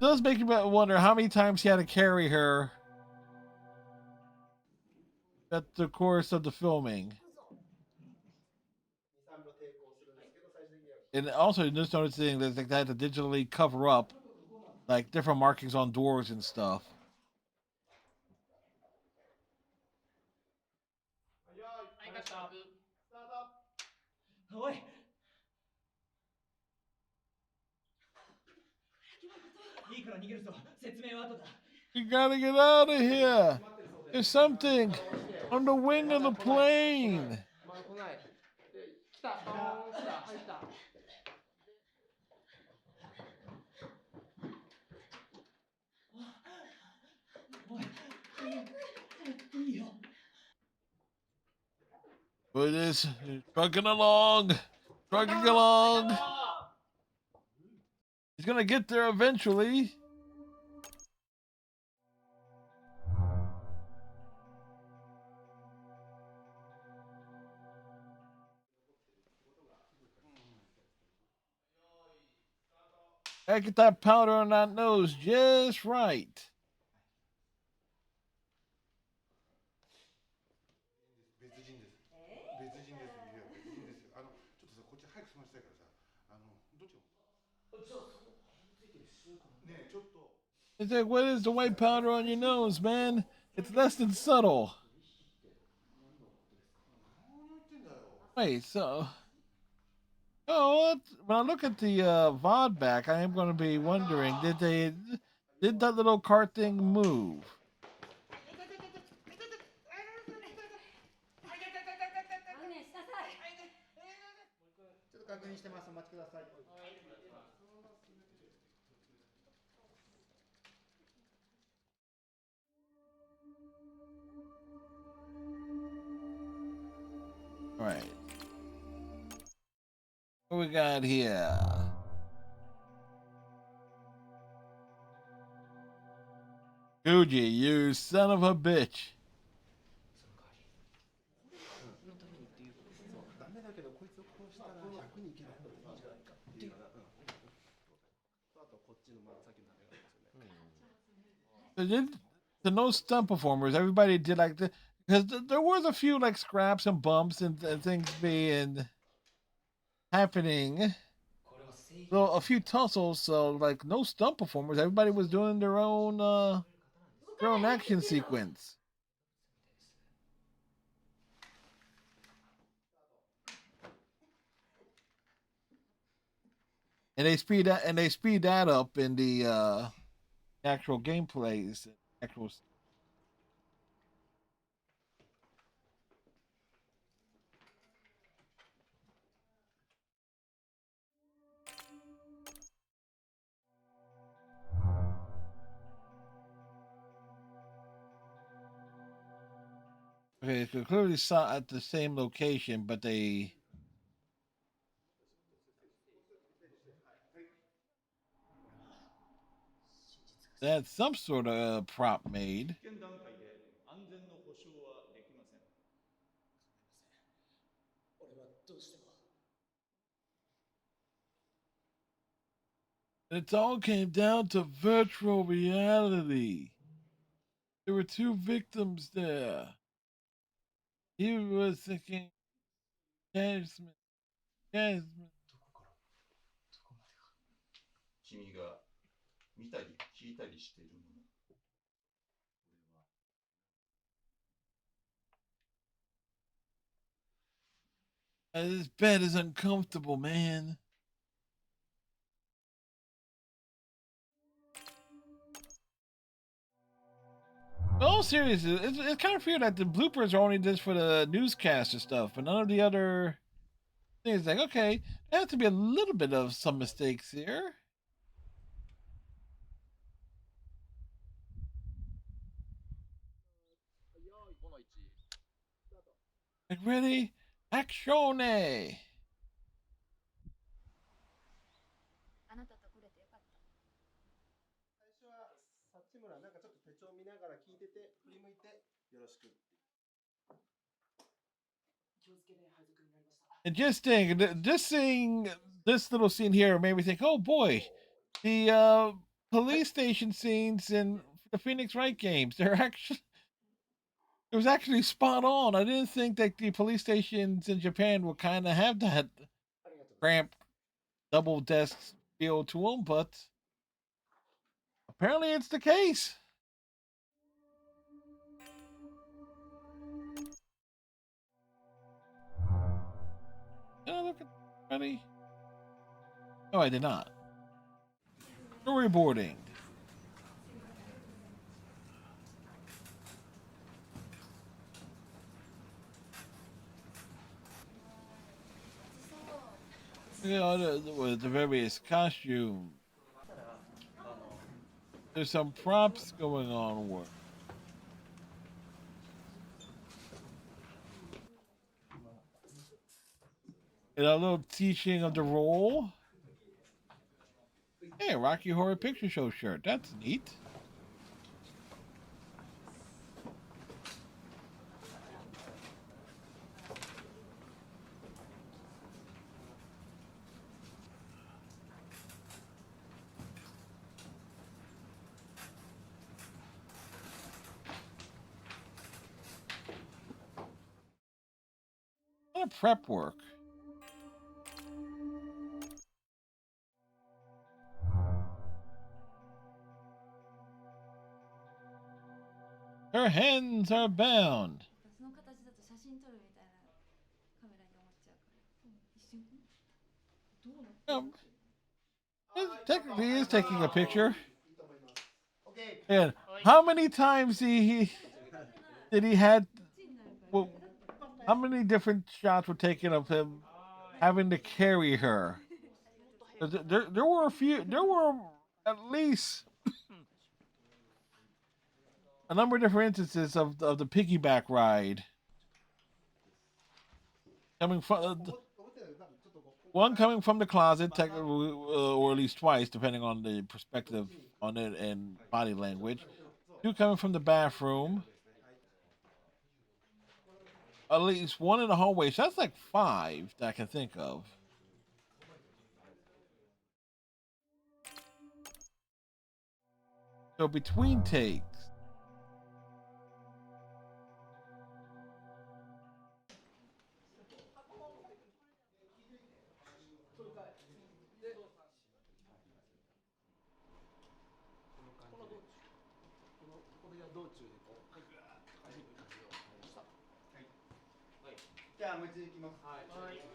does make you wonder how many times he had to carry her at the course of the filming. And also just noticing that they had to digitally cover up different markings on doors and stuff. You gotta get out of here. There's something on the wing of the plane. But it's trucking along. He's gonna get there eventually. I get that powder on that nose just right. It's like, what is the white powder on your nose, man? It's less than subtle. Wait, so... Oh, when I look at the VOD back, I am going to be wondering, did that little cart thing move? All right. What we got here? Fuji, you son of a bitch. The no stunt performers, everybody did like the, because there was a few like scraps and bumps and things being happening. So a few tussles, so like no stunt performers, everybody was doing their own action sequence. And they speed that up in the actual gameplays, actual. Okay, so clearly saw at the same location, but they had some sort of prop made. It all came down to virtual reality. There were two victims there. He was thinking, Jasmine. 君が見たり聞いたりしているもの。 This bed is uncomfortable, man. All serious, it's kind of weird that the bloopers are only just for the newscast and stuff, but none of the other things. Like, okay, there has to be a little bit of some mistakes here. Like, ready? Action! あなたと来れてよかった。最初は八村なんかちょっと手帳見ながら聞いてて振り向いてよろしく。気をつけて配属になりました。 And just seeing this little scene here made me think, oh boy, the police station scenes in the Phoenix Wright games, they're actually, it was actually spot on. I didn't think that the police stations in Japan would kind of have that cramped double desk feel to them, but apparently it's the case. Oh, look at ready. No, I did not. Storyboarding. You know, the various costumes. There's some props going on work. And a little teaching of the role. Hey, Rocky Horror Picture Show shirt. That's neat. A lot of prep work. Her hands are bound. Technically, he is taking a picture. And how many times did he had? Well, how many different shots were taken of him having to carry her? There were a few. There were at least a number of different instances of the piggyback ride. Coming from one coming from the closet, or at least twice, depending on the perspective on it and body language. Two coming from the bathroom. At least one in the hallway. So that's like 5 that I can think of. So between takes.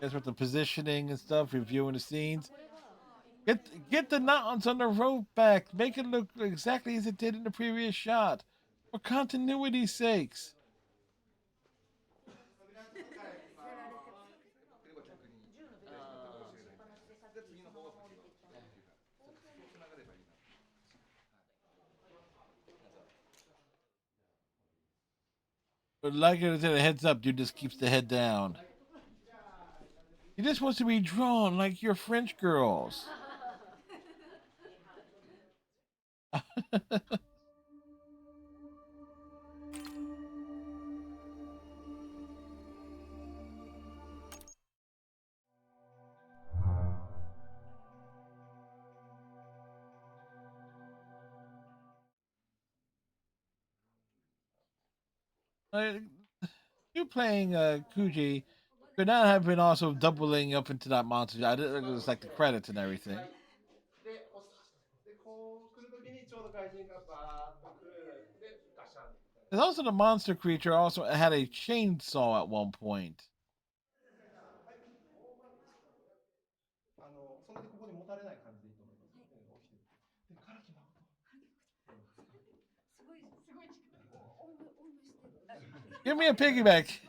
That's with the positioning and stuff, reviewing the scenes. Get the knots on the rope back. Make it look exactly as it did in the previous shot. For continuity's sakes. But like I said, a heads up, dude just keeps the head down. He just wants to be drawn like your French girls. You playing Kuji could not have been also doubling up into that monster. I did it was like the credits and everything. で、押すで、こう来るときにちょうど怪人がバーッと来る。で、ガシャンみたいな。And also the monster creature also had a chainsaw at one point. そんなにここに持たれない感じでいいと思います。起きてる。で、唐木誠。すごい近く。おんぶしてる。Give me a piggyback.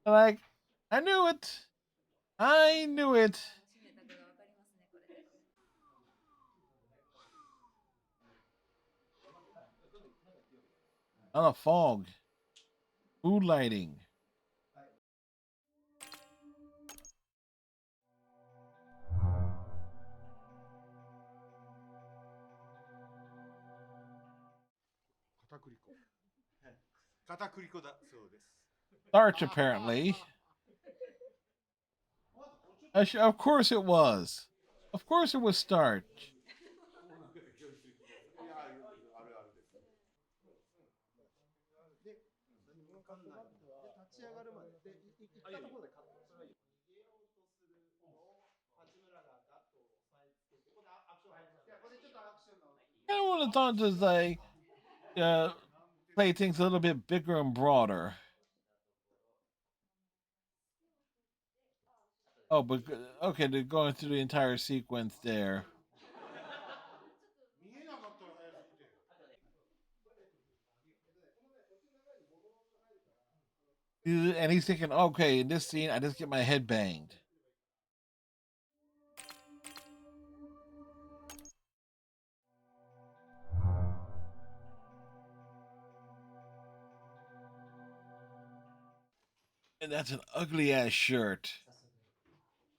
Like, I knew it. I knew it. On a fog. Food lighting. Starch, apparently. Of course it was. Of course it was starch. I want to just like play things a little bit bigger and broader. Oh, but okay, they're going through the entire sequence there. And he's thinking, okay, in this scene, I just get my head banged. And that's an ugly ass shirt.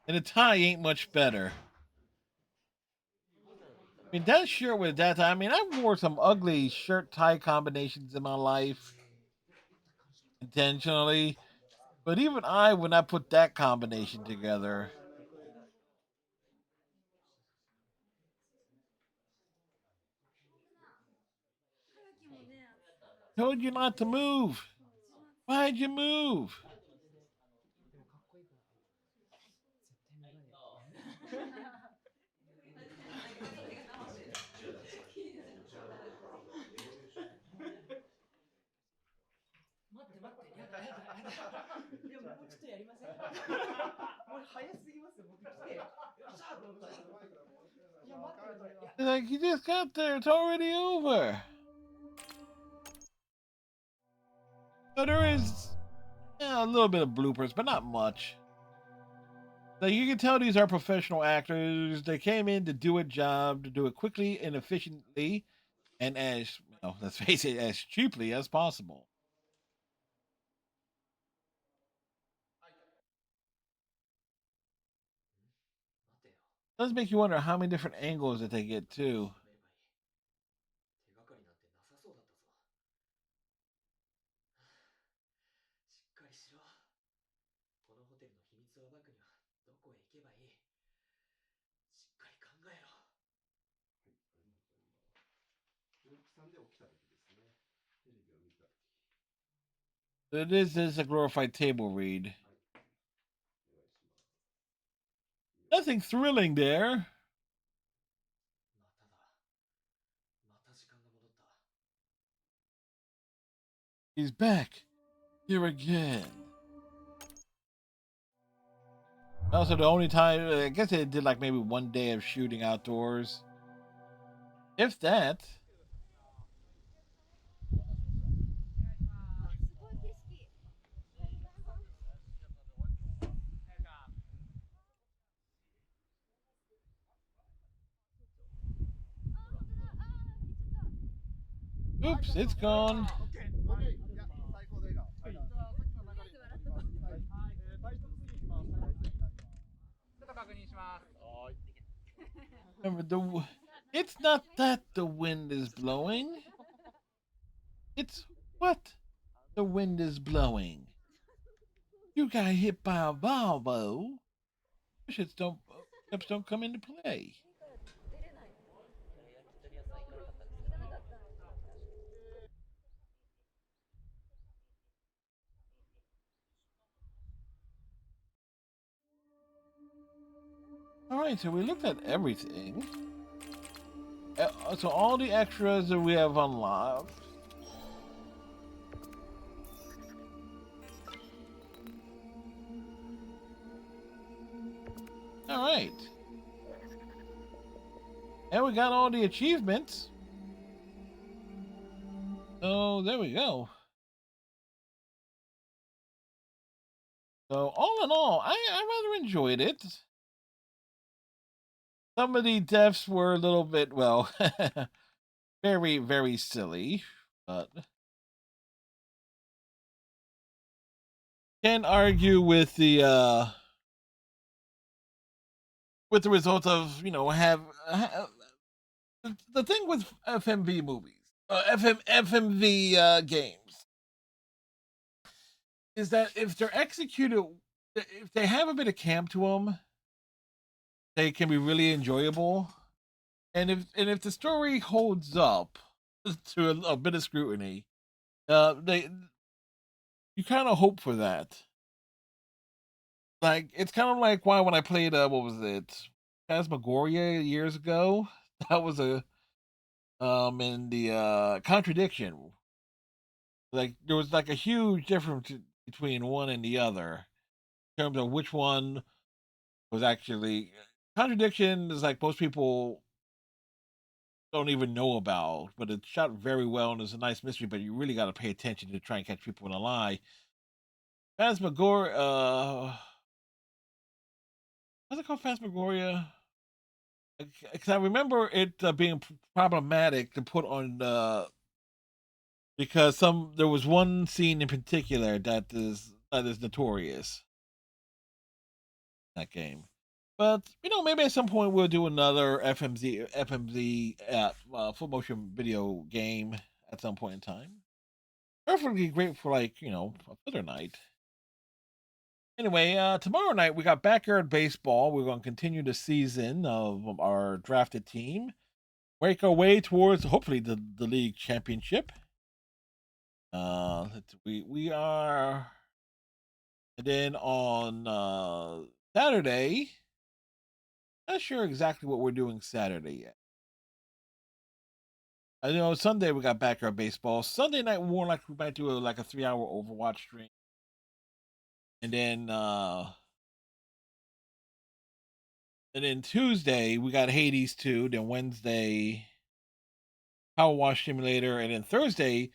And the tie ain't much better. I mean, that shirt with that tie, I mean, I wore some ugly shirt tie combinations in my life. Intentionally. But even I would not put that combination together. Told you not to move. Why'd you move? Like, you just got there. It's already over. So there is a little bit of bloopers, but not much. Like, you can tell these are professional actors. They came in to do a job, to do it quickly and efficiently, and as, let's face it, as cheaply as possible. Does make you wonder how many different angles that they get too. This is a glorified table read. Nothing thrilling there. He's back here again. Also, the only time, I guess they did like maybe one day of shooting outdoors. If that. Oops, it's gone. Remember, it's not that the wind is blowing. It's what the wind is blowing. You got hit by a Volvo. Ships don't come into play. All right, so we looked at everything. So all the extras that we have unlocked. All right. And we got all the achievements. So there we go. So all in all, I rather enjoyed it. Some of the deaths were a little bit, well, very, very silly, but can't argue with the result of, you know, the thing with FMV movies, FMV games, is that if they're executed, if they have a bit of camp to them, they can be really enjoyable. And if the story holds up to a bit of scrutiny, you kind of hope for that. Like, it's kind of like why when I played what was it, Phantasmagoria years ago, that was a in the contradiction. Like, there was like a huge difference between one and the other in terms of which one was actually contradiction is like most people don't even know about, but it's shot very well and it's a nice mystery, but you really got to pay attention to try and catch people in a lie. Phantasmagoria, what's it called? Phantasmagoria? Because I remember it being problematic to put on because there was one scene in particular that is notorious in that game. But you know, maybe at some point we'll do another FMV full motion video game at some point in time. Perfectly great for, like, you know, a filler night. Anyway, tomorrow night we got Backyard Baseball. We're going to continue the season of our drafted team, make our way towards hopefully the league championship. We are, and then on Saturday, not sure exactly what we're doing Saturday yet. I know Sunday we got Backyard Baseball. Sunday night more like we might do like a 3-hour Overwatch stream. And then Tuesday we got Hades 2, then Wednesday Power Wash Simulator, and then Thursday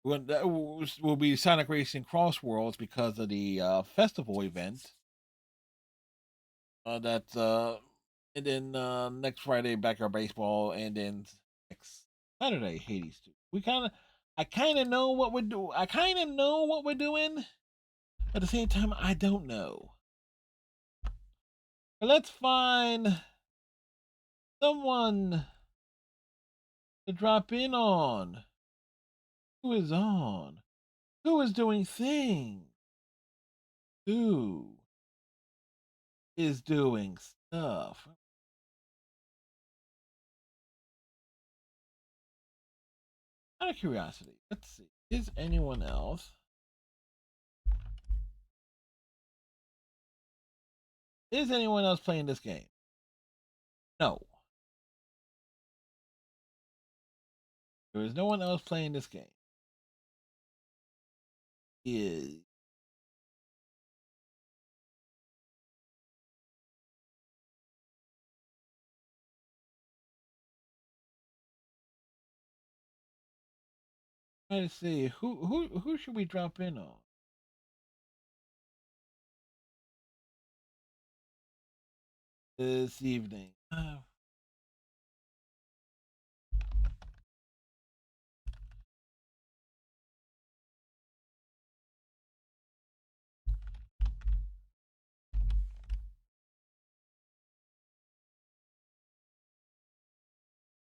will be Sonic Racing Cross Worlds because of the festival event. And then next Friday Backyard Baseball, and then next Saturday Hades 2. I kind of know what we're doing. I kind of know what we're doing. At the same time, I don't know. But let's find someone to drop in on. Who is on? Who is doing things? Who is doing stuff? Out of curiosity, let's see. Is anyone else? Is anyone else playing this game? No. There is no one else playing this game. Is trying to see who should we drop in on? This evening.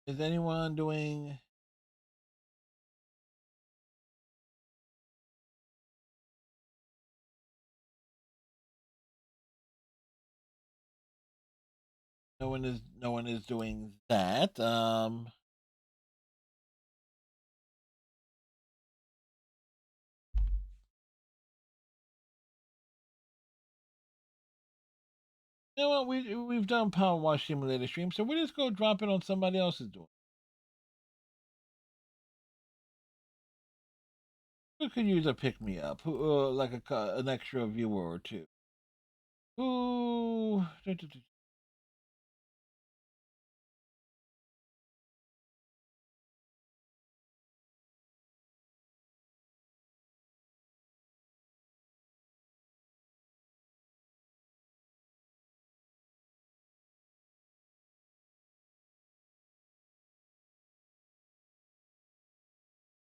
Is anyone doing? No one is doing that. You know what? We've done Power Wash Simulator stream, so we just go drop it on somebody else's door. Who could use a pick me up? Who like an extra viewer or two? Who?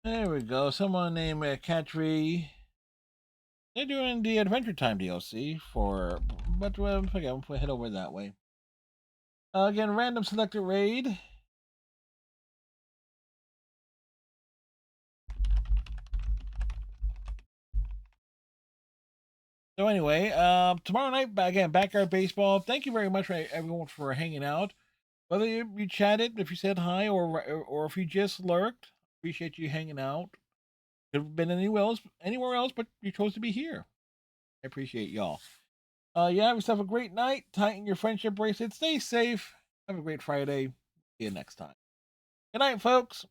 There we go. Someone named Katri. They're doing the Adventure Time DLC for, but again, we'll head over that way. Again, random selected raid. So anyway, tomorrow night, again, Backyard Baseball. Thank you very much, everyone, for hanging out. Whether you chatted, if you said hi, or if you just lurked, appreciate you hanging out. Could have been anywhere else, but you chose to be here. I appreciate y'all. You have yourself a great night. Tighten your friendship bracelet. Stay safe. Have a great Friday. See you next time. Good night, folks.